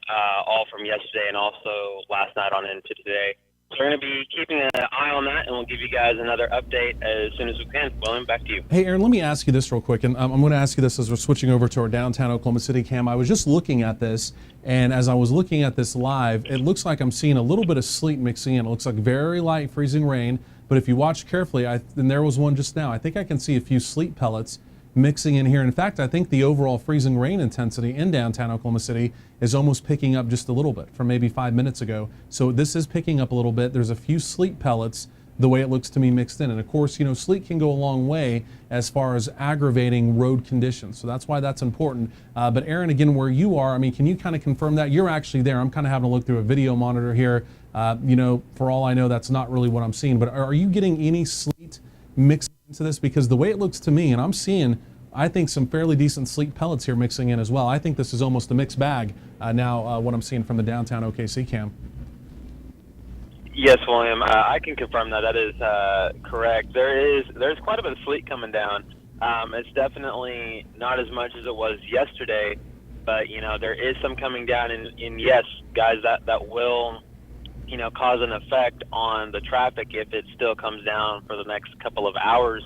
all from yesterday and also last night on into today. So we're going to be keeping an eye on that, and we'll give you guys another update as soon as we can. William, back to you. Hey, Aaron, let me ask you this real quick, and I'm going to ask you this as we're switching over to our downtown Oklahoma City cam. I was just looking at this, and as I was looking at this live, it looks like I'm seeing a little bit of sleet mixing in. It looks like very light freezing rain, but if you watch carefully, and there was one just now, I think I can see a few sleet pellets mixing in here. In fact, I think the overall freezing rain intensity in downtown Oklahoma City is almost picking up just a little bit from maybe 5 minutes ago. So this is picking up a little bit. There's a few sleet pellets, the way it looks to me, mixed in. And of course, sleet can go a long way as far as aggravating road conditions. So that's why that's important. But Aaron, again, where you are, can you kind of confirm that? You're actually there. I'm kind of having to look through a video monitor here. For all I know, that's not really what I'm seeing. But are you getting any sleet mixed into this? Because the way it looks to me, and I'm seeing, I think, some fairly decent sleet pellets here mixing in as well. I think this is almost a mixed bag now, what I'm seeing from the downtown OKC cam. Yes, William, I can confirm that. That is correct. There's quite a bit of sleet coming down. It's definitely not as much as it was yesterday, but there is some coming down, and yes, guys, that will cause an effect on the traffic if it still comes down for the next couple of hours.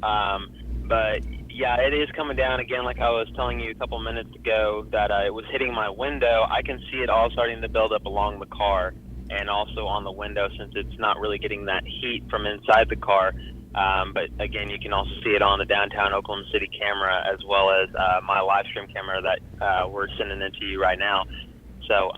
But yeah, it is coming down again. Like I was telling you a couple minutes ago, that it was hitting my window. I can see it all starting to build up along the car and also on the window, since it's not really getting that heat from inside the car. But again, you can also see it on the downtown Oklahoma City camera, as well as my live stream camera that we're sending into you right now. So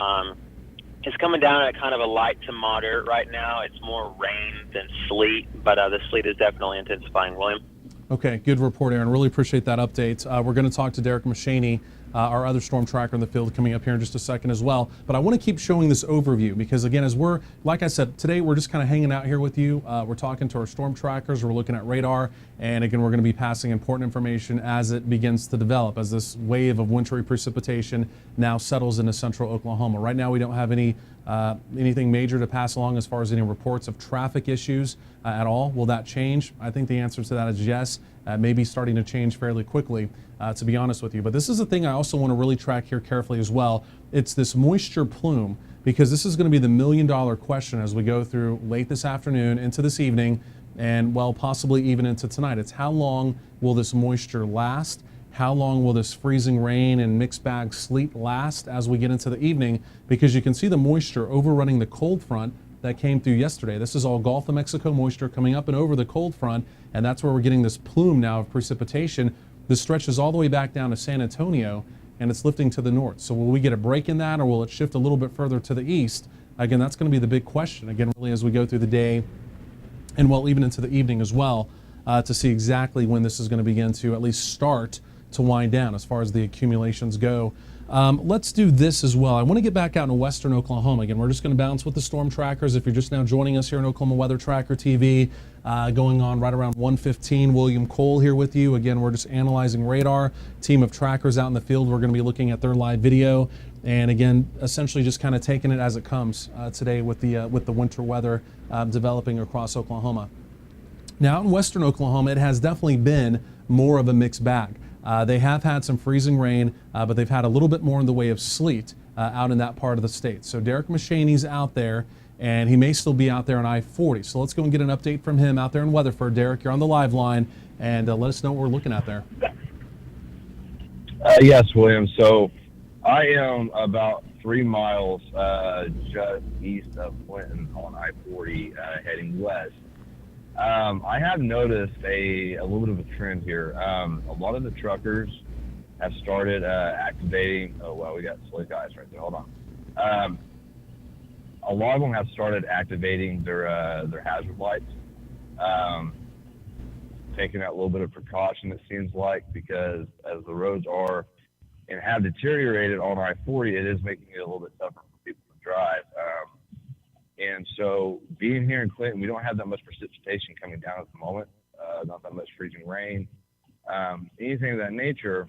it's coming down at kind of a light to moderate right now. It's more rain than sleet, but the sleet is definitely intensifying, William. Okay, good report, Aaron. Really appreciate that update. We're going to talk to Derick Mechany, our other storm tracker in the field, coming up here in just a second as well. But I want to keep showing this overview because, again, as we're, like I said, today we're just kind of hanging out here with you. We're talking to our storm trackers. We're looking at radar. And again, we're going to be passing important information as it begins to develop, as this wave of wintry precipitation now settles into central Oklahoma. Right now, we don't have anything major to pass along as far as any reports of traffic issues at all. Will that change? I think the answer to that is yes. Maybe starting to change fairly quickly, to be honest with you. But this is the thing I also want to really track here carefully as well. It's this moisture plume, because this is going to be the million-dollar question as we go through late this afternoon into this evening, and well, possibly even into tonight. It's how long will this moisture last? How long will this freezing rain and mixed bag sleet last as we get into the evening? Because you can see the moisture overrunning the cold front that came through yesterday. This is all Gulf of Mexico moisture coming up and over the cold front, and that's where we're getting this plume now of precipitation. This stretches all the way back down to San Antonio, and it's lifting to the north. So will we get a break in that, or will it shift a little bit further to the east? Again, that's going to be the big question, again, really, as we go through the day and well, even into the evening as well, to see exactly when this is going to begin to at least start to wind down as far as the accumulations go. Let's do this as well. I want to get back out in western Oklahoma. Again, we're just going to bounce with the storm trackers. If you're just now joining us here on Oklahoma Weather Tracker TV, going on right around 1:15, William Cole here with you. Again, we're just analyzing radar. Team of trackers out in the field. We're going to be looking at their live video, and again, essentially just kind of taking it as it comes today with the winter weather developing across Oklahoma. Now, in western Oklahoma, it has definitely been more of a mixed bag. They have had some freezing rain, but they've had a little bit more in the way of sleet out in that part of the state. So Derick Mechany's out there, and he may still be out there on I-40. So let's go and get an update from him out there in Weatherford. Derick, you're on the live line, and let us know what we're looking at there. Yes, William. So I am about 3 miles just east of Clinton on I-40 heading west. I have noticed a little bit of a trend here. A lot of the truckers have started activating. Oh, well, we got slick eyes right there. Hold on. A lot of them have started activating their hazard lights, taking that little bit of precaution, it seems like, because as the roads are and have deteriorated on I-40, it is making it a little bit tougher for people to drive. And so being here in Clinton, we don't have that much precipitation coming down at the moment, not that much freezing rain, anything of that nature.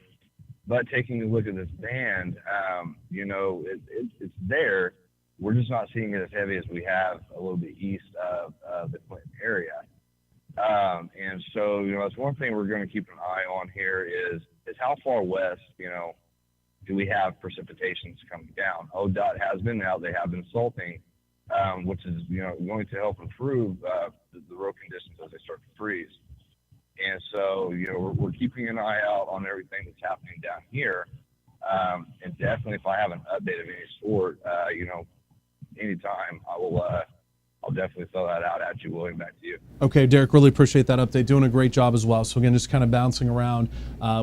But taking a look at this band, it's there. We're just not seeing it as heavy as we have a little bit east of the Clinton area. And so, that's one thing we're going to keep an eye on here is how far west, do we have precipitations coming down? ODOT has been out. They have been salting, which is, going to help improve the road conditions as they start to freeze. And so, we're keeping an eye out on everything that's happening down here. And definitely if I have an update of any sort, anytime, I'll definitely throw that out at you, William. Back to you. Okay, Derick, really appreciate that update. Doing a great job as well. So again, just kind of bouncing around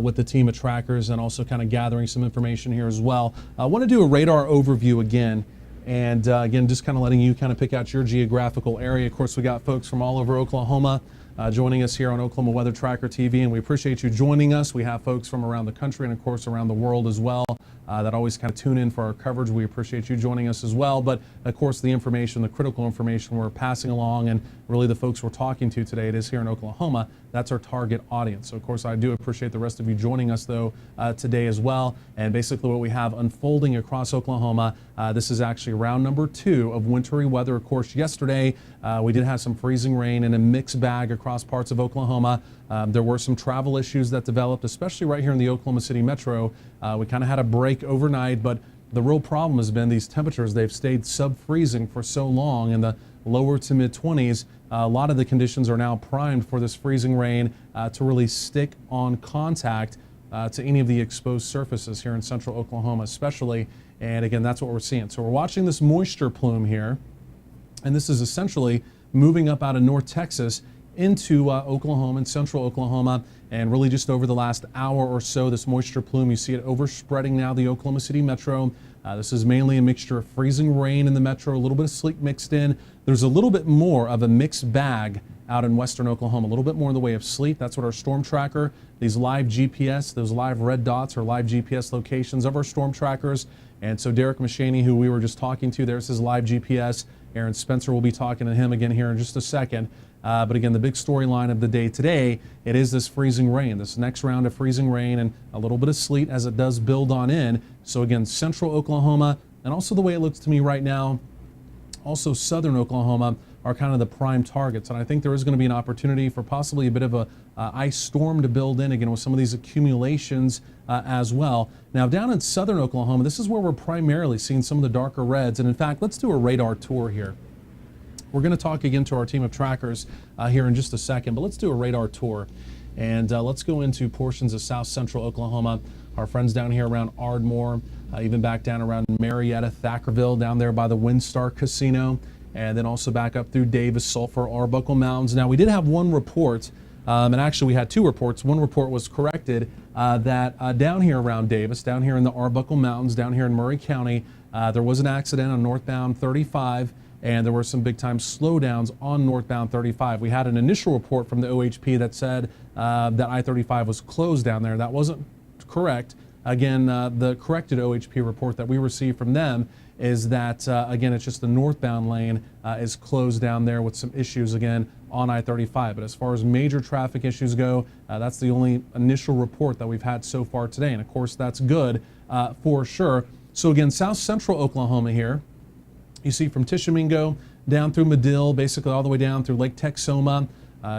with the team of trackers and also kind of gathering some information here as well. I want to do a radar overview again. And again, just kind of letting you kind of pick out your geographical area. Of course, we got folks from all over Oklahoma joining us here on Oklahoma Weather Tracker TV, and we appreciate you joining us. We have folks from around the country and, of course, around the world as well that always kind of tune in for our coverage. We appreciate you joining us as well. But, of course, the information, the critical information we're passing along, and really the folks we're talking to today, it is here in Oklahoma. That's our target audience. So, of course, I do appreciate the rest of you joining us, though, today as well. And basically what we have unfolding across Oklahoma, this is actually round number 2 of wintry weather. Of course, yesterday we did have some freezing rain and a mixed bag across parts of Oklahoma. There were some travel issues that developed, especially right here in the Oklahoma City metro. We kind of had a break overnight, but the real problem has been these temperatures. They've stayed sub-freezing for so long in the lower to mid-20s. A lot of the conditions are now primed for this freezing rain to really stick on contact to any of the exposed surfaces here in central Oklahoma especially. And again, that's what we're seeing. So we're watching this moisture plume here, and this is essentially moving up out of North Texas into Oklahoma and central Oklahoma. And really just over the last hour or so, this moisture plume, you see it overspreading now the Oklahoma City metro. This is mainly a mixture of freezing rain in the metro, a little bit of sleet mixed in. There's a little bit more of a mixed bag out in western Oklahoma, a little bit more in the way of sleet. That's what our storm tracker, these live GPS, those live red dots are live GPS locations of our storm trackers. And so Derick Mechany, who we were just talking to, there's his live GPS. Aaron Spencer will be talking to him again here in just a second. But again, the big storyline of the day today, it is this freezing rain, this next round of freezing rain and a little bit of sleet as it does build on in. So again, central Oklahoma, and also the way it looks to me right now, also southern Oklahoma are kind of the prime targets. And I think there is going to be an opportunity for possibly a bit of a ice storm to build in again with some of these accumulations as well. Now down in southern Oklahoma, this is where we're primarily seeing some of the darker reds. And in fact, let's do a radar tour here. We're going to talk again to our team of trackers here in just a second, but let's do a radar tour. And let's go into portions of south central Oklahoma. Our friends down here around Ardmore, even back down around Marietta, Thackerville, down there by the WinStar Casino, and then also back up through Davis, Sulphur, Arbuckle Mountains. Now, we did have one report, and actually we had two reports. One report was corrected that down here around Davis, down here in the Arbuckle Mountains, down here in Murray County, there was an accident on northbound 35, and there were some big time slowdowns on northbound 35. We had an initial report from the OHP that said that I-35 was closed down there. That wasn't correct. Again, the corrected OHP report that we received from them is that, again, it's just the northbound lane is closed down there with some issues, again, on I-35. But as far as major traffic issues go, that's the only initial report that we've had so far today. And of course, that's good for sure. So again, south central Oklahoma here, you see from Tishomingo down through Medill, basically all the way down through Lake Texoma.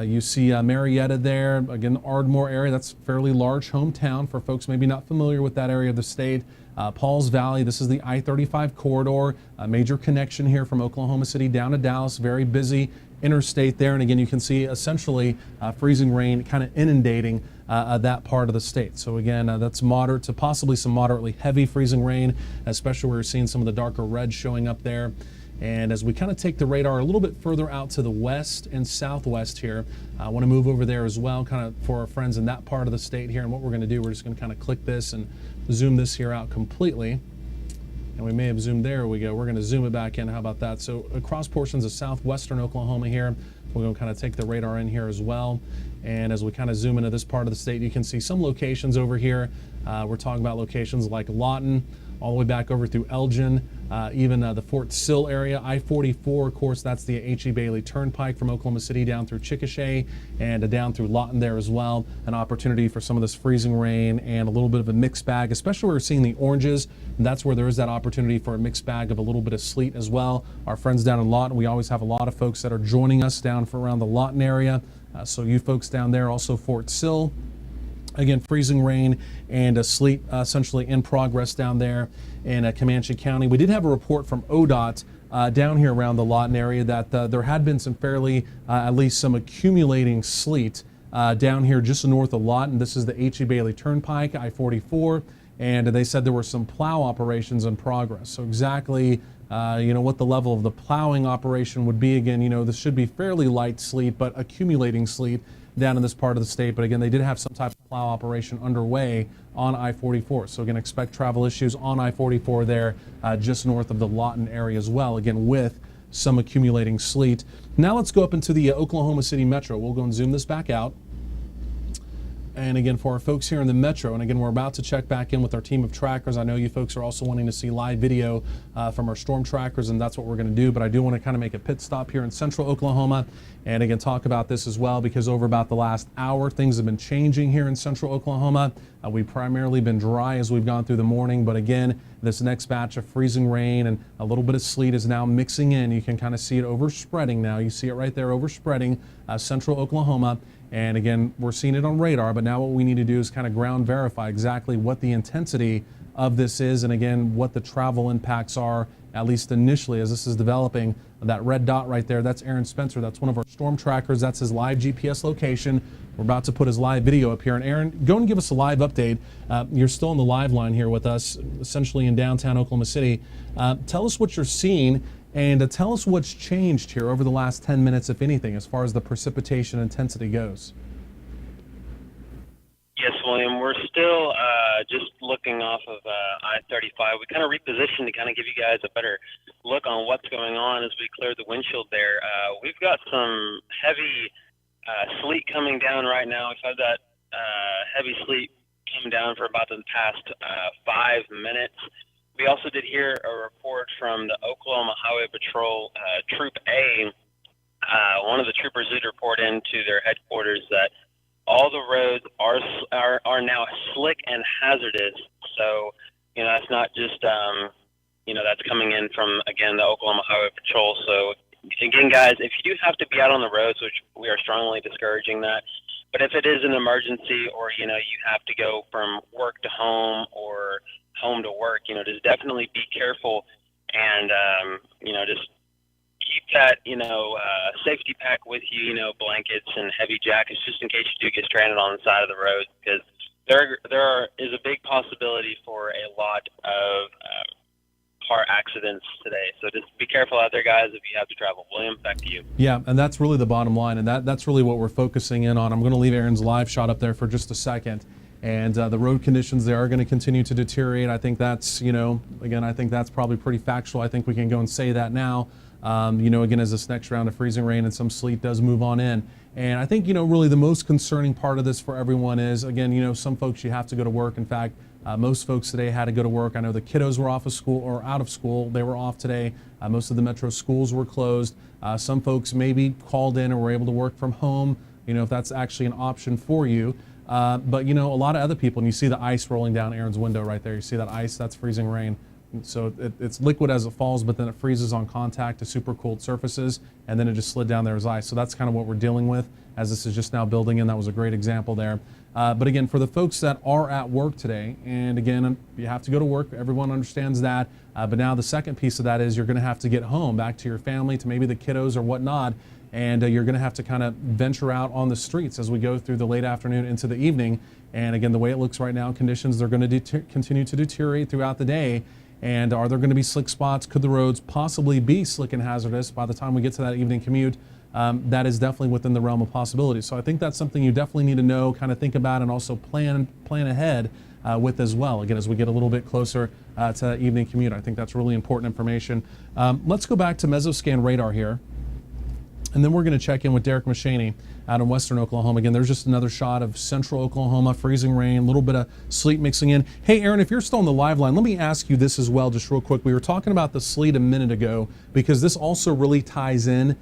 You see Marietta there, again, the Ardmore area. That's a fairly large hometown for folks maybe not familiar with that area of the state. Pauls Valley, this is the I-35 corridor, a major connection here from Oklahoma City down to Dallas, very busy interstate there. And again, you can see essentially freezing rain kind of inundating that part of the state. So again, that's moderate to possibly some moderately heavy freezing rain, especially where you're seeing some of the darker reds showing up there. And as we kind of take the radar a little bit further out to the west and southwest here, I want to move over there as well, kind of for our friends in that part of the state here. And what we're going to do, we're just going to kind of click this and zoom this here out completely. And we may have zoomed, there we go. We're going to zoom it back in. How about that? So across portions of southwestern Oklahoma here, we're going to kind of take the radar in here as well. And as we kind of zoom into this part of the state, you can see some locations over here. We're talking about locations like Lawton, all the way back over through Elgin, even the Fort Sill area. I-44, of course, that's the H.E. Bailey Turnpike from Oklahoma City down through Chickasha and down through Lawton there as well. An opportunity for some of this freezing rain and a little bit of a mixed bag, especially where we're seeing the oranges. And that's where there is that opportunity for a mixed bag of a little bit of sleet as well. Our friends down in Lawton, we always have a lot of folks that are joining us down for around the Lawton area. So you folks down there, also Fort Sill. Again, freezing rain and sleet essentially in progress down there in Comanche County. We did have a report from ODOT down here around the Lawton area that there had been some fairly, at least some accumulating sleet down here just north of Lawton. This is the H.E. Bailey Turnpike, I-44, and they said there were some plow operations in progress. So exactly what the level of the plowing operation would be. Again, this should be fairly light sleet, but accumulating sleet down in this part of the state. But again, they did have some type of plow operation underway on I-44. So again, expect travel issues on I-44 there just north of the Lawton area as well, again, with some accumulating sleet. Now let's go up into the Oklahoma City metro. We'll go and zoom this back out. And again, for our folks here in the metro, and again, we're about to check back in with our team of trackers. I know you folks are also wanting to see live video from our storm trackers, and that's what we're going to do. But I do want to kind of make a pit stop here in central Oklahoma and again talk about this as well, because over about the last hour, things have been changing here in central Oklahoma. We've primarily been dry as we've gone through the morning, but again, this next batch of freezing rain and a little bit of sleet is now mixing in. You can kind of see it overspreading now. You see it right there overspreading central Oklahoma. And again, we're seeing it on radar, but now what we need to do is kind of ground verify exactly what the intensity of this is, and again, what the travel impacts are, at least initially, as this is developing. That red dot right there, that's Aaron Spencer. That's one of our storm trackers. That's his live GPS location. We're about to put his live video up here. And Aaron, go and give us a live update. You're still on the live line here with us, essentially in downtown Oklahoma City. Tell us what you're seeing, and tell us what's changed here over the last 10 minutes, if anything, as far as the precipitation intensity goes. Yes, William. We're still just looking off of I-35. We kind of repositioned to kind of give you guys a better look on what's going on as we cleared the windshield there. We've got some heavy sleet coming down right now. We've had that heavy sleet come down for about the past 5 minutes. We also did hear a report from the Oklahoma Highway Patrol Troop A. One of the troopers did report into their headquarters that all the roads are now slick and hazardous. So, that's not just, that's coming in from, again, the Oklahoma Highway Patrol. So, again, guys, if you do have to be out on the roads, which we are strongly discouraging that, but if it is an emergency or, you have to go from work to home or home to work, just definitely be careful and, just keep that, safety pack with you, blankets and heavy jackets, just in case you do get stranded on the side of the road, because there is a big possibility for a lot of car accidents today. So just be careful out there, guys, if you have to travel. William, back to you. Yeah, and that's really the bottom line, and that's really what we're focusing in on. I'm going to leave Aaron's live shot up there for just a second. And the road conditions, they are going to continue to deteriorate. I think that's, again, I think that's probably pretty factual. I think we can go and say that now. Again, as this next round of freezing rain and some sleet does move on in. And I think, really the most concerning part of this for everyone is, again, some folks, you have to go to work. In fact, most folks today had to go to work. I know the kiddos were off of school or out of school. They were off today. Most of the metro schools were closed. Some folks maybe called in or were able to work from home, if that's actually an option for you. But, a lot of other people, and you see the ice rolling down Aaron's window right there. You see that ice, that's freezing rain. So it's liquid as it falls, but then it freezes on contact to super cooled surfaces, and then it just slid down there as ice. So that's kind of what we're dealing with as this is just now building in. That was a great example there. But again, for the folks that are at work today, and again, you have to go to work, everyone understands that. But now the second piece of that is you're going to have to get home, back to your family, to maybe the kiddos or whatnot, and you're going to have to kind of venture out on the streets as we go through the late afternoon into the evening. And again, the way it looks right now, conditions are going to continue to deteriorate throughout the day. And are there going to be slick spots? Could the roads possibly be slick and hazardous by the time we get to that evening commute? That is definitely within the realm of possibility. So I think that's something you definitely need to know, kind of think about, and also plan ahead with as well. Again, as we get a little bit closer to that evening commute, I think that's really important information. Let's go back to Mesoscan radar here. And then we're going to check in with Derick Mechany out in western Oklahoma. Again, there's just another shot of central Oklahoma, freezing rain, a little bit of sleet mixing in. Hey, Aaron, if you're still on the live line, let me ask you this as well, just real quick. We were talking about the sleet a minute ago, because this also really ties in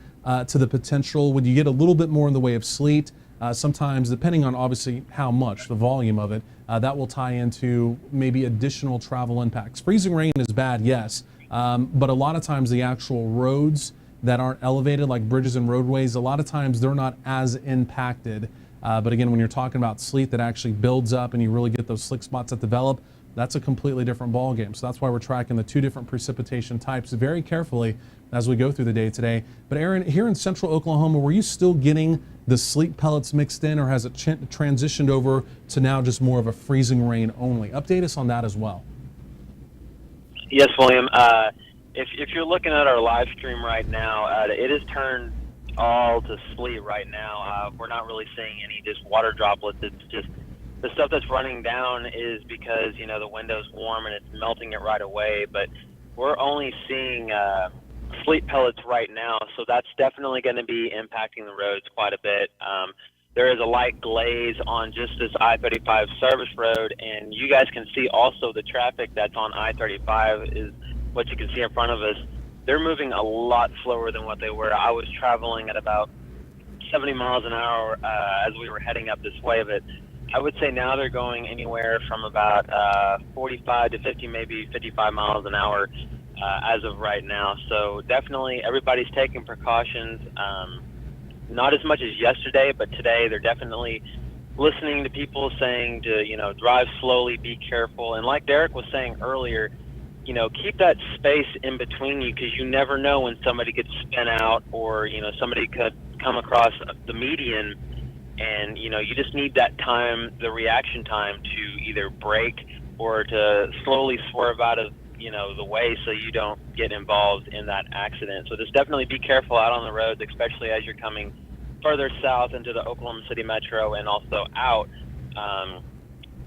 to the potential when you get a little bit more in the way of sleet. Sometimes, depending on obviously how much, the volume of it, that will tie into maybe additional travel impacts. Freezing rain is bad, yes, but a lot of times the actual roads that aren't elevated, like bridges and roadways, a lot of times they're not as impacted. But again, when you're talking about sleet that actually builds up and you really get those slick spots that develop, that's a completely different ballgame. So that's why we're tracking the two different precipitation types very carefully as we go through the day today. But Aaron, here in central Oklahoma, were you still getting the sleet pellets mixed in, or has it transitioned over to now just more of a freezing rain only? Update us on that as well. Yes, William. If you're looking at our live stream right now, it is turned all to sleet right now. We're not really seeing any just water droplets. It's just the stuff that's running down is because, the window's warm and it's melting it right away. But we're only seeing sleet pellets right now, so that's definitely going to be impacting the roads quite a bit. There is a light glaze on just this I-35 service road, and you guys can see also the traffic that's on I-35 is what you can see in front of us. They're moving a lot slower than what they were. I was traveling at about 70 miles an hour as we were heading up this way, but I would say now they're going anywhere from about 45 to 50, maybe 55 miles an hour as of right now. So definitely everybody's taking precautions. Not as much as yesterday, but today they're definitely listening to people saying to, drive slowly, be careful. And like Derick was saying earlier, keep that space in between you, because you never know when somebody gets spin out, or, somebody could come across the median, and, you just need that time, the reaction time, to either brake or to slowly swerve out of, the way, so you don't get involved in that accident. So just definitely be careful out on the roads, especially as you're coming further south into the Oklahoma City metro and also out.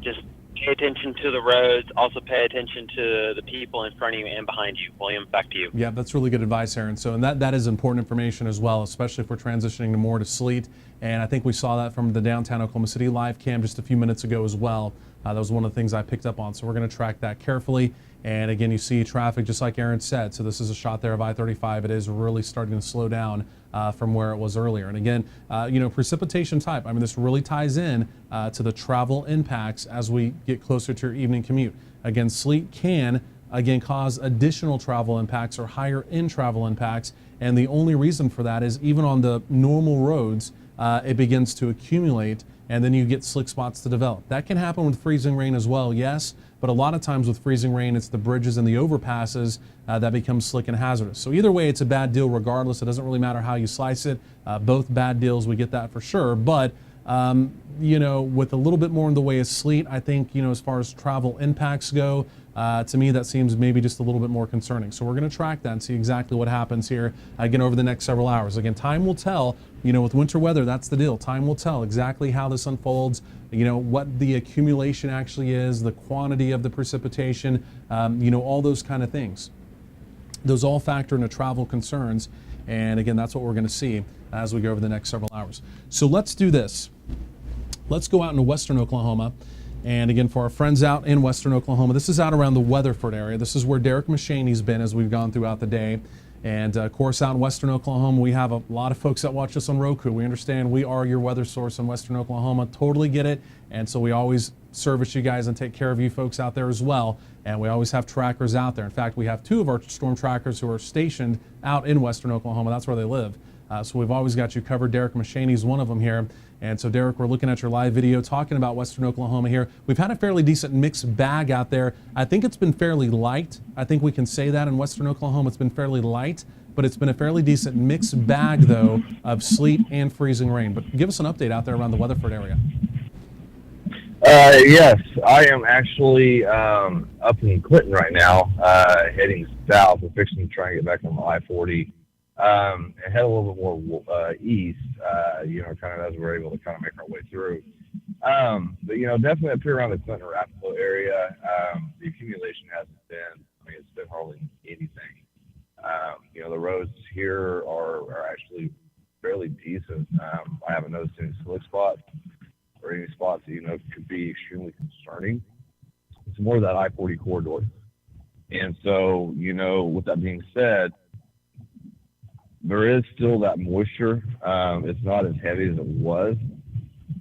Just pay attention to the roads. Also pay attention to the people in front of you and behind you. William, back to you. Yeah, that's really good advice, Aaron. So, and that is important information as well, especially if we're transitioning more to sleet. And I think we saw that from the downtown Oklahoma City live cam just a few minutes ago as well. That was one of the things I picked up on. So we're going to track that carefully. And again, you see traffic just like Aaron said. So this is a shot there of I-35. It is really starting to slow down from where it was earlier. And again, precipitation type. I mean, this really ties in to the travel impacts as we get closer to your evening commute. Again, sleet can cause additional travel impacts or higher end travel impacts. And the only reason for that is even on the normal roads, it begins to accumulate, and then you get slick spots to develop. That can happen with freezing rain as well, yes, but a lot of times with freezing rain, it's the bridges and the overpasses that become slick and hazardous. So either way, it's a bad deal regardless. It doesn't really matter how you slice it. Both bad deals, we get that for sure. But, with a little bit more in the way of sleet, I think, as far as travel impacts go, to me, that seems maybe just a little bit more concerning. So we're going to track that and see exactly what happens here, again, over the next several hours. Again, time will tell. With winter weather, that's the deal. Time will tell exactly how this unfolds, what the accumulation actually is, the quantity of the precipitation, all those kind of things. Those all factor into travel concerns. And again, that's what we're going to see as we go over the next several hours. So let's do this. Let's go out into western Oklahoma. And again, for our friends out in western Oklahoma, this is out around the Weatherford area. This is where Derick Mechany's been as we've gone throughout the day. And of course, out in western Oklahoma, we have a lot of folks that watch us on Roku. We understand we are your weather source in western Oklahoma. Totally get it. And so we always service you guys and take care of you folks out there as well. And we always have trackers out there. In fact, we have 2 of our storm trackers who are stationed out in western Oklahoma. That's where they live. So we've always got you covered. Derick Mechany's one of them here. And so, Derick, we're looking at your live video talking about western Oklahoma here. We've had a fairly decent mixed bag out there. I think it's been fairly light. I think we can say that in western Oklahoma it's been fairly light, but it's been a fairly decent mixed bag, though, of sleet and freezing rain. But give us an update out there around the Weatherford area. Yes, I am actually up in Clinton right now, heading south. We're fixing to try and get back on the I-40. And head a little bit more east, kind of as we're able to kind of make our way through. But, definitely up here around the Clinton Arapahoe area, the accumulation hasn't been, it's been hardly anything. The roads here are actually fairly decent. I haven't noticed any slick spots or any spots that, could be extremely concerning. It's more of that I-40 corridor. And so, with that being said, there is still that moisture. It's not as heavy as it was.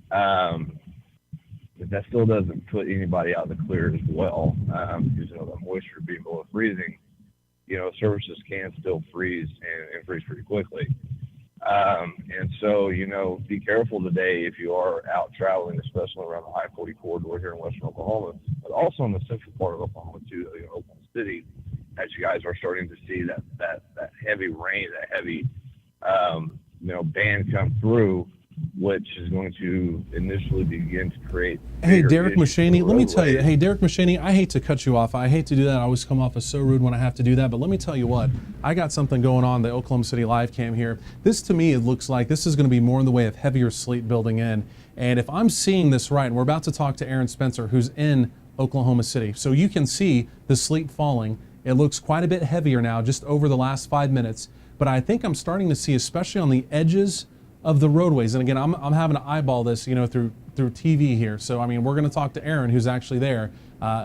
But that still doesn't put anybody out in the clear as well. Because, the moisture being below freezing, surfaces can still freeze and freeze pretty quickly. And so, be careful today if you are out traveling, especially around the I-40 corridor here in western Oklahoma, but also in the central part of Oklahoma too, Oklahoma City, as you guys are starting to see that heavy rain, that heavy, band come through, which is going to initially begin to create. Hey, Derick Mechany, let me tell you. Hey, Derick Mechany, I hate to cut you off. I hate to do that. I always come off as so rude when I have to do that. But let me tell you what, I got something going on the Oklahoma City live cam here. This, to me, it looks like this is going to be more in the way of heavier sleet building in. And if I'm seeing this right, and we're about to talk to Aaron Spencer, who's in Oklahoma City. So you can see the sleet falling. It looks quite a bit heavier now, just over the last 5 minutes. But I think I'm starting to see, especially on the edges of the roadways, and again, I'm having to eyeball this, through TV here. So I mean, we're going to talk to Aaron, who's actually there,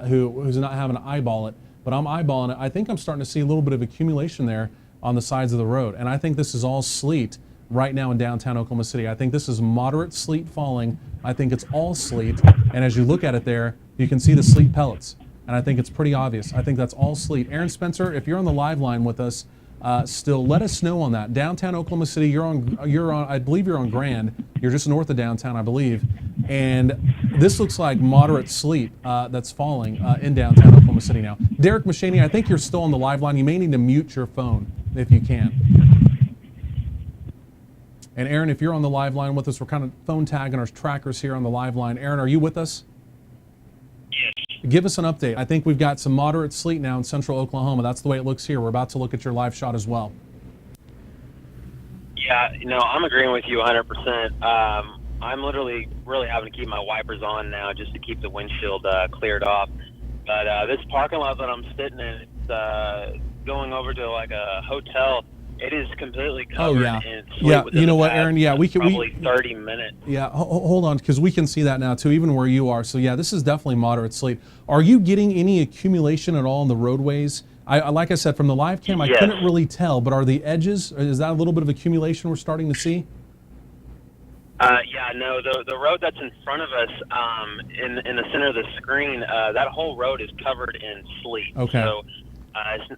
who's not having to eyeball it, but I'm eyeballing it. I think I'm starting to see a little bit of accumulation there on the sides of the road, and I think this is all sleet right now in downtown Oklahoma City. I think this is moderate sleet falling. I think it's all sleet, and as you look at it there, you can see the sleet pellets, and I think it's pretty obvious. I think that's all sleet. Aaron Spencer, if you're on the live line with us, still let us know on that. Downtown Oklahoma City, you're on I believe you're on Grand. You're just north of downtown, I believe. And this looks like moderate sleet that's falling in downtown Oklahoma City now. Derick, Mechany, I think you're still on the live line. You may need to mute your phone if you can. And Aaron, if you're on the live line with us, we're kind of phone tagging our trackers here on the live line. Aaron, are you with us? Yes. Give us an update. I think we've got some moderate sleet now in central Oklahoma. That's the way it looks here. We're about to look at your live shot as well. Yeah, I'm agreeing with you 100%. I'm literally really having to keep my wipers on now just to keep the windshield cleared off. But this parking lot that I'm sitting in, it's going over to like a hotel. It is completely covered in sleet. Yeah, you know what, Aaron? Yeah, we can probably 30 minutes. Yeah, hold on, because we can see that now too, even where you are. So yeah, this is definitely moderate sleet. Are you getting any accumulation at all on the roadways? Like I said, from the live cam, I couldn't really tell, but are the edges? Is that a little bit of accumulation we're starting to see? Yeah, no, the road that's in front of us, in the center of the screen, that whole road is covered in sleet. Okay. So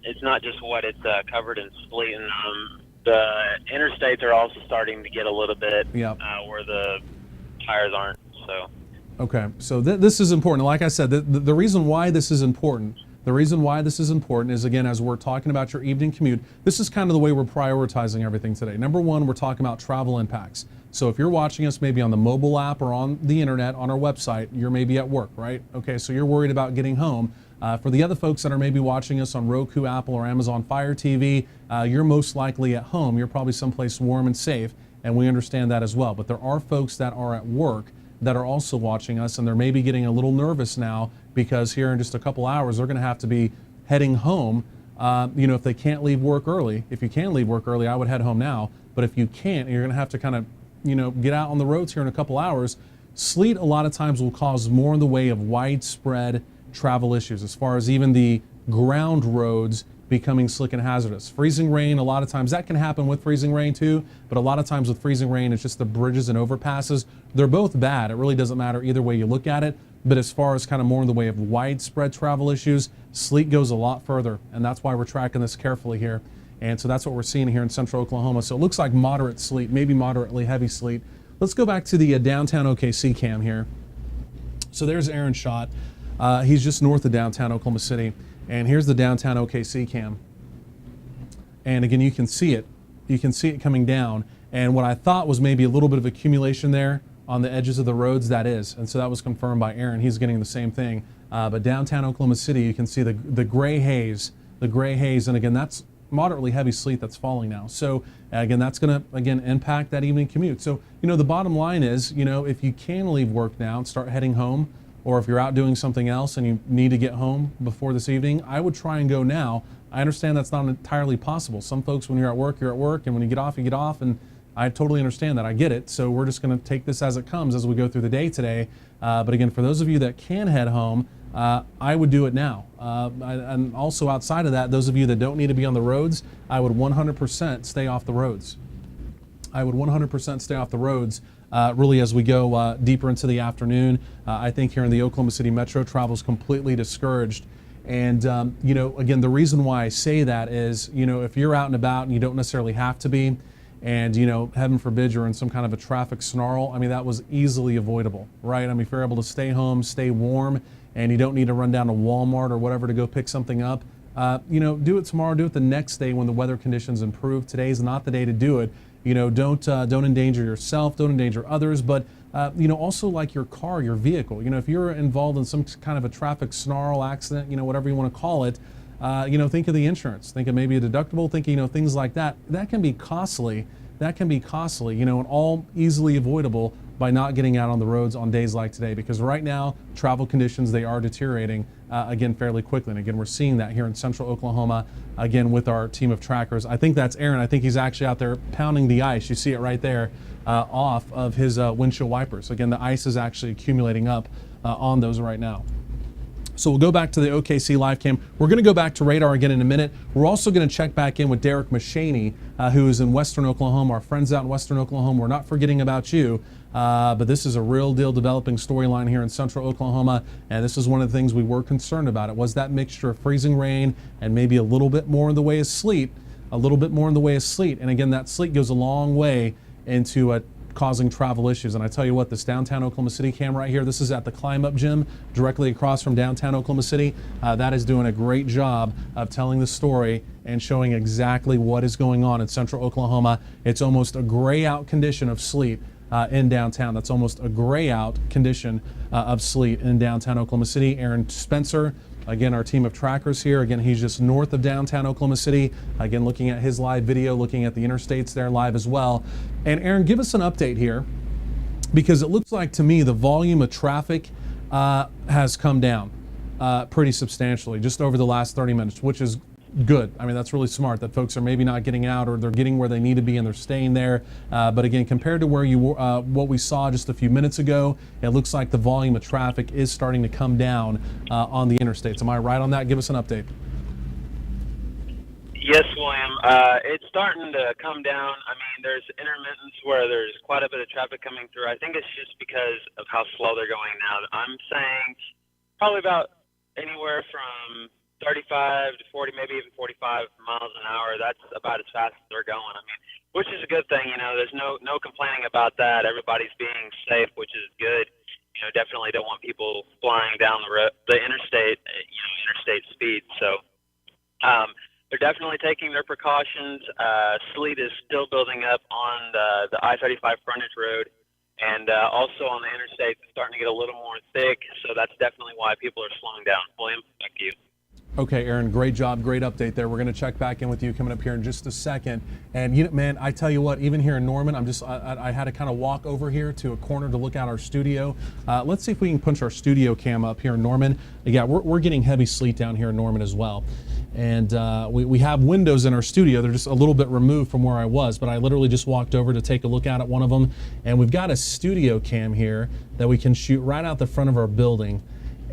it's not just wet; it's covered in sleet, and the interstates are also starting to get a little bit where the tires aren't. So. Okay, so this is important. Like I said, the reason why this is important. The reason why this is important is, again, as we're talking about your evening commute, this is kind of the way we're prioritizing everything today. Number one, we're talking about travel impacts. So if you're watching us maybe on the mobile app or on the internet, on our website, you're maybe at work, right? Okay, so you're worried about getting home. For the other folks that are maybe watching us on Roku, Apple, or Amazon Fire TV, you're most likely at home. You're probably someplace warm and safe, and we understand that as well. But there are folks that are at work that are also watching us, and they're maybe getting a little nervous now because here in just a couple hours they're going to have to be heading home. If they can't leave work early, if you can leave work early, I would head home now. But if you can't, you're going to have to kind of, get out on the roads here in a couple hours. Sleet a lot of times will cause more in the way of widespread travel issues, as far as even the ground roads becoming slick and hazardous. Freezing rain, a lot of times that can happen with freezing rain too, but a lot of times with freezing rain, it's just the bridges and overpasses. They're both bad. It really doesn't matter either way you look at it. But as far as kind of more in the way of widespread travel issues, sleet goes a lot further, and that's why we're tracking this carefully here. And so that's what we're seeing here in central Oklahoma. So it looks like moderate sleet, maybe moderately heavy sleet. Let's go back to the downtown OKC cam here. So there's Aaron's shot. He's just north of downtown Oklahoma City. And here's the downtown OKC cam. And again, you can see it. You can see it coming down. And what I thought was maybe a little bit of accumulation there on the edges of the roads, that is. And so that was confirmed by Aaron. He's getting the same thing. But downtown Oklahoma City, you can see the gray haze. The gray haze. And again, that's moderately heavy sleet that's falling now. So again, that's going to, again, impact that evening commute. So, the bottom line is, if you can leave work now and start heading home, or if you're out doing something else and you need to get home before this evening, I would try and go now. I understand that's not entirely possible. Some folks, when you're at work, and when you get off, and I totally understand that. I get it. So we're just going to take this as it comes as we go through the day today. But again, for those of you that can head home, I would do it now. And also outside of that, those of you that don't need to be on the roads, I would 100% stay off the roads. I would 100% stay off the roads. Really, as we go deeper into the afternoon, I think here in the Oklahoma City metro, travel is completely discouraged. And, again, the reason why I say that is, if you're out and about and you don't necessarily have to be, and, heaven forbid you're in some kind of a traffic snarl, I mean, that was easily avoidable, right? I mean, if you're able to stay home, stay warm, and you don't need to run down to Walmart or whatever to go pick something up, do it tomorrow, do it the next day when the weather conditions improve. Today's not the day to do it. Don't endanger yourself, don't endanger others, but also like your car, your vehicle. If you're involved in some kind of a traffic snarl accident, whatever you want to call it, think of the insurance, think of maybe a deductible, think things like that. That can be costly. And all easily avoidable by not getting out on the roads on days like today, because right now travel conditions, they are deteriorating again fairly quickly. And again, we're seeing that here in central Oklahoma, again with our team of trackers. I think that's Aaron. I think he's actually out there pounding the ice. You see it right there off of his windshield wipers. Again, the ice is actually accumulating up on those right now. So we'll go back to the OKC live cam. We're going to go back to radar again in a minute. We're also going to check back in with Derick Mechany, who is in western Oklahoma. Our friends out in western Oklahoma, we're not forgetting about you. But this is a real deal developing storyline here in central Oklahoma. And this is one of the things we were concerned about. It was that mixture of freezing rain and maybe a little bit more in the way of sleet. And again, that sleet goes a long way into causing travel issues. And I tell you what, this downtown Oklahoma City cam right here, this is at the Climb Up Gym directly across from downtown Oklahoma City. That is doing a great job of telling the story and showing exactly what is going on in central Oklahoma. It's almost a gray out condition of sleet in downtown. That's almost a gray out condition of sleet in downtown Oklahoma City. Aaron Spencer, again, our team of trackers here. Again, he's just north of downtown Oklahoma City. Again, looking at his live video, looking at the interstates there live as well. And Aaron, give us an update here, because it looks like to me the volume of traffic has come down pretty substantially just over the last 30 minutes, which is good. I mean, that's really smart that folks are maybe not getting out, or they're getting where they need to be and they're staying there. But again, compared to where what we saw just a few minutes ago, it looks like the volume of traffic is starting to come down on the interstates. Am I right on that? Give us an update. Yes, William. It's starting to come down. I mean, there's intermittents where there's quite a bit of traffic coming through. I think it's just because of how slow they're going now. I'm saying probably about anywhere from 35 to 40, maybe even 45 miles an hour. That's about as fast as they're going. I mean, which is a good thing. You know, there's no complaining about that. Everybody's being safe, which is good. You know, definitely don't want people flying down the interstate, interstate speed. So they're definitely taking their precautions. Sleet is still building up on the I-35 frontage road. And also on the interstate, it's starting to get a little more thick. So that's definitely why people are slowing down. William, back to you. Okay, Aaron, great job, great update there. We're going to check back in with you coming up here in just a second. And you know, man, I tell you what, even here in Norman, I had to kind of walk over here to a corner to look at our studio. Let's see if we can punch our studio cam up here in Norman. Yeah, we're getting heavy sleet down here in Norman as well. And we have windows in our studio. They're just a little bit removed from where I was, but I literally just walked over to take a look at one of them. And we've got a studio cam here that we can shoot right out the front of our building.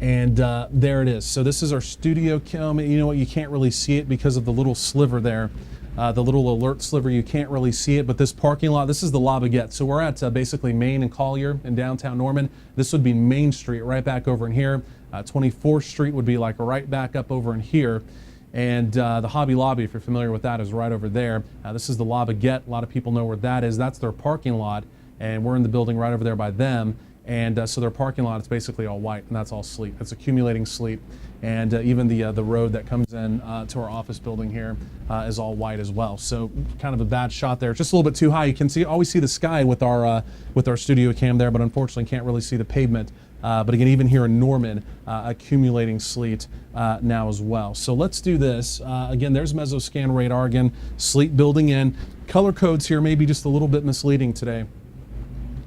And there it is. So this is our studio cam. You know what? You can't really see it because of the little sliver there, the little alert sliver. You can't really see it. But this parking lot, this is the La Baguette. So we're at basically Main and Collier in downtown Norman. This would be Main Street right back over in here. 24th Street would be like right back up over in here. And the Hobby Lobby, if you're familiar with that, is right over there. This is the La Baguette. A lot of people know where that is. That's their parking lot. And we're in the building right over there by them. And so their parking lot is basically all white, and that's all sleet. It's accumulating sleet. And even the road that comes in to our office building here is all white as well. So kind of a bad shot there. Just a little bit too high. You can always see the sky with our studio cam there, but unfortunately can't really see the pavement. But again, even here in Norman, accumulating sleet now as well. So let's do this. Again, there's Mesoscan radar. Again, sleet building in. Color codes here may be just a little bit misleading today.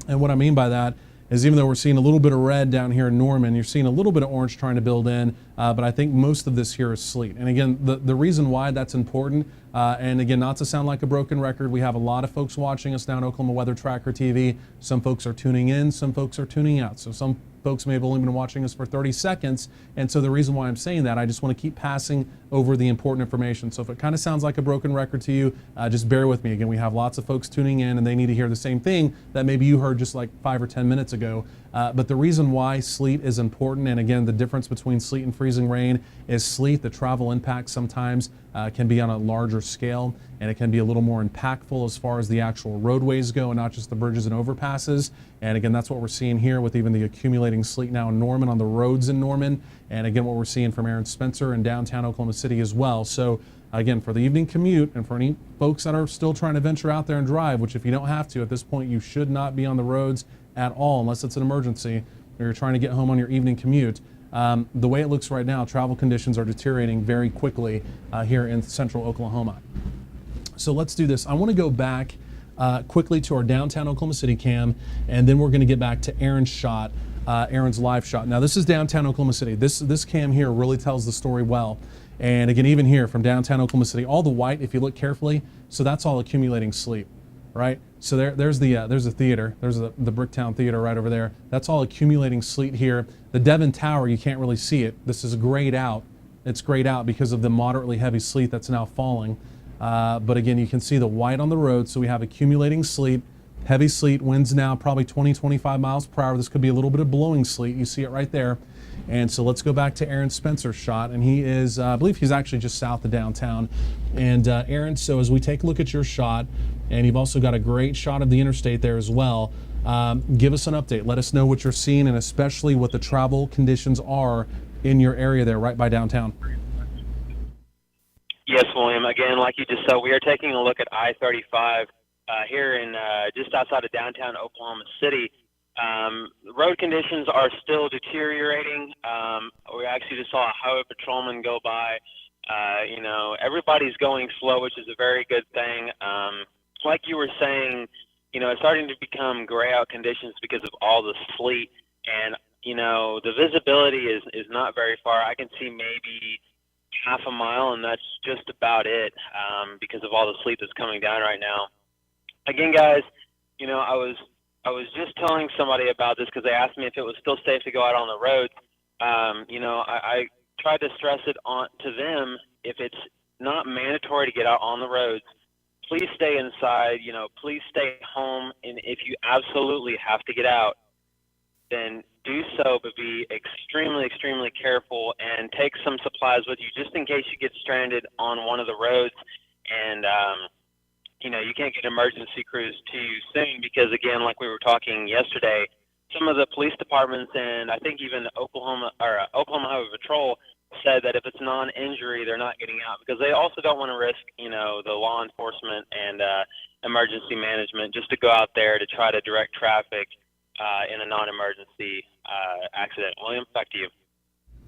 And what I mean by that is, even though we're seeing a little bit of red down here in Norman, you're seeing a little bit of orange trying to build in, but I think most of this here is sleet. And again, the reason why that's important, and again, not to sound like a broken record, we have a lot of folks watching us now on Oklahoma Weather Tracker TV. Some folks are tuning in, some folks are tuning out. So some folks may have only been watching us for 30 seconds. And so the reason why I'm saying that, I just want to keep passing over the important information. So if it kind of sounds like a broken record to you, just bear with me. Again, we have lots of folks tuning in and they need to hear the same thing that maybe you heard just like 5 or 10 minutes ago. But the reason why sleet is important, and again, the difference between sleet and freezing rain is sleet, the travel impact sometimes can be on a larger scale, and it can be a little more impactful as far as the actual roadways go and not just the bridges and overpasses. And again, that's what we're seeing here with even the accumulating sleet now in Norman on the roads in Norman. And again, what we're seeing from Aaron Spencer in downtown Oklahoma City as well. So again, for the evening commute and for any folks that are still trying to venture out there and drive, which if you don't have to at this point, you should not be on the roads at all unless it's an emergency or you're trying to get home on your evening commute. The way it looks right now, travel conditions are deteriorating very quickly here in central Oklahoma. So let's do this. I want to go back quickly to our downtown Oklahoma City cam, and then we're going to get back to Aaron's shot, Aaron's live shot. Now this is downtown Oklahoma City. This cam here really tells the story well. And again, even here from downtown Oklahoma City, all the white, if you look carefully, so that's all accumulating sleet, right? So there's the theater. There's the Bricktown Theater right over there. That's all accumulating sleet here. The Devon Tower, you can't really see it. This is grayed out. It's grayed out because of the moderately heavy sleet that's now falling. But again, you can see the white on the road. So we have accumulating sleet, heavy sleet, winds now probably 20, 25 miles per hour. This could be a little bit of blowing sleet. You see it right there. And so let's go back to Aaron Spencer's shot. And he is, I believe he's actually just south of downtown. And Aaron, so as we take a look at your shot, and you've also got a great shot of the interstate there as well. Give us an update. Let us know what you're seeing, and especially what the travel conditions are in your area there right by downtown. Yes, William. Again, like you just said, we are taking a look at I-35 here in just outside of downtown Oklahoma City. The road conditions are still deteriorating. We actually just saw a highway patrolman go by. Everybody's going slow, which is a very good thing. Like you were saying, it's starting to become gray out conditions because of all the sleet, and the visibility is not very far. I can see maybe half a mile, and that's just about it because of all the sleet that's coming down right now. Again, guys, I was just telling somebody about this because they asked me if it was still safe to go out on the roads. I tried to stress it on to them. If it's not mandatory to get out on the roads, please stay inside. Please stay home. And if you absolutely have to get out, then do so, but be extremely, extremely careful and take some supplies with you just in case you get stranded on one of the roads and, you can't get emergency crews to you soon because, again, like we were talking yesterday, some of the police departments and I think even Oklahoma Highway Patrol said that if it's non-injury, they're not getting out because they also don't want to risk, the law enforcement and emergency management just to go out there to try to direct traffic in a non-emergency accident. William, back to you.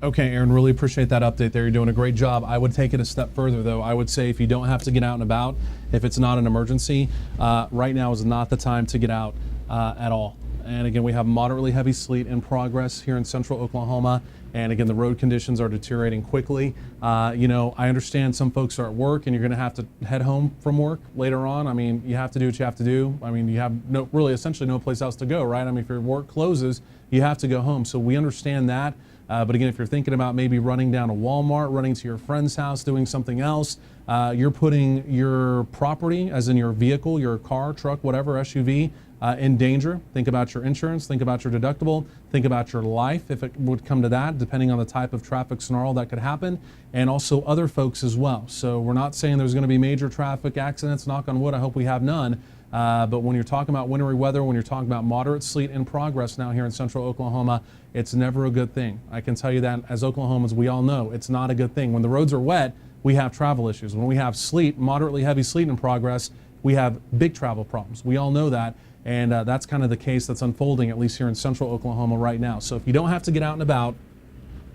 Okay, Aaron, really appreciate that update there. You're doing a great job. I would take it a step further, though. I would say if you don't have to get out and about, if it's not an emergency, right now is not the time to get out at all. And again, we have moderately heavy sleet in progress here in central Oklahoma. And again, the road conditions are deteriorating quickly. I understand some folks are at work and you're going to have to head home from work later on. I mean, you have to do what you have to do. I mean, you have essentially no place else to go, right? I mean, if your work closes, you have to go home. So we understand that. But again, if you're thinking about maybe running down to Walmart, running to your friend's house, doing something else, you're putting your property, as in your vehicle, your car, truck, whatever, SUV, in danger. Think about your insurance, think about your deductible, think about your life if it would come to that, depending on the type of traffic snarl that could happen, and also other folks as well. So we're not saying there's going to be major traffic accidents, knock on wood, I hope we have none. But when you're talking about wintry weather, when you're talking about moderate sleet in progress now here in central Oklahoma, it's never a good thing. I can tell you that as Oklahomans, we all know it's not a good thing. When the roads are wet, we have travel issues. When we have sleet, moderately heavy sleet in progress, we have big travel problems. We all know that. And that's kind of the case that's unfolding, at least here in central Oklahoma right now. So if you don't have to get out and about,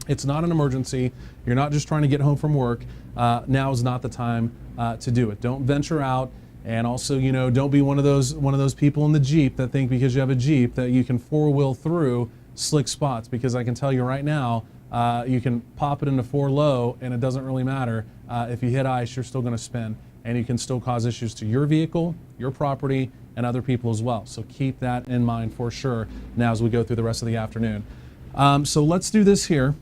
it's not an emergency, you're not just trying to get home from work, now is not the time to do it. Don't venture out. And also, don't be one of those people in the Jeep that think because you have a Jeep that you can four-wheel through slick spots, because I can tell you right now, you can pop it into 4 low and it doesn't really matter. If you hit ice, you're still going to spin, and you can still cause issues to your vehicle, your property, and other people as well. So keep that in mind for sure now as we go through the rest of the afternoon. So let's do this here.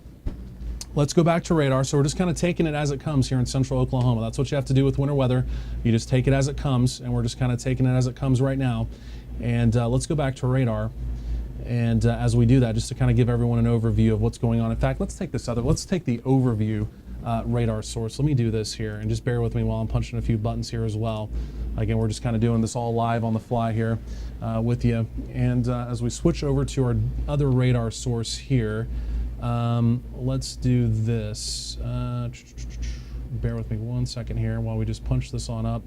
Let's go back to radar. So we're just kind of taking it as it comes here in central Oklahoma. That's what you have to do with winter weather. You just take it as it comes, and we're just kind of taking it as it comes right now. And let's go back to radar. And as we do that, just to kind of give everyone an overview of what's going on. In fact, let's take the overview radar source. Let me do this here, and just bear with me while I'm punching a few buttons here as well. Again, we're just kind of doing this all live on the fly here with you. And as we switch over to our other radar source here, let's do this. Bear with me 1 second here while we just punch this on up.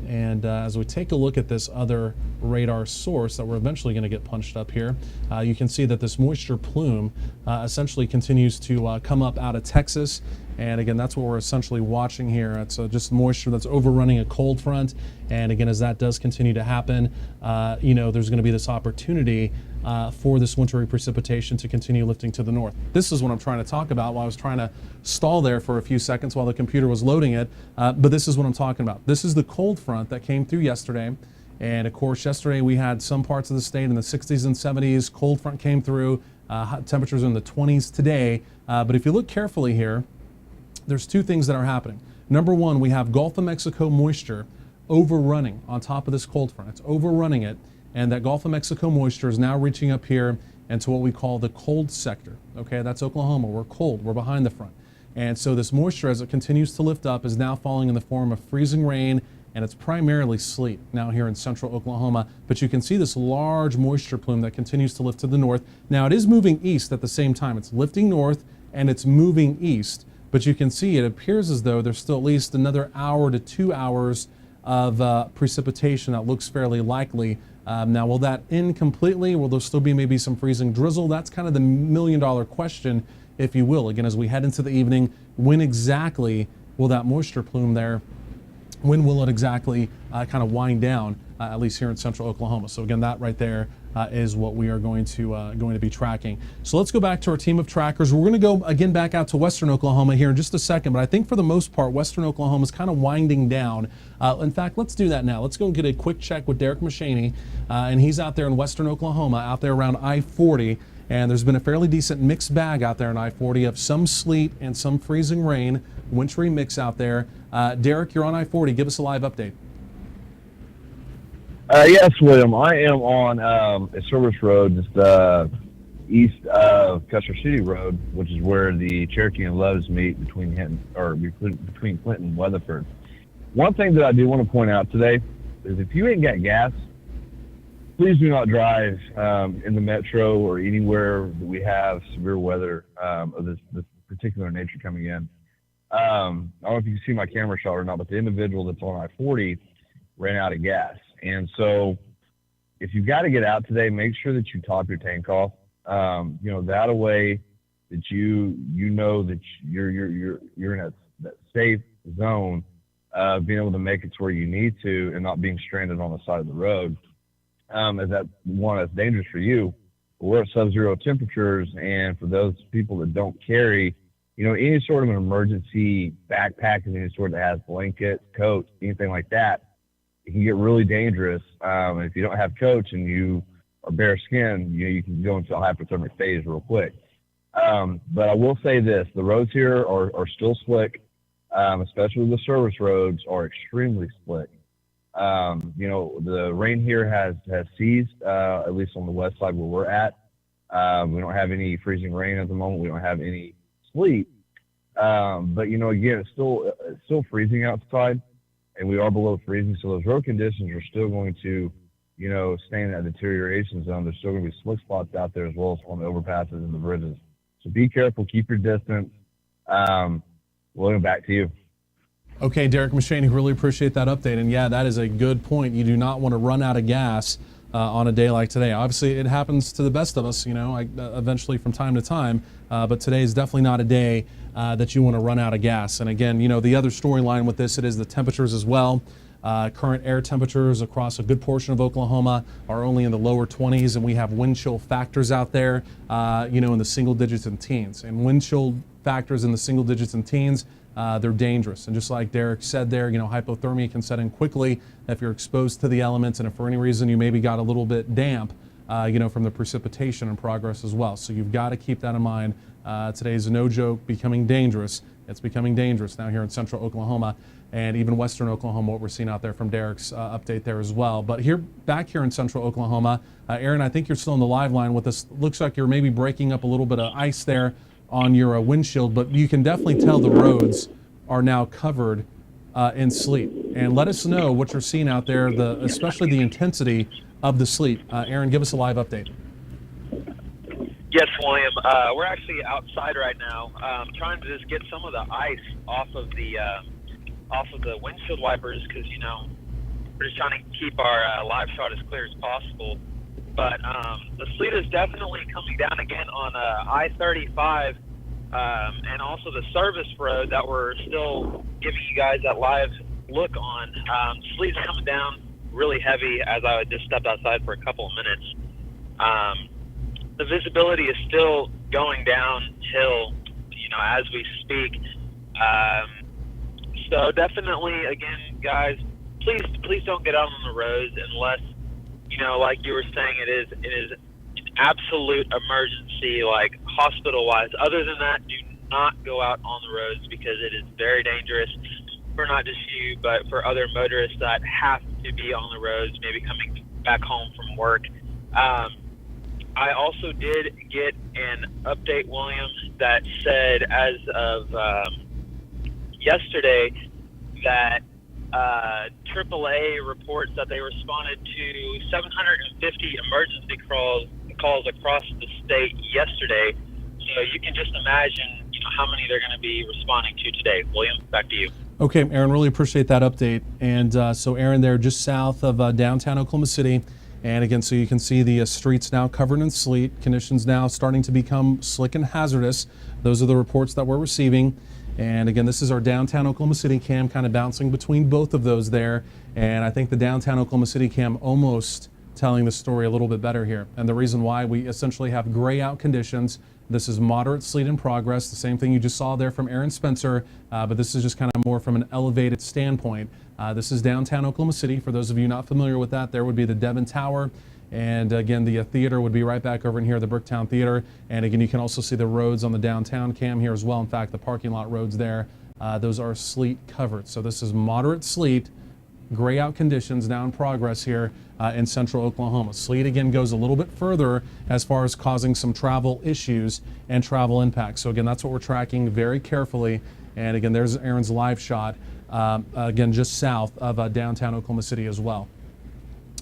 And as we take a look at this other radar source that we're eventually going to get punched up here, you can see that this moisture plume essentially continues to come up out of Texas. And again, that's what we're essentially watching here. It's just moisture that's overrunning a cold front. And again, as that does continue to happen, there's going to be this opportunity for this wintry precipitation to continue lifting to the north. This is what I'm trying to talk about while I was trying to stall there for a few seconds while the computer was loading it. But this is what I'm talking about. This is the cold front that came through yesterday. And of course, yesterday we had some parts of the state in the 60s and 70s. Cold front came through. Temperatures in the 20s today. But if you look carefully here, there's two things that are happening. Number one, we have Gulf of Mexico moisture overrunning on top of this cold front. It's overrunning it, and that Gulf of Mexico moisture is now reaching up here into what we call the cold sector. Okay, that's Oklahoma. We're cold. We're behind the front. And so this moisture, as it continues to lift up, is now falling in the form of freezing rain and it's primarily sleet now here in central Oklahoma. But you can see this large moisture plume that continues to lift to the north. Now it is moving east at the same time. It's lifting north and it's moving east. But you can see it appears as though there's still at least another hour to 2 hours of precipitation that looks fairly likely. Now, will that end completely? Will there still be maybe some freezing drizzle? That's kind of the million-dollar question, if you will. Again, as we head into the evening, when exactly will that moisture plume there, when will it exactly kind of wind down, at least here in central Oklahoma? So again, that right there is what we are going to be tracking. So let's go back to our team of trackers. We're going to go again back out to western Oklahoma here in just a second, but I think for the most part, western Oklahoma is kind of winding down. In fact, let's do that now. Let's go and get a quick check with Derick Mechany, and he's out there in western Oklahoma, out there around I-40. And there's been a fairly decent mixed bag out there in I-40 of some sleet and some freezing rain, wintry mix out there. Derick, you're on I-40. Give us a live update. Yes, William. I am on a service road just east of Custer City Road, which is where the Cherokee and Loves meet between Clinton and Weatherford. One thing that I do want to point out today is if you ain't got gas, please do not drive in the metro or anywhere that we have severe weather of this particular nature coming in. I don't know if you can see my camera shot or not, but the individual that's on I-40 ran out of gas. And so if you've got to get out today, make sure that you top your tank off. That a way that you know that you're in that safe zone of being able to make it to where you need to and not being stranded on the side of the road. As that one that's dangerous for you. We're at sub-zero temperatures, and for those people that don't carry, any sort of an emergency backpack of any sort that has blankets, coats, anything like that, it can get really dangerous. And if you don't have coats and you are bare skin, you can go into a hypothermic phase real quick. But I will say this: the roads here are still slick, especially the service roads are extremely slick. The rain here has ceased, at least on the west side where we're at. We don't have any freezing rain at the moment. We don't have any sleet. But again, it's still freezing outside, and we are below freezing. So those road conditions are still going to, stay in that deterioration zone. There's still going to be slick spots out there as well as on the overpasses and the bridges. So be careful, keep your distance. William, back to you. Okay, Derick Mechany, really appreciate that update. And yeah, that is a good point. You do not want to run out of gas on a day like today. Obviously, it happens to the best of us, eventually from time to time. But today is definitely not a day that you want to run out of gas. And again, the other storyline with this, it is the temperatures as well. Current air temperatures across a good portion of Oklahoma are only in the lower 20s, and we have wind chill factors out there, in the single digits and teens. And wind chill factors in the single digits and teens, they're dangerous. And just like Derick said there, hypothermia can set in quickly if you're exposed to the elements, and if for any reason you maybe got a little bit damp, from the precipitation and progress as well. So you've got to keep that in mind. Today's no joke, becoming dangerous. It's becoming dangerous now here in central Oklahoma and even western Oklahoma, what we're seeing out there from Derick's update there as well. But back here in central Oklahoma, Aaron, I think you're still on the live line with us. Looks like you're maybe breaking up a little bit of ice there on your windshield, but you can definitely tell the roads are now covered in sleet. And let us know what you're seeing out there, especially the intensity of the sleet. Aaron, give us a live update. Yes, William. We're actually outside right now, trying to just get some of the ice off of the windshield wipers because we're just trying to keep our live shot as clear as possible. But the sleet is definitely coming down again on I-35 and also the service road that we're still giving you guys that live look on. Sleet's coming down really heavy as I just stepped outside for a couple of minutes. The visibility is still going downhill, as we speak. So definitely, again, guys, please don't get out on the roads unless, like you were saying, it is an absolute emergency, like hospital-wise. Other than that, do not go out on the roads because it is very dangerous for not just you, but for other motorists that have to be on the roads, maybe coming back home from work. I also did get an update, William, that said as of yesterday that AAA reports that they responded to 750 emergency calls across the state yesterday. So you can just imagine, how many they're going to be responding to today. William, back to you. Okay, Aaron, really appreciate that update. And so, Aaron, they're just south of downtown Oklahoma City. And again, so you can see the streets now covered in sleet, conditions now starting to become slick and hazardous. Those are the reports that we're receiving. And again, this is our downtown Oklahoma City cam, kind of bouncing between both of those there. And I think the downtown Oklahoma City cam almost telling the story a little bit better here. And the reason why, we essentially have gray out conditions. This is moderate sleet in progress, the same thing you just saw there from Aaron Spencer, but this is just kind of more from an elevated standpoint. This is downtown Oklahoma City. For those of you not familiar with that, there would be the Devon Tower. And again, the theater would be right back over in here, the Bricktown Theater. And again, you can also see the roads on the downtown cam here as well. In fact, the parking lot roads there, those are sleet covered. So this is moderate sleet, gray out conditions now in progress here in central Oklahoma. Sleet again goes a little bit further as far as causing some travel issues and travel impacts. So again, that's what we're tracking very carefully. And again, there's Aaron's live shot, again, just south of downtown Oklahoma City as well.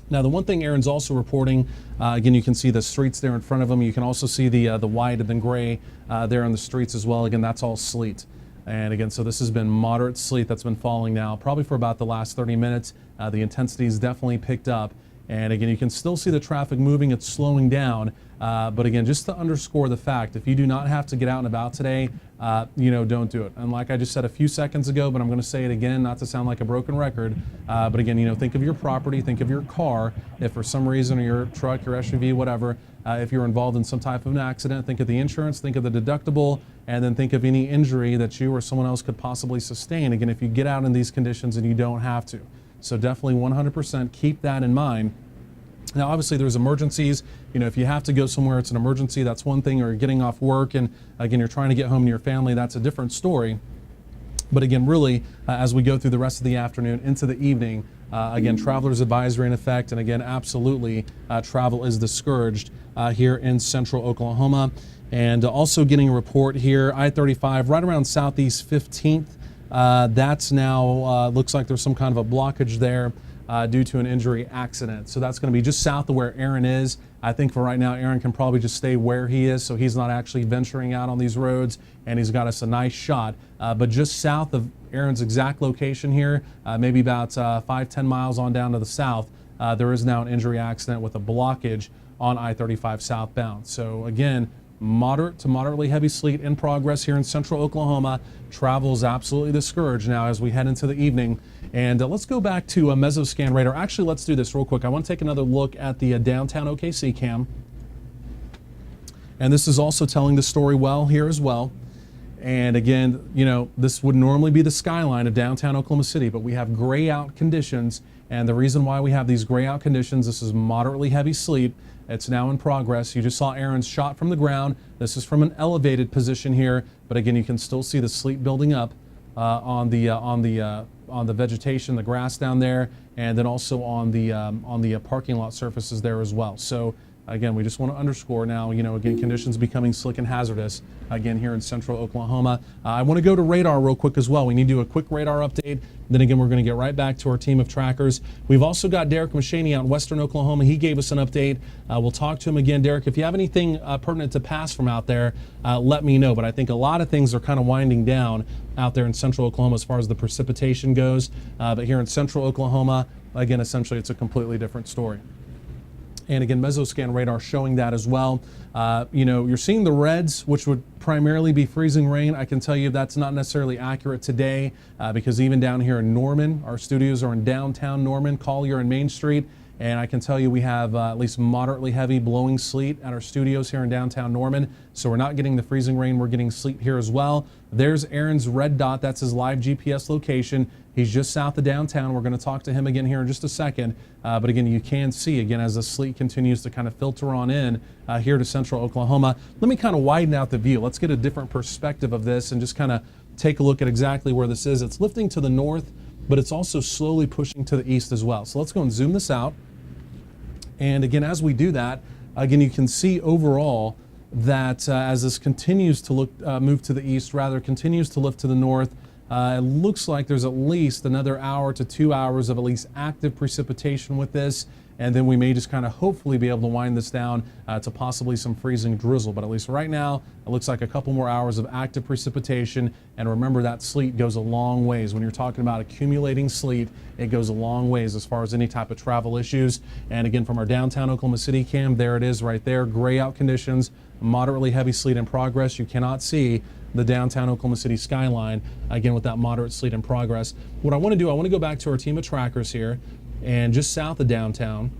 Now, the one thing Aaron's also reporting, again, you can see the streets there in front of him. You can also see the white and then gray there on the streets as well. Again, that's all sleet. And again, so this has been moderate sleet that's been falling now, probably for about the last 30 minutes. The intensity's definitely picked up. And again, you can still see the traffic moving. It's slowing down. But again, just to underscore the fact, if you do not have to get out and about today, don't do it. And like I just said a few seconds ago, but I'm going to say it again, not to sound like a broken record. But again, think of your property, think of your car. If for some reason, or your truck, your SUV, whatever, if you're involved in some type of an accident, think of the insurance, think of the deductible, and then think of any injury that you or someone else could possibly sustain. Again, if you get out in these conditions and you don't have to. So definitely 100% keep that in mind. Now, obviously, there's emergencies. If you have to go somewhere, it's an emergency. That's one thing. Or you're getting off work and, again, you're trying to get home to your family. That's a different story. But again, really, as we go through the rest of the afternoon into the evening, again, traveler's advisory in effect. And again, absolutely, travel is discouraged here in central Oklahoma. And also getting a report here, I-35 right around Southeast 15th. That's now, looks like there's some kind of a blockage there due to an injury accident. So that's going to be just south of where Aaron is. I think for right now, Aaron can probably just stay where he is, so he's not actually venturing out on these roads, and he's got us a nice shot. But just south of Aaron's exact location here, maybe about 5-10 miles on down to the south, there is now an injury accident with a blockage on I-35 southbound. So again, moderate to moderately heavy sleet in progress here in central Oklahoma. Travel is absolutely discouraged now as we head into the evening. And let's go back to a Mesoscan radar. Actually, let's do this real quick. I want to take another look at the downtown OKC cam. And this is also telling the story well here as well. And again, this would normally be the skyline of downtown Oklahoma City, but we have gray out conditions. And the reason why we have these gray out conditions, this is moderately heavy sleet. It's now in progress. You just saw Aaron's shot from the ground. This is from an elevated position here, but again, you can still see the sleet building up on the vegetation, the grass down there, and then also on the parking lot surfaces there as well. So again, we just want to underscore now, again, conditions becoming slick and hazardous again here in central Oklahoma. I want to go to radar real quick as well. We need to do a quick radar update. Then again, we're going to get right back to our team of trackers. We've also got Derick Mechany out in western Oklahoma. He gave us an update. We'll talk to him again. Derick, if you have anything pertinent to pass from out there, let me know. But I think a lot of things are kind of winding down out there in central Oklahoma as far as the precipitation goes. But here in central Oklahoma, again, essentially it's a completely different story. And again, Mesoscan radar showing that as well. You're seeing the reds, which would primarily be freezing rain. I can tell you that's not necessarily accurate today because even down here in Norman, our studios are in downtown Norman, Collier and Main Street. And I can tell you we have at least moderately heavy blowing sleet at our studios here in downtown Norman. So we're not getting the freezing rain, we're getting sleet here as well. There's Aaron's red dot, that's his live GPS location. He's just south of downtown. We're going to talk to him again here in just a second. But again, you can see, again, as the sleet continues to kind of filter on in here to central Oklahoma. Let me kind of widen out the view. Let's get a different perspective of this and just kind of take a look at exactly where this is. It's lifting to the north, but it's also slowly pushing to the east as well. So let's go and zoom this out. And again, as we do that, again, you can see overall that as this continues to move to the east, rather continues to lift to the north, It looks like there's at least another hour to 2 hours of at least active precipitation with this, and then we may just kind of hopefully be able to wind this down to possibly some freezing drizzle. But at least right now, it looks like a couple more hours of active precipitation. And remember, that sleet goes a long ways. When you're talking about accumulating sleet, it goes a long ways as far as any type of travel issues. And again, from our downtown Oklahoma City cam, there it is right there, gray out conditions, moderately heavy sleet in progress. You cannot see the downtown Oklahoma City skyline, again, with that moderate sleet in progress. What I want to do, I want to go back to our team of trackers here, and just south of downtown,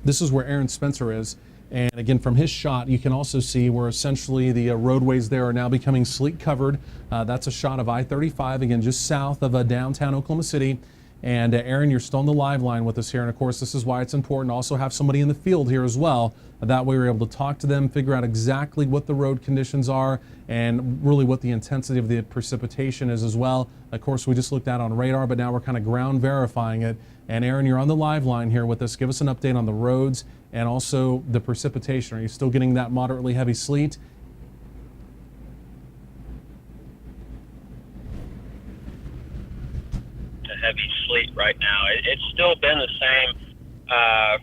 this is where Aaron Spencer is. And again, from his shot, you can also see where essentially the roadways there are now becoming sleet covered. That's a shot of I-35, again, just south of downtown Oklahoma City. And Aaron, you're still on the live line with us here. And of course, this is why it's important to also have somebody in the field here as well. That way we're able to talk to them, figure out exactly what the road conditions are and really what the intensity of the precipitation is as well. Of course, we just looked at on radar, but now we're kind of ground verifying it. And Aaron, you're on the live line here with us. Give us an update on the roads and also the precipitation. Are you still getting that moderately heavy sleet? Heavy sleet right now. It's still been the same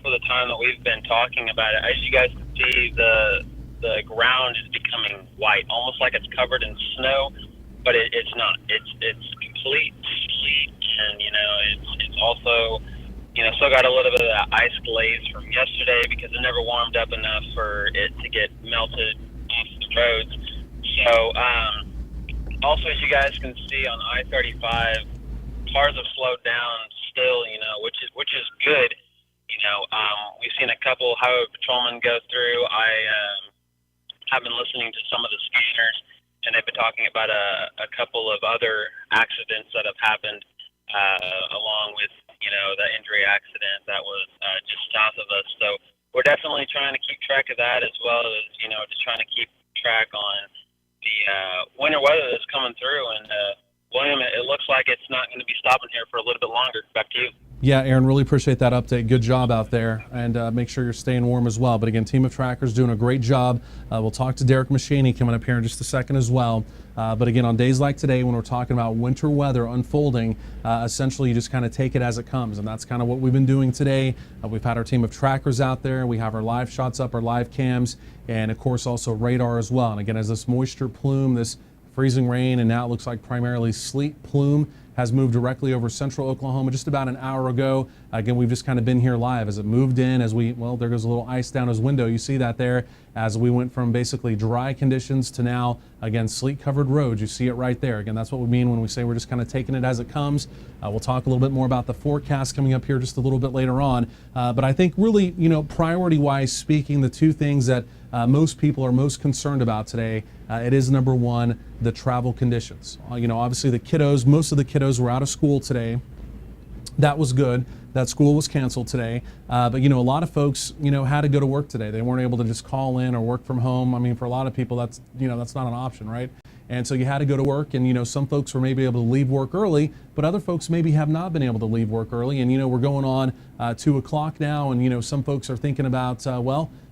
for the time that we've been talking about it. As you guys can see, the ground is becoming white, almost like it's covered in snow, but it's not. It's complete sleet, and it's also still got a little bit of that ice glaze from yesterday because it never warmed up enough for it to get melted off the roads. So also, as you guys can see on I-35. Cars have slowed down still, which is good. We've seen a couple highway patrolmen go through. I have been listening to some of the scanners, and they've been talking about a couple of other accidents that have happened along with, the injury accident that was just south of us. So we're definitely trying to keep track of that as well as, just trying to keep track on the winter weather that's coming through. And William, it looks like it's not going to be stopping here for a little bit longer. Back to you. Yeah, Aaron, really appreciate that update. Good job out there, and make sure you're staying warm as well. But again, team of trackers doing a great job. We'll talk to Derick Mechany coming up here in just a second as well. But again, on days like today, when we're talking about winter weather unfolding, essentially you just kind of take it as it comes, and that's kind of what we've been doing today. We've had our team of trackers out there. We have our live shots up, our live cams, and of course also radar as well. And again, as this moisture plume, this freezing rain, and now it looks like primarily sleet plume has moved directly over central Oklahoma just about an hour ago. Again, we've just kind of been here live as it moved in, there goes a little ice down his window. You see that there as we went from basically dry conditions to now, again, sleet covered roads. You see it right there. Again, that's what we mean when we say we're just kind of taking it as it comes. We'll talk a little bit more about the forecast coming up here just a little bit later on. But I think really, priority wise speaking, the two things that most people are most concerned about today, it is number one, the travel conditions. Obviously the kiddos, most of the kiddos were out of school today. That was good. That school was canceled today. But a lot of folks, had to go to work today. They weren't able to just call in or work from home. I mean, for a lot of people, that's not an option, right? And so you had to go to work, and some folks were maybe able to leave work early, but other folks maybe have not been able to leave work early. And we're going on 2 o'clock now, and some folks are thinking about,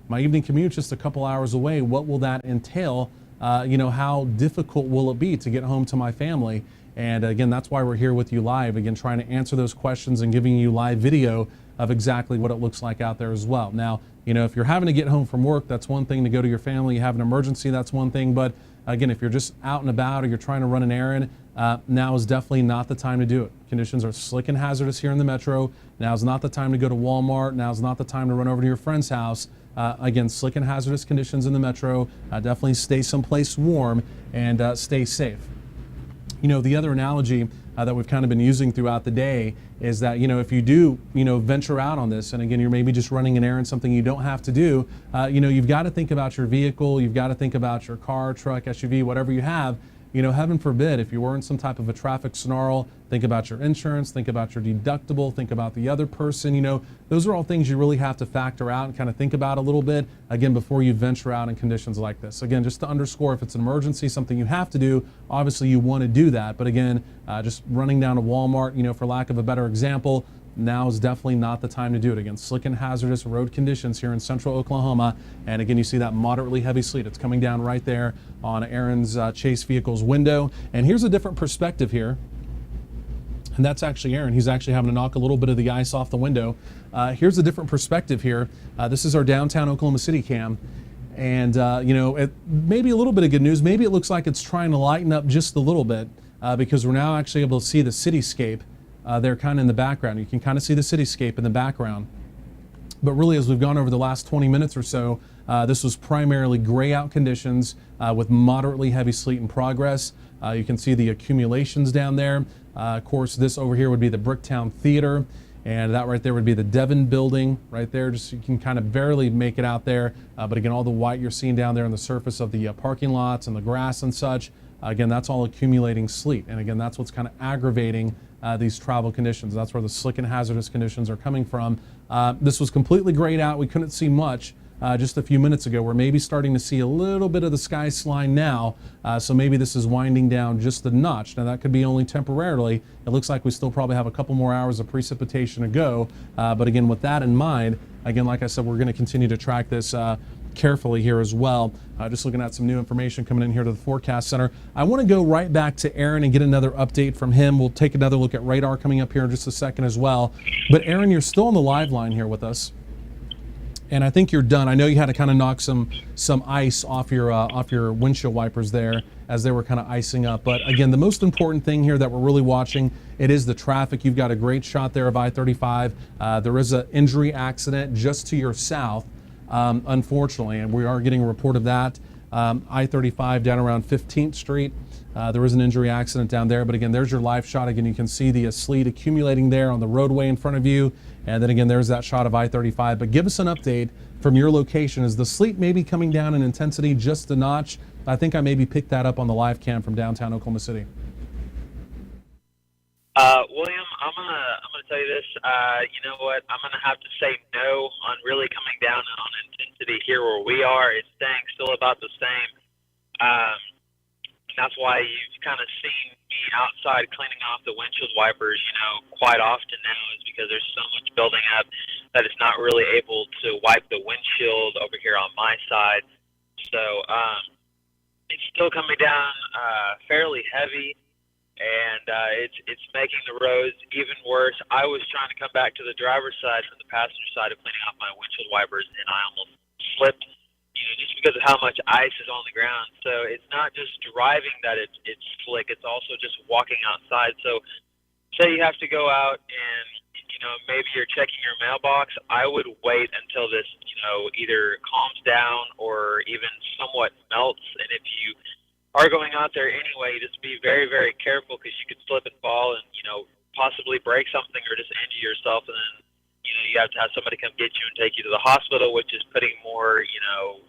my evening commute's just a couple hours away. What will that entail? How difficult will it be to get home to my family? And again, that's why we're here with you live, again, trying to answer those questions and giving you live video of exactly what it looks like out there as well. Now, if you're having to get home from work, that's one thing. To go to your family, you have an emergency, that's one thing. But again, if you're just out and about or you're trying to run an errand, now is definitely not the time to do it. Conditions are slick and hazardous here in the metro. Now is not the time to go to Walmart. Now is not the time to run over to your friend's house. Again, slick and hazardous conditions in the metro. Definitely stay someplace warm and stay safe. The other analogy that we've kind of been using throughout the day is that, if you do, venture out on this, and again, you're maybe just running an errand, something you don't have to do, you've got to think about your vehicle. You've got to think about your car, truck, SUV, whatever you have. Heaven forbid, if you were in some type of a traffic snarl, think about your insurance, think about your deductible, think about the other person. Those are all things you really have to factor out and kind of think about a little bit, again, before you venture out in conditions like this. Again, just to underscore, if it's an emergency, something you have to do, obviously you want to do that. But again, just running down to Walmart, for lack of a better example, now is definitely not the time to do it. Again, slick and hazardous road conditions here in central Oklahoma. And again, you see that moderately heavy sleet. It's coming down right there on Aaron's Chase vehicle's window. And here's a different perspective here. And that's actually Aaron. He's actually having to knock a little bit of the ice off the window. Here's a different perspective here. This is our downtown Oklahoma City cam. And, you know, it maybe a little bit of good news. Maybe it looks like it's trying to lighten up just a little bit because we're now actually able to see the cityscape there kind of in the background. You can kind of see the cityscape in the background. But really, as we've gone over the last 20 minutes or so, this was primarily gray out conditions with moderately heavy sleet in progress. You can see the accumulations down there. Of course, this over here would be the Bricktown Theater, and that right there would be the Devon building right there. Just you can kind of barely make it out there. But again, all the white you're seeing down there on the surface of the parking lots and the grass and such, again, that's all accumulating sleet. And again, that's what's kind of aggravating these travel conditions. That's where the slick and hazardous conditions are coming from. This was completely grayed out. We couldn't see much just a few minutes ago. We're maybe starting to see a little bit of the sky slime now. So maybe this is winding down just a notch. Now that could be only temporarily. It looks like we still probably have a couple more hours of precipitation to go. But again, with that in mind, again, like I said, we're going to continue to track this carefully here as well. Just looking at some new information coming in here to the forecast center. I want to go right back to Aaron and get another update from him. We'll take another look at radar coming up here in just a second as well. But Aaron, you're still on the live line here with us, and I think you're done. I know you had to kind of knock some ice off your windshield wipers there as they were kind of icing up. But again, the most important thing here that we're really watching, it is the traffic. You've got a great shot there of I-35. There is an injury accident just to your south, unfortunately, and we are getting a report of that. I-35 down around 15th Street. There was an injury accident down there, but again, there's your live shot. Again, you can see the sleet accumulating there on the roadway in front of you. And then again, there's that shot of I-35. But give us an update from your location. Is the sleet maybe coming down in intensity just a notch? I think I maybe picked that up on the live cam from downtown Oklahoma City. William, I'm gonna tell you this. You know what? I'm gonna have to say no on really coming down on intensity here where we are. It's staying still about the same. That's why you've kind of seen me outside cleaning off the windshield wipers, you know, quite often now, is because there's so much building up that it's not really able to wipe the windshield over here on my side. So it's still coming down fairly heavy, and it's making the roads even worse. I was trying to come back to the driver's side from the passenger side of cleaning off my windshield wipers, and I almost slipped. You know, just because of how much ice is on the ground. So it's not just driving that it's slick, it's also just walking outside. So say you have to go out and, you know, maybe you're checking your mailbox, I would wait until this, you know, either calms down or even somewhat melts. And if you are going out there anyway, just be very, very careful, because you could slip and fall and, you know, possibly break something or just injure yourself. And then, you know, you have to have somebody come get you and take you to the hospital, which is putting more, you know,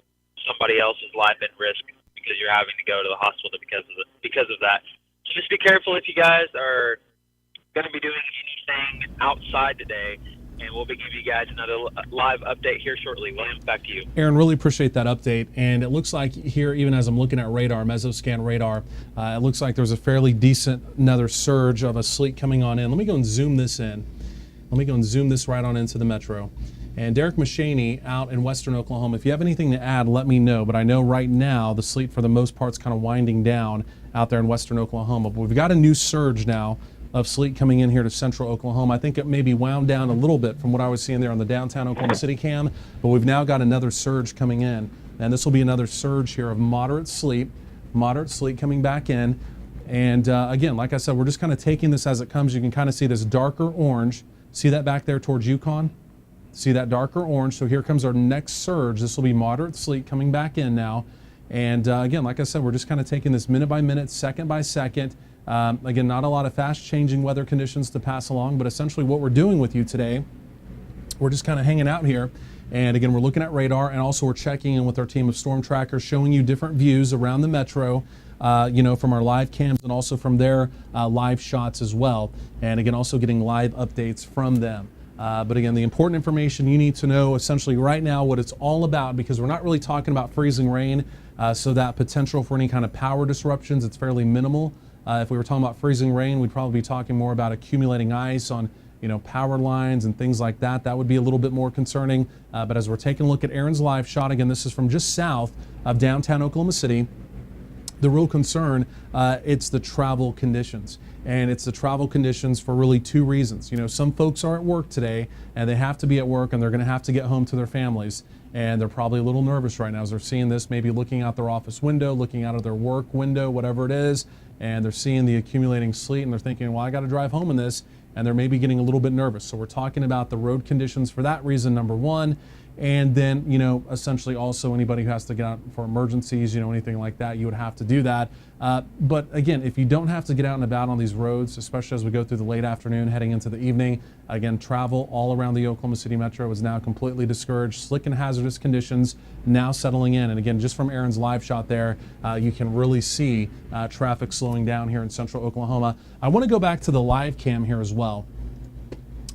somebody else's life at risk because you're having to go to the hospital because of that. So just be careful if you guys are going to be doing anything outside today, and we'll be giving you guys another live update here shortly. William, back to you. Aaron, really appreciate that update. And it looks like here, even as I'm looking at radar, mesoscan radar, it looks like there's a fairly decent another surge of a sleet coming on in. Let me go and zoom this in. Let me go and zoom this right on into the metro. And Derick Mechany out in western Oklahoma, if you have anything to add, let me know. But I know right now the sleet for the most part is kind of winding down out there in western Oklahoma. But we've got a new surge now of sleet coming in here to central Oklahoma. I think it maybe wound down a little bit from what I was seeing there on the downtown Oklahoma City cam, but we've now got another surge coming in. And this will be another surge here of moderate sleet coming back in. And again, like I said, we're just kind of taking this as it comes. You can kind of see this darker orange. See that back there towards Yukon? See that darker orange? So here comes our next surge. This will be moderate sleet coming back in now. And again, like I said, we're just kind of taking this minute by minute, second by second. Again, not a lot of fast changing weather conditions to pass along, but essentially what we're doing with you today, we're just kind of hanging out here. And again, we're looking at radar, and also we're checking in with our team of storm trackers, showing you different views around the metro, you know, from our live cams and also from their live shots as well. And again, also getting live updates from them. But again, the important information you need to know essentially right now what it's all about, because we're not really talking about freezing rain, so that potential for any kind of power disruptions, it's fairly minimal. If we were talking about freezing rain, we'd probably be talking more about accumulating ice on power lines and things like that. That would be a little bit more concerning. But as we're taking a look at Aaron's live shot, again, this is from just south of downtown Oklahoma City. The real concern, it's the travel conditions. And it's the travel conditions for really two reasons. Some folks are at work today and they have to be at work and they're going to have to get home to their families. And they're probably a little nervous right now as they're seeing this, maybe looking out their office window, looking out of their work window, whatever it is. And they're seeing the accumulating sleet and they're thinking, well, I got to drive home in this. And they're maybe getting a little bit nervous. So we're talking about the road conditions for that reason, number one. And then, essentially also anybody who has to get out for emergencies, anything like that, you would have to do that. But again, if you don't have to get out and about on these roads, especially as we go through the late afternoon, heading into the evening, again, travel all around the Oklahoma City metro is now completely discouraged. Slick and hazardous conditions now settling in. And again, just from Aaron's live shot there, you can really see traffic slowing down here in central Oklahoma. I want to go back to the live cam here as well.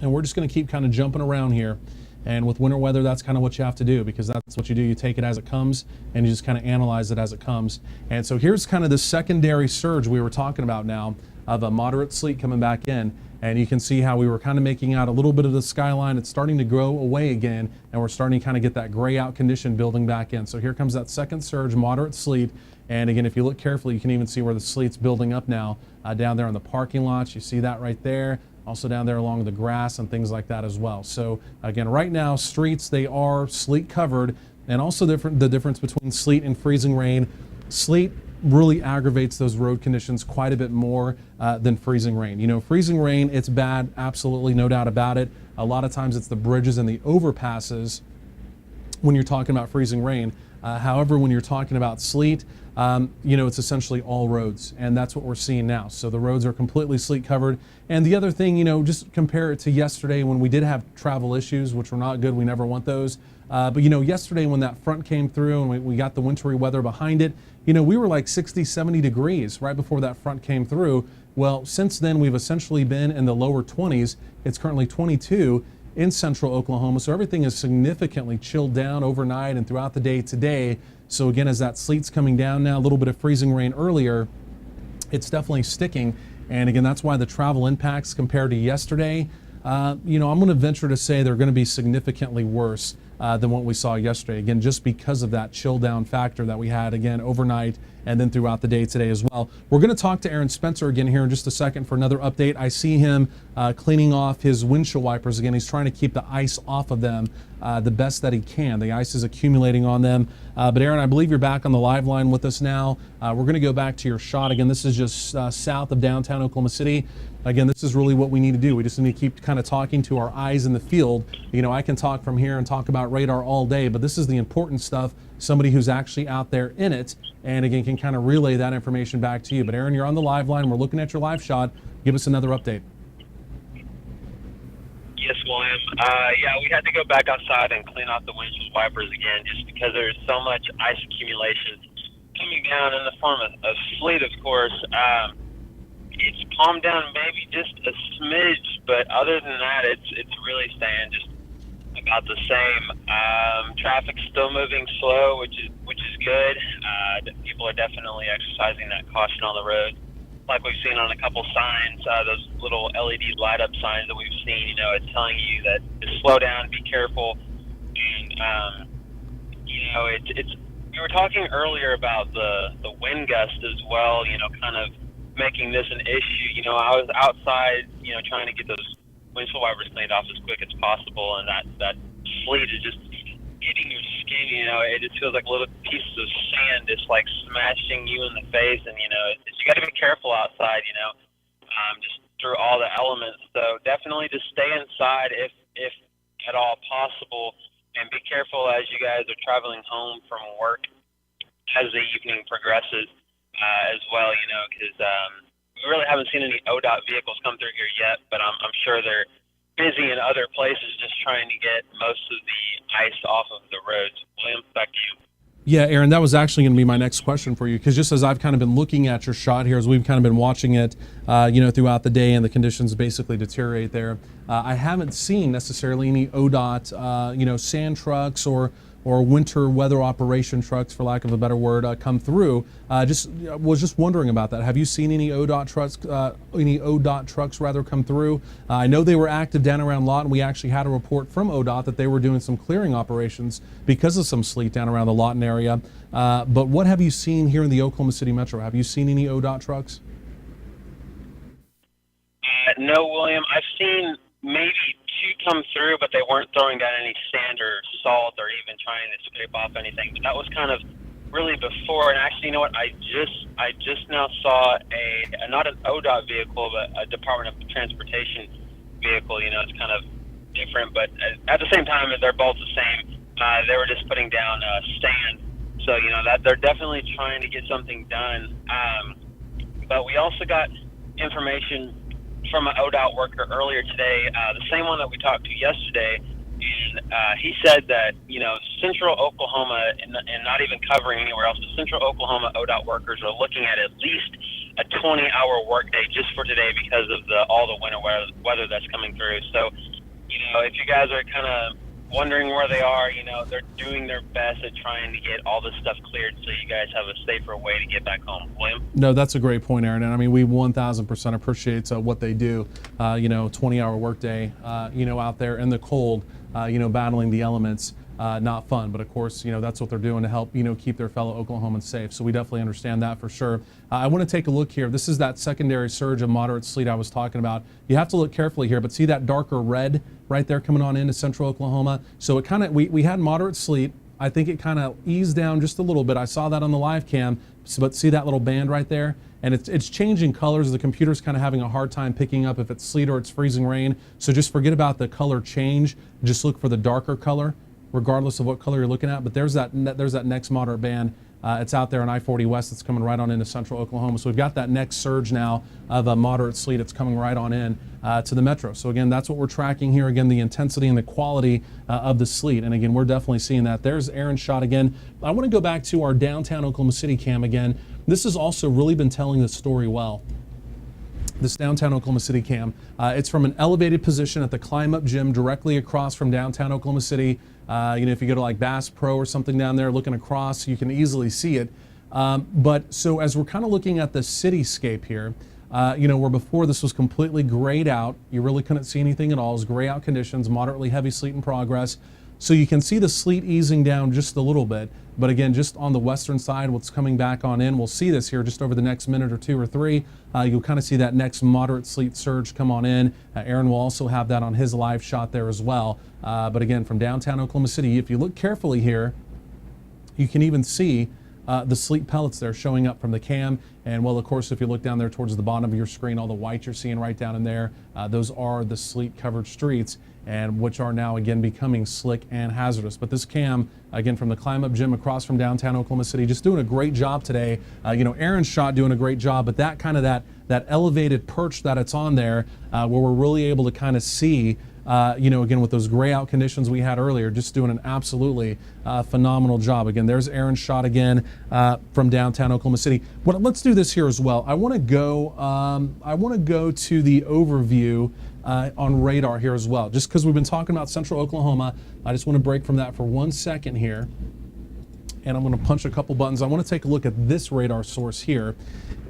And we're just going to keep kind of jumping around here. And with winter weather, that's kind of what you have to do, because that's what you do. You take it as it comes and you just kind of analyze it as it comes. And so here's kind of the secondary surge we were talking about now of a moderate sleet coming back in. And you can see how we were kind of making out a little bit of the skyline. It's starting to grow away again, and we're starting to kind of get that gray out condition building back in. So here comes that second surge, moderate sleet. And again, if you look carefully, you can even see where the sleet's building up now down there in the parking lots. You see that right there. Also down there along the grass and things like that as well. So again, right now, streets, they are sleet covered, and also the difference between sleet and freezing rain. Sleet really aggravates those road conditions quite a bit more than freezing rain. Freezing rain, it's bad, absolutely, no doubt about it. A lot of times it's the bridges and the overpasses when you're talking about freezing rain. However, when you're talking about sleet, it's essentially all roads, and that's what we're seeing now. So the roads are completely sleet covered. And the other thing, just compare it to yesterday when we did have travel issues, which were not good. We never want those. But yesterday when that front came through and we got the wintry weather behind it, we were like 60, 70 degrees right before that front came through. Well, since then, we've essentially been in the lower 20s. It's currently 22 in central Oklahoma. So everything is significantly chilled down overnight and throughout the day today. So again, as that sleet's coming down now, a little bit of freezing rain earlier, it's definitely sticking. And again, that's why the travel impacts compared to yesterday, I'm going to venture to say they're going to be significantly worse than what we saw yesterday. Again, just because of that chill down factor that we had again overnight and then throughout the day today as well. We're going to talk to Aaron Spencer again here in just a second for another update. I see him cleaning off his windshield wipers again. He's trying to keep the ice off of them the best that he can. The ice is accumulating on them. But Aaron, I believe you're back on the live line with us now. We're going to go back to your shot again. This is just south of downtown Oklahoma City. Again, this is really what we need to do. We just need to keep kind of talking to our eyes in the field. I can talk from here and talk about radar all day, but this is the important stuff, somebody who's actually out there in it, and again, can kind of relay that information back to you. But Aaron, you're on the live line. We're looking at your live shot. Give us another update. Yes, William. We had to go back outside and clean off the windshield wipers again just because there's so much ice accumulation coming down in the form of sleet, of course. It's calmed down maybe just a smidge, but other than that, it's really staying just about the same. Traffic's still moving slow, which is good. People are definitely exercising that caution on the road, like we've seen on a couple signs. Those little LED light up signs that we've seen. It's telling you that to slow down, be careful, and it's. We were talking earlier about the wind gust as well. Kind of making this an issue. I was outside, trying to get those windshield wipers cleaned off as quick as possible, and that sleet is just hitting your skin. It just feels like little pieces of sand just like smashing you in the face, and you got to be careful outside. Just through all the elements. So definitely just stay inside if at all possible, and be careful as you guys are traveling home from work as the evening progresses. As well, because we really haven't seen any ODOT vehicles come through here yet, but I'm sure they're busy in other places just trying to get most of the ice off of the roads. William, back to you. Yeah, Aaron, that was actually going to be my next question for you, because just as I've kind of been looking at your shot here, as we've kind of been watching it, throughout the day, and the conditions basically deteriorate there, I haven't seen necessarily any ODOT, sand trucks or or winter weather operation trucks, for lack of a better word, come through. Was just wondering about that. Have you seen any ODOT trucks rather come through? I know they were active down around Lawton. We actually had a report from ODOT that they were doing some clearing operations because of some sleet down around the Lawton area. But what have you seen here in the Oklahoma City Metro? Have you seen any ODOT trucks? No, William. I've seen maybe two come through, but they weren't throwing down any sand or salt or even trying to scrape off anything. But that was kind of really before. And actually, you know what? I just now saw a not an ODOT vehicle, but a Department of Transportation vehicle. You know, it's kind of different, but at the same time, they're both the same. They were just putting down sand. So, you know, that they're definitely trying to get something done. But we also got information from an ODOT worker earlier today, the same one that we talked to yesterday, and he said that, you know, central Oklahoma, and not even covering anywhere else, but central Oklahoma ODOT workers are looking at least a 20-hour workday just for today because of all the winter weather that's coming through. So, you know, if you guys are kind of wondering where they are, you know, they're doing their best at trying to get all this stuff cleared so you guys have a safer way to get back home. William? No, that's a great point, Aaron. And I mean, we 1,000% appreciate what they do. 20-hour workday, out there in the cold, battling the elements. Not fun, but of course, that's what they're doing to help, keep their fellow Oklahomans safe. So we definitely understand that for sure. I want to take a look here. This is that secondary surge of moderate sleet I was talking about. You have to look carefully here, but see that darker red right there coming on into central Oklahoma? So it kind of, we had moderate sleet. I think it kind of eased down just a little bit. I saw that on the live cam, but see that little band right there? And it's changing colors. The computer's kind of having a hard time picking up if it's sleet or it's freezing rain. So just forget about the color change. Just look for the darker color, regardless of what color you're looking at. But there's that next moderate band. It's out there on I-40 West. It's coming right on into central Oklahoma. So we've got that next surge now of a moderate sleet. It's coming right on in to the metro. So again, that's what we're tracking here. Again, the intensity and the quality of the sleet. And again, we're definitely seeing that. There's Aaron's shot again. I want to go back to our downtown Oklahoma City cam again. This has also really been telling the story well. This downtown Oklahoma City cam. It's from an elevated position at the Climb Up Gym directly across from downtown Oklahoma City. If you go to like Bass Pro or something down there looking across, you can easily see it. But so as we're kind of looking at the cityscape here, where before this was completely grayed out, you really couldn't see anything at all. It was gray out conditions, moderately heavy sleet in progress. So you can see the sleet easing down just a little bit. But again, just on the western side, what's coming back on in, we'll see this here just over the next minute or two or three. You'll kind of see that next moderate sleet surge come on in. Aaron will also have that on his live shot there as well. But again, from downtown Oklahoma City, if you look carefully here, you can even see the sleet pellets there showing up from the cam. And well, of course, if you look down there towards the bottom of your screen, all the white you're seeing right down in there, those are the sleet covered streets, and which are now again becoming slick and hazardous. But this cam, again, from the Climb Up Gym across from downtown Oklahoma City, just doing a great job today. Aaron's shot doing a great job, but that kind of that elevated perch that it's on there, where we're really able to kind of see, again, with those gray out conditions we had earlier, just doing an absolutely phenomenal job. Again, there's Aaron's shot again from downtown Oklahoma City. Let's do this here as well. I want to go to the overview on radar here as well, just because we've been talking about central Oklahoma. I just want to break from that for 1 second here, and I'm going to punch a couple buttons. I want to take a look at this radar source here,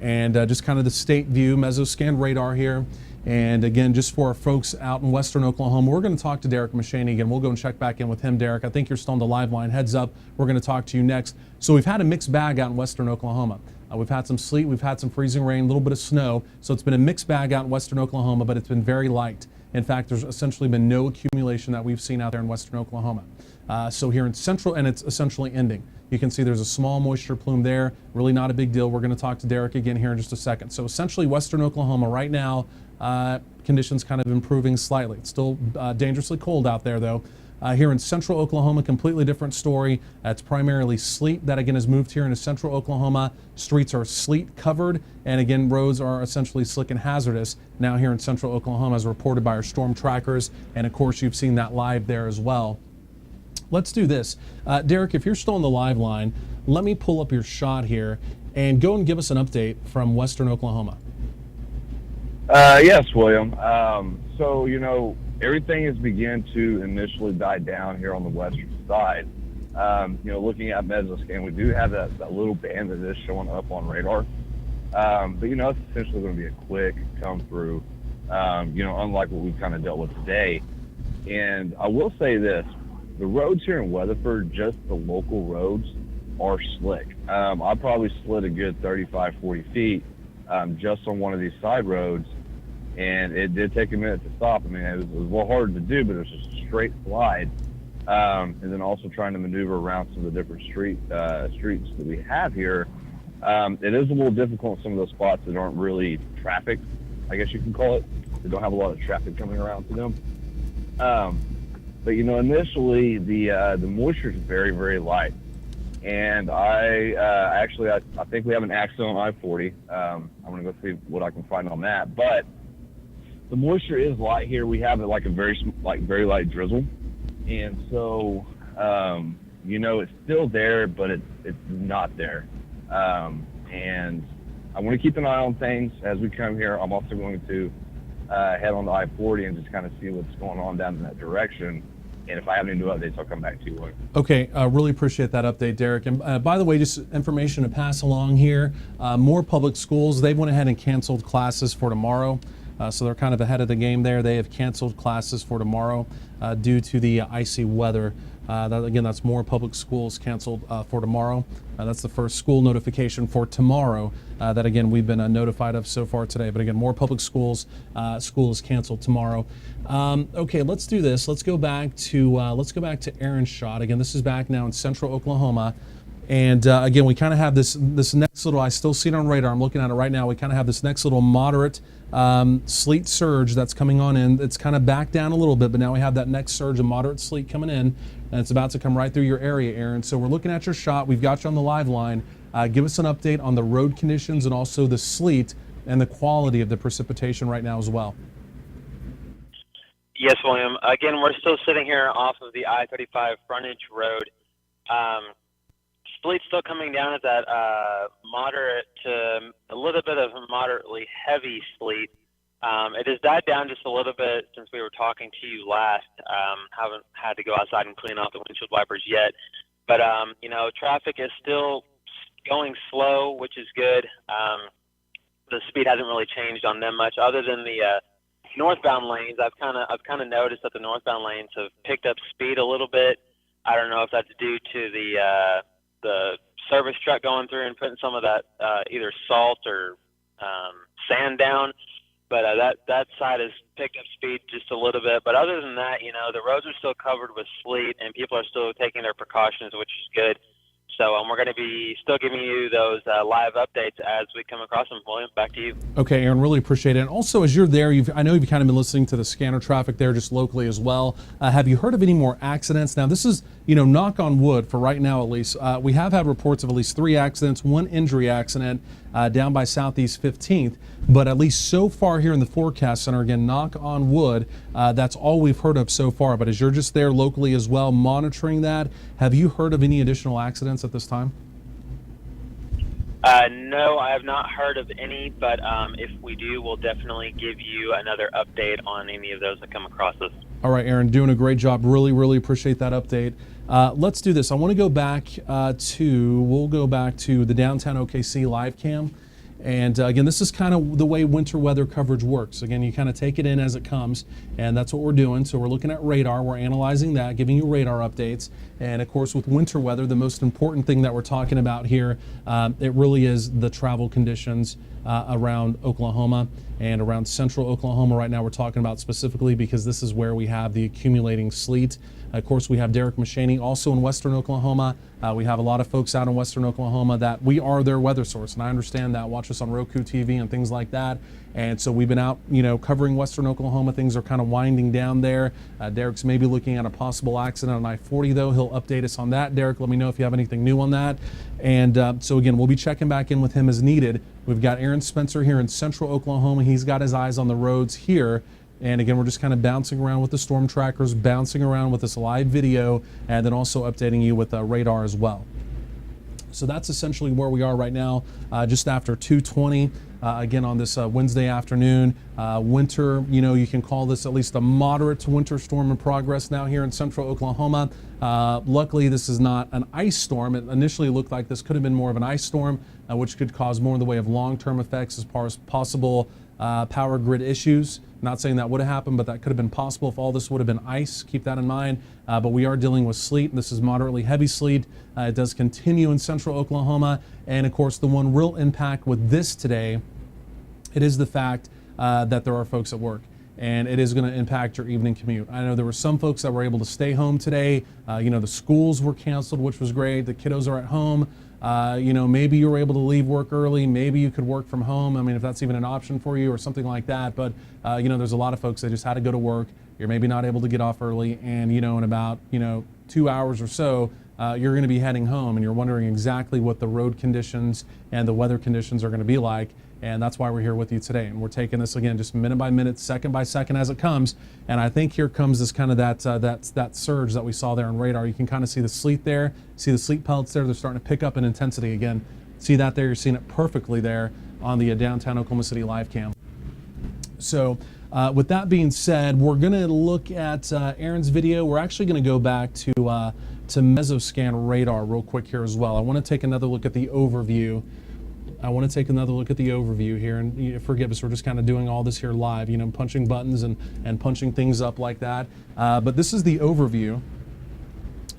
and just kind of the state view mesoscan radar here. And again, just for our folks out in western Oklahoma, we're going to talk to Derick Mechany again. We'll go and check back in with him. Derick, I think you're still on the live line. Heads up, we're going to talk to you next. So we've had a mixed bag out in western Oklahoma. We've had some sleet, we've had some freezing rain, a little bit of snow. So it's been a mixed bag out in western Oklahoma, but it's been very light. In fact, there's essentially been no accumulation that we've seen out there in western Oklahoma. So here in central, and it's essentially ending. You can see there's a small moisture plume there, really not a big deal. We're going to talk to Derick again here in just a second. So essentially western Oklahoma right now, conditions kind of improving slightly. It's still dangerously cold out there though. Here in central Oklahoma, completely different story. It's primarily sleet that again has moved here into central Oklahoma. Streets are sleet covered, and again roads are essentially slick and hazardous now here in central Oklahoma, as reported by our storm trackers, and of course you've seen that live there as well. Let's do this. Derick, if you're still on the live line, let me pull up your shot here and go and give us an update from western Oklahoma. Yes, William. So, everything has begun to initially die down here on the western side. looking at Metascan, we do have that little band that is showing up on radar. But, it's essentially going to be a quick come through, unlike what we've kind of dealt with today. And I will say this, the roads here in Weatherford, just the local roads, are slick. I probably slid a good 35, 40 feet just on one of these side roads, and it did take a minute to stop. I mean, it was a little hard to do, but it was just a straight slide. And then also trying to maneuver around some of the different streets that we have here. It is a little difficult in some of those spots that aren't really trafficked, I guess you can call it. They don't have a lot of traffic coming around to them. But initially the moisture is very, very light. And I think we have an accident on I-40. I'm going to go see what I can find on that. But the moisture is light here. We have like a very light drizzle. And so, it's still there, but it's not there. And I want to keep an eye on things as we come here. I'm also going to head on the I-40 and just kind of see what's going on down in that direction. And if I have any new updates, I'll come back to you, William. Okay, really appreciate that update, Derick. And by the way, just information to pass along here. More public schools, they went ahead and canceled classes for tomorrow. So they're kind of ahead of the game there. They have canceled classes for tomorrow due to the icy weather. That's more public schools canceled for tomorrow. That's the first school notification for tomorrow that, again, we've been notified of so far today. But again, more public schools, school is canceled tomorrow. Okay, let's do this. Let's go back to Aaron's shot. Again, this is back now in central Oklahoma. And again, we kind of have this next little, I still see it on radar, I'm looking at it right now, we kind of have this next little moderate sleet surge that's coming on in. It's kind of back down a little bit, but now we have that next surge of moderate sleet coming in, and it's about to come right through your area, Aaron. So we're looking at your shot. We've got you on the live line. Give us an update on the road conditions and also the sleet and the quality of the precipitation right now as well. Yes, William. Again, we're still sitting here off of the I-35 frontage road. Sleet's still coming down at that moderate to a little bit of moderately heavy sleet. It has died down just a little bit since we were talking to you last. Haven't had to go outside and clean off the windshield wipers yet. But, traffic is still going slow, which is good. The speed hasn't really changed on them much other than the northbound lanes. I've kind of noticed that the northbound lanes have picked up speed a little bit. I don't know if that's due to the service truck going through and putting some of that either salt or sand down, but that side has picked up speed just a little bit. But other than that, the roads are still covered with sleet and people are still taking their precautions, which is good. So we're going to be still giving you those live updates as we come across them. William, back to you. Okay, Aaron, really appreciate it. And also, as you're there, I know you've kind of been listening to the scanner traffic there just locally as well. Have you heard of any more accidents? Now, this is, knock on wood for right now at least. We have had reports of at least 3 accidents, 1 injury accident down by Southeast 15th. But at least so far here in the forecast center, again, knock on wood, that's all we've heard of so far. But as you're just there locally as well, monitoring that, have you heard of any additional accidents at this time? No, I have not heard of any, but if we do, we'll definitely give you another update on any of those that come across us. All right, Aaron, doing a great job. Really, really appreciate that update. Let's do this. I want to go back we'll go back to the downtown OKC live cam. And again, this is kind of the way winter weather coverage works. Again, you kind of take it in as it comes, and that's what we're doing. So we're looking at radar, we're analyzing that, giving you radar updates. And of course, with winter weather, the most important thing that we're talking about here, it really is the travel conditions around Oklahoma and around central Oklahoma right now. We're talking about specifically because this is where we have the accumulating sleet. Of course, we have Derick Mechany also in western Oklahoma. We have a lot of folks out in western Oklahoma that we are their weather source, and I understand that. Watch us on Roku TV and things like that. And so we've been out, covering western Oklahoma. Things are kind of winding down there. Derick's maybe looking at a possible accident on I-40, though. He'll update us on that. Derick, let me know if you have anything new on that. And so again, we'll be checking back in with him as needed. We've got Aaron Spencer here in central Oklahoma. He's got his eyes on the roads here. And again, we're just kind of bouncing around with the storm trackers, bouncing around with this live video, and then also updating you with radar as well. So that's essentially where we are right now, just after 2:20. Again, on this Wednesday afternoon, winter, you can call this at least a moderate to winter storm in progress now here in central Oklahoma. Luckily, this is not an ice storm. It initially looked like this could have been more of an ice storm, which could cause more in the way of long-term effects as far as possible power grid issues. Not saying that would have happened, but that could have been possible if all this would have been ice. Keep that in mind. But we are dealing with sleet. This is moderately heavy sleet. It does continue in central Oklahoma. And of course, the one real impact with this today, it is the fact that there are folks at work. And it is going to impact your evening commute. I know there were some folks that were able to stay home today. The schools were canceled, which was great. The kiddos are at home. Maybe you were able to leave work early. Maybe you could work from home. I mean, if that's even an option for you or something like that. But, there's a lot of folks that just had to go to work. You're maybe not able to get off early. And, in about, 2 hours or so, you're going to be heading home and you're wondering exactly what the road conditions and the weather conditions are going to be like. And that's why we're here with you today. And we're taking this again, just minute by minute, second by second as it comes. And I think here comes this kind of that surge that we saw there on radar. You can kind of see the sleet there, see the sleet pellets there. They're starting to pick up in intensity again. See that there? You're seeing it perfectly there on the downtown Oklahoma City live cam. So with that being said, we're going to look at Aaron's video. We're actually going to go back to Mesoscan radar real quick here as well. I want to take another look at the overview. Here, and forgive us, we're just kind of doing all this here live, punching buttons and punching things up like that. But this is the overview,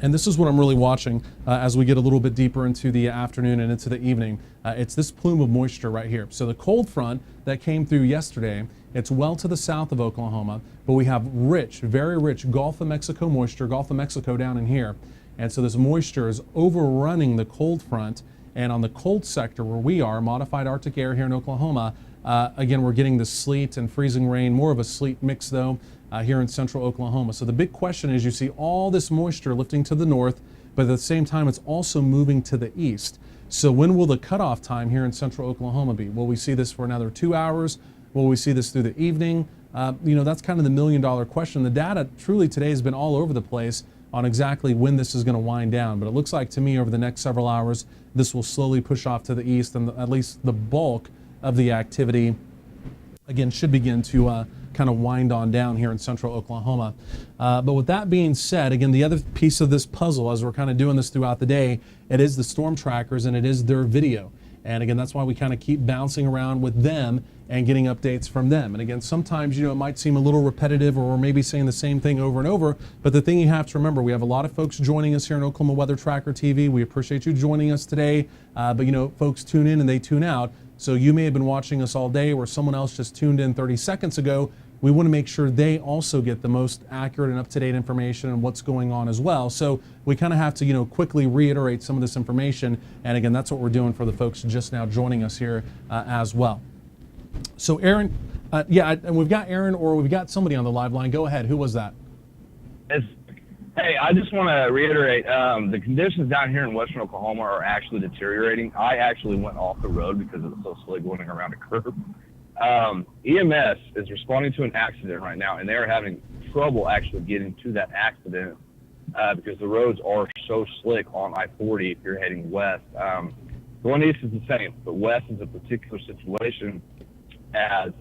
and this is what I'm really watching as we get a little bit deeper into the afternoon and into the evening. It's this plume of moisture right here. So the cold front that came through yesterday, it's well to the south of Oklahoma, but we have rich, very rich Gulf of Mexico moisture, Gulf of Mexico down in here. And so this moisture is overrunning the cold front. And on the cold sector where we are, modified Arctic air here in Oklahoma, again, we're getting the sleet and freezing rain, more of a sleet mix though, here in central Oklahoma. So the big question is you see all this moisture lifting to the north, but at the same time, it's also moving to the east. So when will the cutoff time here in central Oklahoma be? Will we see this for another 2 hours? Will we see this through the evening? That's kind of the million-dollar question. The data truly today has been all over the place on exactly when this is going to wind down. But it looks like to me over the next several hours, this will slowly push off to the east, and at least the bulk of the activity, again, should begin to kind of wind on down here in central Oklahoma. But with that being said, again, the other piece of this puzzle, as we're kind of doing this throughout the day, it is the storm trackers and it is their video. And again, that's why we kind of keep bouncing around with them and getting updates from them. And again, sometimes, it might seem a little repetitive or we're maybe saying the same thing over and over, but the thing you have to remember, we have a lot of folks joining us here on Oklahoma Weather Tracker TV. We appreciate you joining us today. But folks tune in and they tune out. So you may have been watching us all day or someone else just tuned in 30 seconds ago. We want to make sure they also get the most accurate and up-to-date information on what's going on as well. So we kind of have to, quickly reiterate some of this information. And again, that's what we're doing for the folks just now joining us here as well. So Aaron, and we've got Aaron or we've got somebody on the live line. Go ahead. Who was that? Hey, I just want to reiterate, the conditions down here in western Oklahoma are actually deteriorating. I actually went off the road because it was so slick going around a curve. EMS is responding to an accident right now, and they're having trouble actually getting to that accident because the roads are so slick on I-40 if you're heading west. Going east is the same, but west is a particular situation as,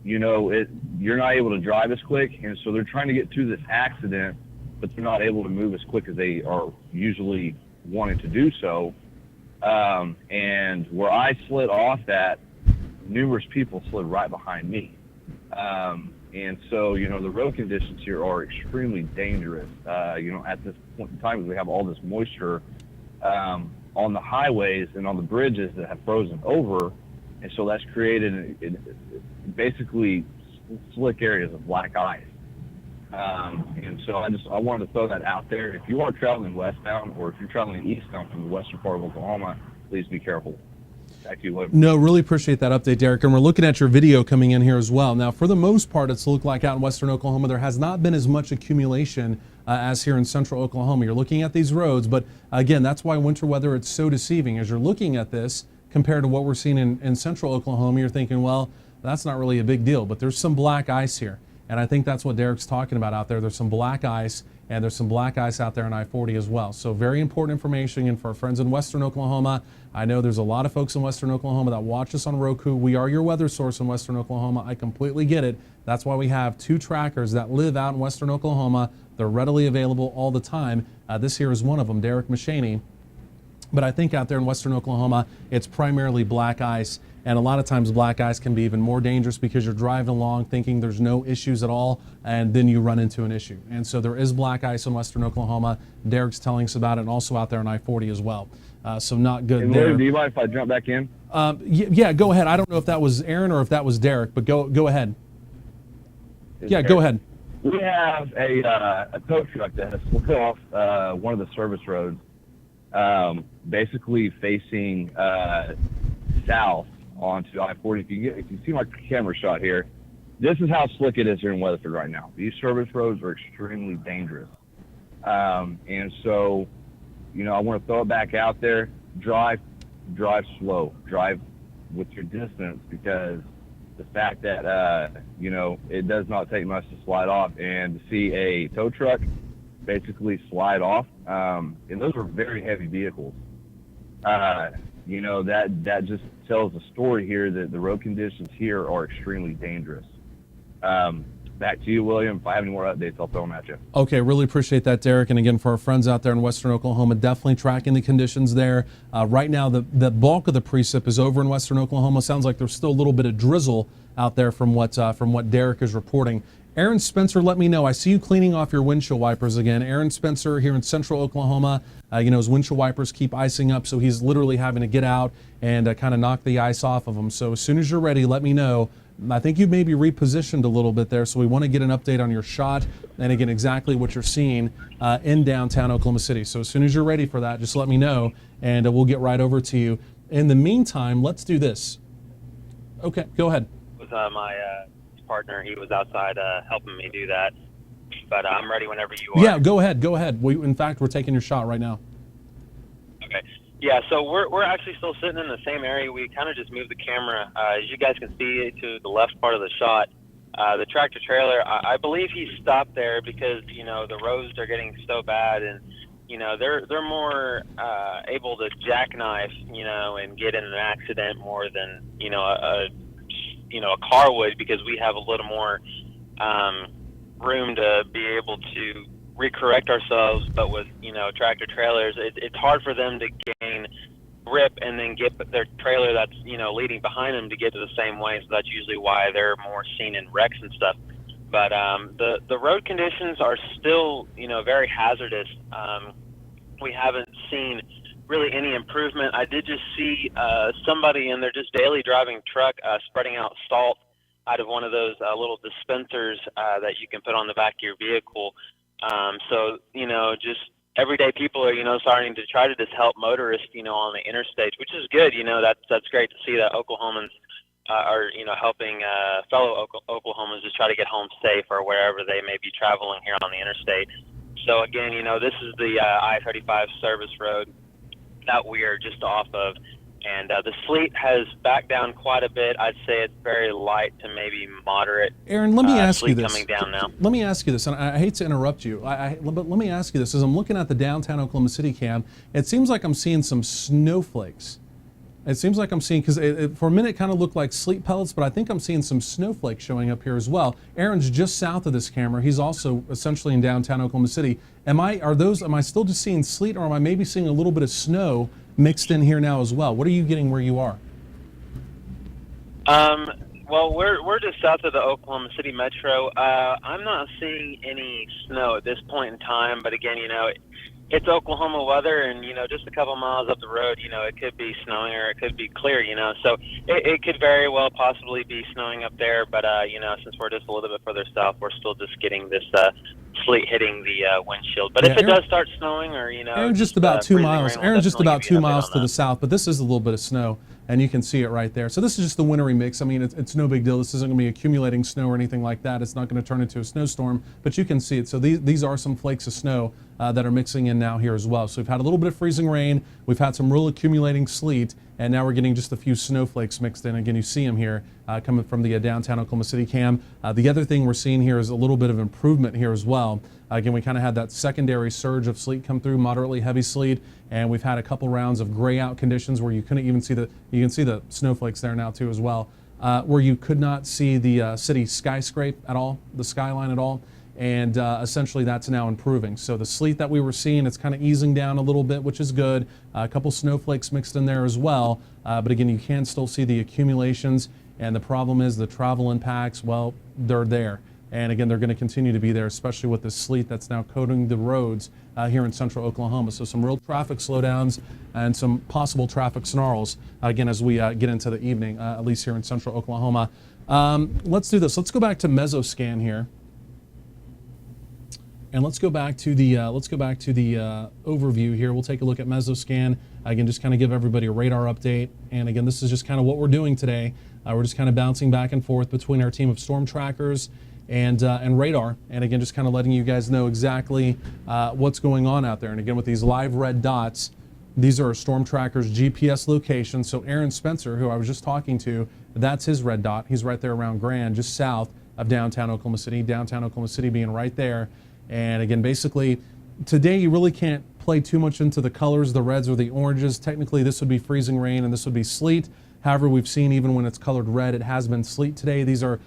you're not able to drive as quick, and so they're trying to get through this accident, but they're not able to move as quick as they are usually wanting to do so. And where I slid off at, numerous people slid right behind me. And so, the road conditions here are extremely dangerous. At this point in time, we have all this moisture on the highways and on the bridges that have frozen over. And so that's created basically slick areas of black ice. And so I wanted to throw that out there. If you are traveling westbound or if you're traveling eastbound from the western part of Oklahoma, please be careful. Back to you later. No, really appreciate that update, Derick. And we're looking at your video coming in here as well. Now, for the most part, it's looked like out in western Oklahoma, there has not been as much accumulation as here in central Oklahoma. You're looking at these roads, but again, that's why winter weather, it's so deceiving. As you're looking at this, compared to what we're seeing in central Oklahoma, you're thinking, well, that's not really a big deal, but there's some black ice here. And I think that's what Derick's talking about out there. There's some black ice, and there's some black ice out there on I-40 as well. So very important information. And for our friends in Western Oklahoma, I know there's a lot of folks in Western Oklahoma that watch us on Roku. We are your weather source in Western Oklahoma. I completely get it. That's why we have 2 trackers that live out in Western Oklahoma. They're readily available all the time. This here is one of them, Derick Mechany. But I think out there in Western Oklahoma, it's primarily black ice. And a lot of times black ice can be even more dangerous because you're driving along thinking there's no issues at all, and then you run into an issue. And so there is black ice in Western Oklahoma. Derick's telling us about it, and also out there on I-40 as well. So not good And there. William, do you mind if I jump back in? Yeah, go ahead. I don't know if that was Aaron or if that was Derick, but go ahead. Yeah, go ahead. We have a tow truck that has split off one of the service roads, basically facing south onto I-40. If you see my camera shot here, this is how slick it is here in Weatherford right now. These service roads are extremely dangerous. And so, I want to throw it back out there. Drive slow. Drive with your distance, because the fact that, it does not take much to slide off, and to see a tow truck basically slide off, and those are very heavy vehicles. That just tells a story here that the road conditions here are extremely dangerous. Back to you, William. If I have any more updates, I'll throw them at you. Okay, really appreciate that, Derick. And again, for our friends out there in Western Oklahoma, definitely tracking the conditions there. Right now, the bulk of the precip is over in Western Oklahoma. Sounds like there's still a little bit of drizzle out there from what Derick is reporting. Aaron Spencer, let me know. I see you cleaning off your windshield wipers again. Aaron Spencer here in Central Oklahoma, his windshield wipers keep icing up, so he's literally having to get out and kind of knock the ice off of them. So as soon as you're ready, let me know. I think you may be repositioned a little bit there, so we want to get an update on your shot and again exactly what you're seeing in downtown Oklahoma City. So as soon as you're ready for that, just let me know, and we'll get right over to you. In the meantime, let's do this. Okay, go ahead. With my partner, he was outside helping me do that, but I'm ready whenever you are. Yeah, go ahead. In fact, we're taking your shot right now. Okay. Yeah, so we're actually still sitting in the same area. We kind of just moved the camera, as you guys can see, to the left part of the shot. The tractor trailer, I believe he stopped there because the roads are getting so bad, and they're more able to jackknife and get in an accident more than a car would, because we have a little more room to be able to recorrect ourselves. But with tractor trailers, it's hard for them to gain grip and then get their trailer that's leading behind them to get to the same way. So that's usually why they're more seen in wrecks and stuff. But the road conditions are still very hazardous. We haven't seen really any improvement. I did just see somebody in their just daily driving truck spreading out salt out of one of those little dispensers that you can put on the back of your vehicle. So just everyday people are starting to try to just help motorists on the interstate, which is good. That's great to see that Oklahomans are helping fellow Oklahomans just try to get home safe or wherever they may be traveling here on the interstate. So again, this is the I-35 service road that we are just off of, and the sleet has backed down quite a bit. I'd say it's very light to maybe moderate. Aaron, let me ask you sleet this. Coming down now. Let me ask you this, and I hate to interrupt you, but let me ask you this. As I'm looking at the downtown Oklahoma City cam, it seems like I'm seeing some snowflakes. It seems like I'm seeing, because for a minute it kind of looked like sleet pellets, but I think I'm seeing some snowflakes showing up here as well. Aaron's just south of this camera. He's also essentially in downtown Oklahoma City. Am I still just seeing sleet, or am I maybe seeing a little bit of snow mixed in here now as well? What are you getting where you are? Well, we're just south of the Oklahoma City metro. I'm not seeing any snow at this point in time, but again, it's Oklahoma weather, and just a couple miles up the road, it could be snowing or it could be clear, so it could very well possibly be snowing up there. But since we're just a little bit further south, we're still just getting this sleet hitting the windshield. But if it does start snowing, or Aaron's just about 2 miles. Aaron's just about 2 miles to the south, but this is a little bit of snow, and you can see it right there. So this is just the wintry mix. I mean, it's no big deal. This isn't going to be accumulating snow or anything like that. It's not going to turn into a snowstorm, but you can see it. So these are some flakes of snow that are mixing in now here as well. So we've had a little bit of freezing rain, we've had some real accumulating sleet, and now we're getting just a few snowflakes mixed in. Again, you see them here coming from the downtown Oklahoma City cam. The other thing we're seeing here is a little bit of improvement here as well. Again, we kind of had that secondary surge of sleet come through, moderately heavy sleet, and we've had a couple rounds of gray out conditions where you couldn't even see you can see the snowflakes there now too as well, where you could not see the city skyscrape at all, the skyline at all. And essentially that's now improving. So the sleet that we were seeing, it's kind of easing down a little bit, which is good. A couple snowflakes mixed in there as well. But again, you can still see the accumulations. And the problem is the travel impacts, well, they're there. And again, they're going to continue to be there, especially with the sleet that's now coating the roads here in central Oklahoma. So some real traffic slowdowns and some possible traffic snarls, again, as we get into the evening, at least here in central Oklahoma. Let's do this. Let's go back to Mesoscan here. And let's go back to the overview here. We'll take a look at Mesoscan. Again, just kind of give everybody a radar update. And again, this is just kind of what we're doing today. We're just kind of bouncing back and forth between our team of storm trackers and radar. And again, just kind of letting you guys know exactly what's going on out there. And again, with these live red dots, these are our storm trackers GPS locations. So Aaron Spencer, who I was just talking to, that's his red dot. He's right there around Grand, just south of downtown Oklahoma City. Downtown Oklahoma City being right there. And again, basically, today you really can't play too much into the colors, the reds or the oranges. Technically, this would be freezing rain and this would be sleet. However, we've seen even when it's colored red, it has been sleet today. These are,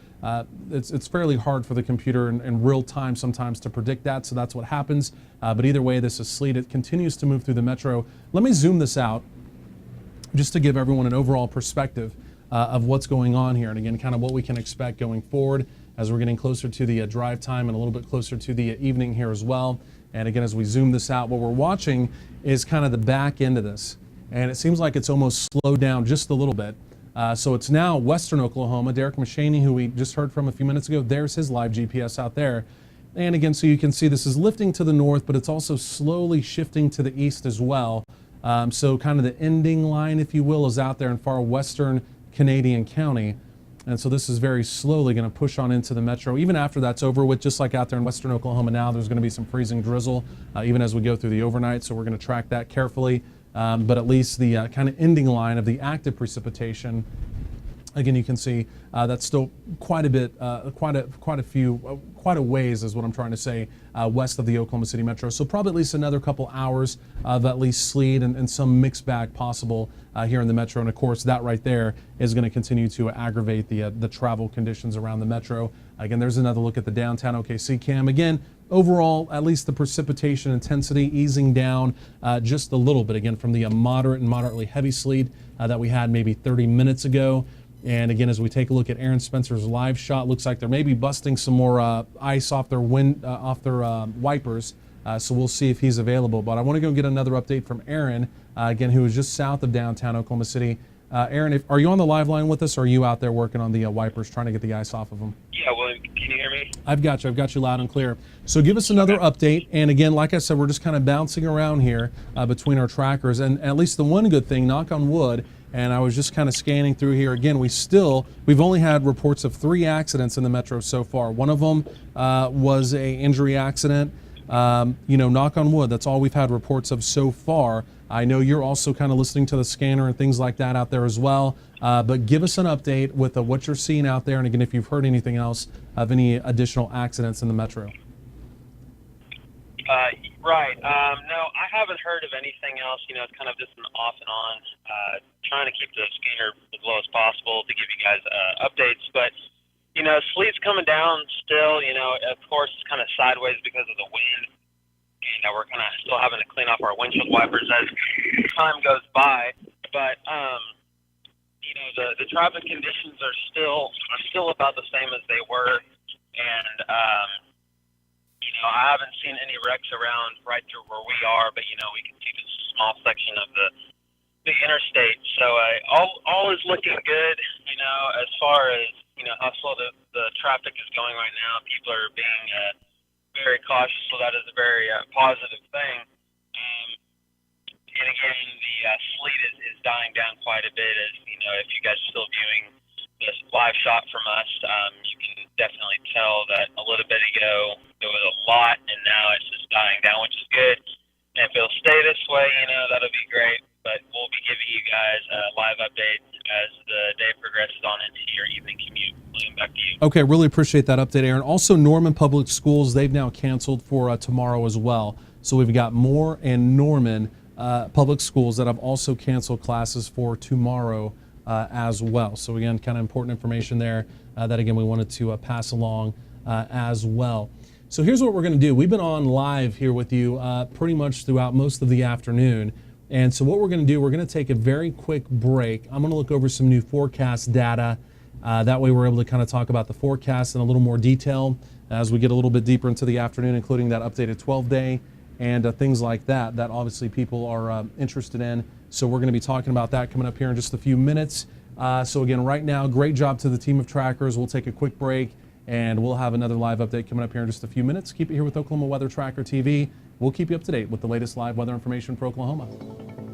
it's fairly hard for the computer in real time sometimes to predict that, so that's what happens. But either way, this is sleet. It continues to move through the metro. Let me zoom this out just to give everyone an overall perspective of what's going on here. And again, kind of what we can expect going forward as we're getting closer to the drive time and a little bit closer to the evening here as well. And again, as we zoom this out, what we're watching is kind of the back end of this. And it seems like it's almost slowed down just a little bit. So it's now western Oklahoma. Derick Mechany, who we just heard from a few minutes ago, there's his live GPS out there. And again, so you can see this is lifting to the north, but it's also slowly shifting to the east as well. So kind of the ending line, if you will, is out there in far western Canadian County. And so this is very slowly going to push on into the metro. Even after that's over with, just like out there in western Oklahoma now, there's going to be some freezing drizzle even as we go through the overnight. So we're going to track that carefully. But at least the kind of ending line of the active precipitation, again, you can see that's still quite a bit, quite a ways is what I'm trying to say, west of the Oklahoma City metro. So probably at least another couple hours of at least sleet and some mixed bag possible here in the metro. And of course, that right there is going to continue to aggravate the travel conditions around the metro. Again, there's another look at the downtown OKC cam. Again, overall, at least the precipitation intensity easing down just a little bit, again, from the moderate and moderately heavy sleet that we had maybe 30 minutes ago. And again, as we take a look at Aaron Spencer's live shot, looks like they're maybe busting some more ice off their wipers. So we'll see if he's available. But I want to go get another update from Aaron, again, who is just south of downtown Oklahoma City. Aaron, are you on the live line with us, or are you out there working on the wipers, trying to get the ice off of them? Yeah, William, can you hear me? I've got you loud and clear. So give us another update. And again, like I said, we're just kind of bouncing around here between our trackers. And at least the one good thing, knock on wood, and I was just kind of scanning through here. Again, we've only had reports of 3 accidents in the metro so far. One of them was a injury accident. Knock on wood, that's all we've had reports of so far. I know you're also kind of listening to the scanner and things like that out there as well. But give us an update with what you're seeing out there. And again, if you've heard anything else of any additional accidents in the metro. Right. No, I haven't heard of anything else. It's kind of just an off and on, trying to keep the scanner as low as possible to give you guys updates. But, sleet's coming down still. Of course, it's kind of sideways because of the wind. And we're kind of still having to clean off our windshield wipers as time goes by. But, the traffic conditions are still about the same as they were. And, I haven't seen any wrecks around right through where we are, but, we can see just a small section of the interstate. So all is looking good, as far as, how slow the traffic is going right now. People are being very cautious, so that is a very positive thing. And again, the sleet is dying down quite a bit. As if you guys are still viewing this live shot from us, you can definitely tell that a little bit ago there was a lot, and now it's just dying down, which is good. you guys live updates as the day progresses on into your evening commute. William, back to you. Okay, really appreciate that update, Aaron. Also, Norman Public Schools, they've now canceled for tomorrow as well. So we've got Moore and Norman Public Schools that have also canceled classes for tomorrow as well. So again, kind of important information there that again we wanted to pass along as well. So here's what we're going to do. We've been on live here with you pretty much throughout most of the afternoon. And so what we're going to do, we're going to take a very quick break. I'm going to look over some new forecast data. That way we're able to kind of talk about the forecast in a little more detail as we get a little bit deeper into the afternoon, including that updated 12-day and things like that obviously people are interested in. So we're going to be talking about that coming up here in just a few minutes. So again, right now, great job to the team of trackers. We'll take a quick break and we'll have another live update coming up here in just a few minutes. Keep it here with Oklahoma Weather Tracker TV. We'll keep you up to date with the latest live weather information for Oklahoma.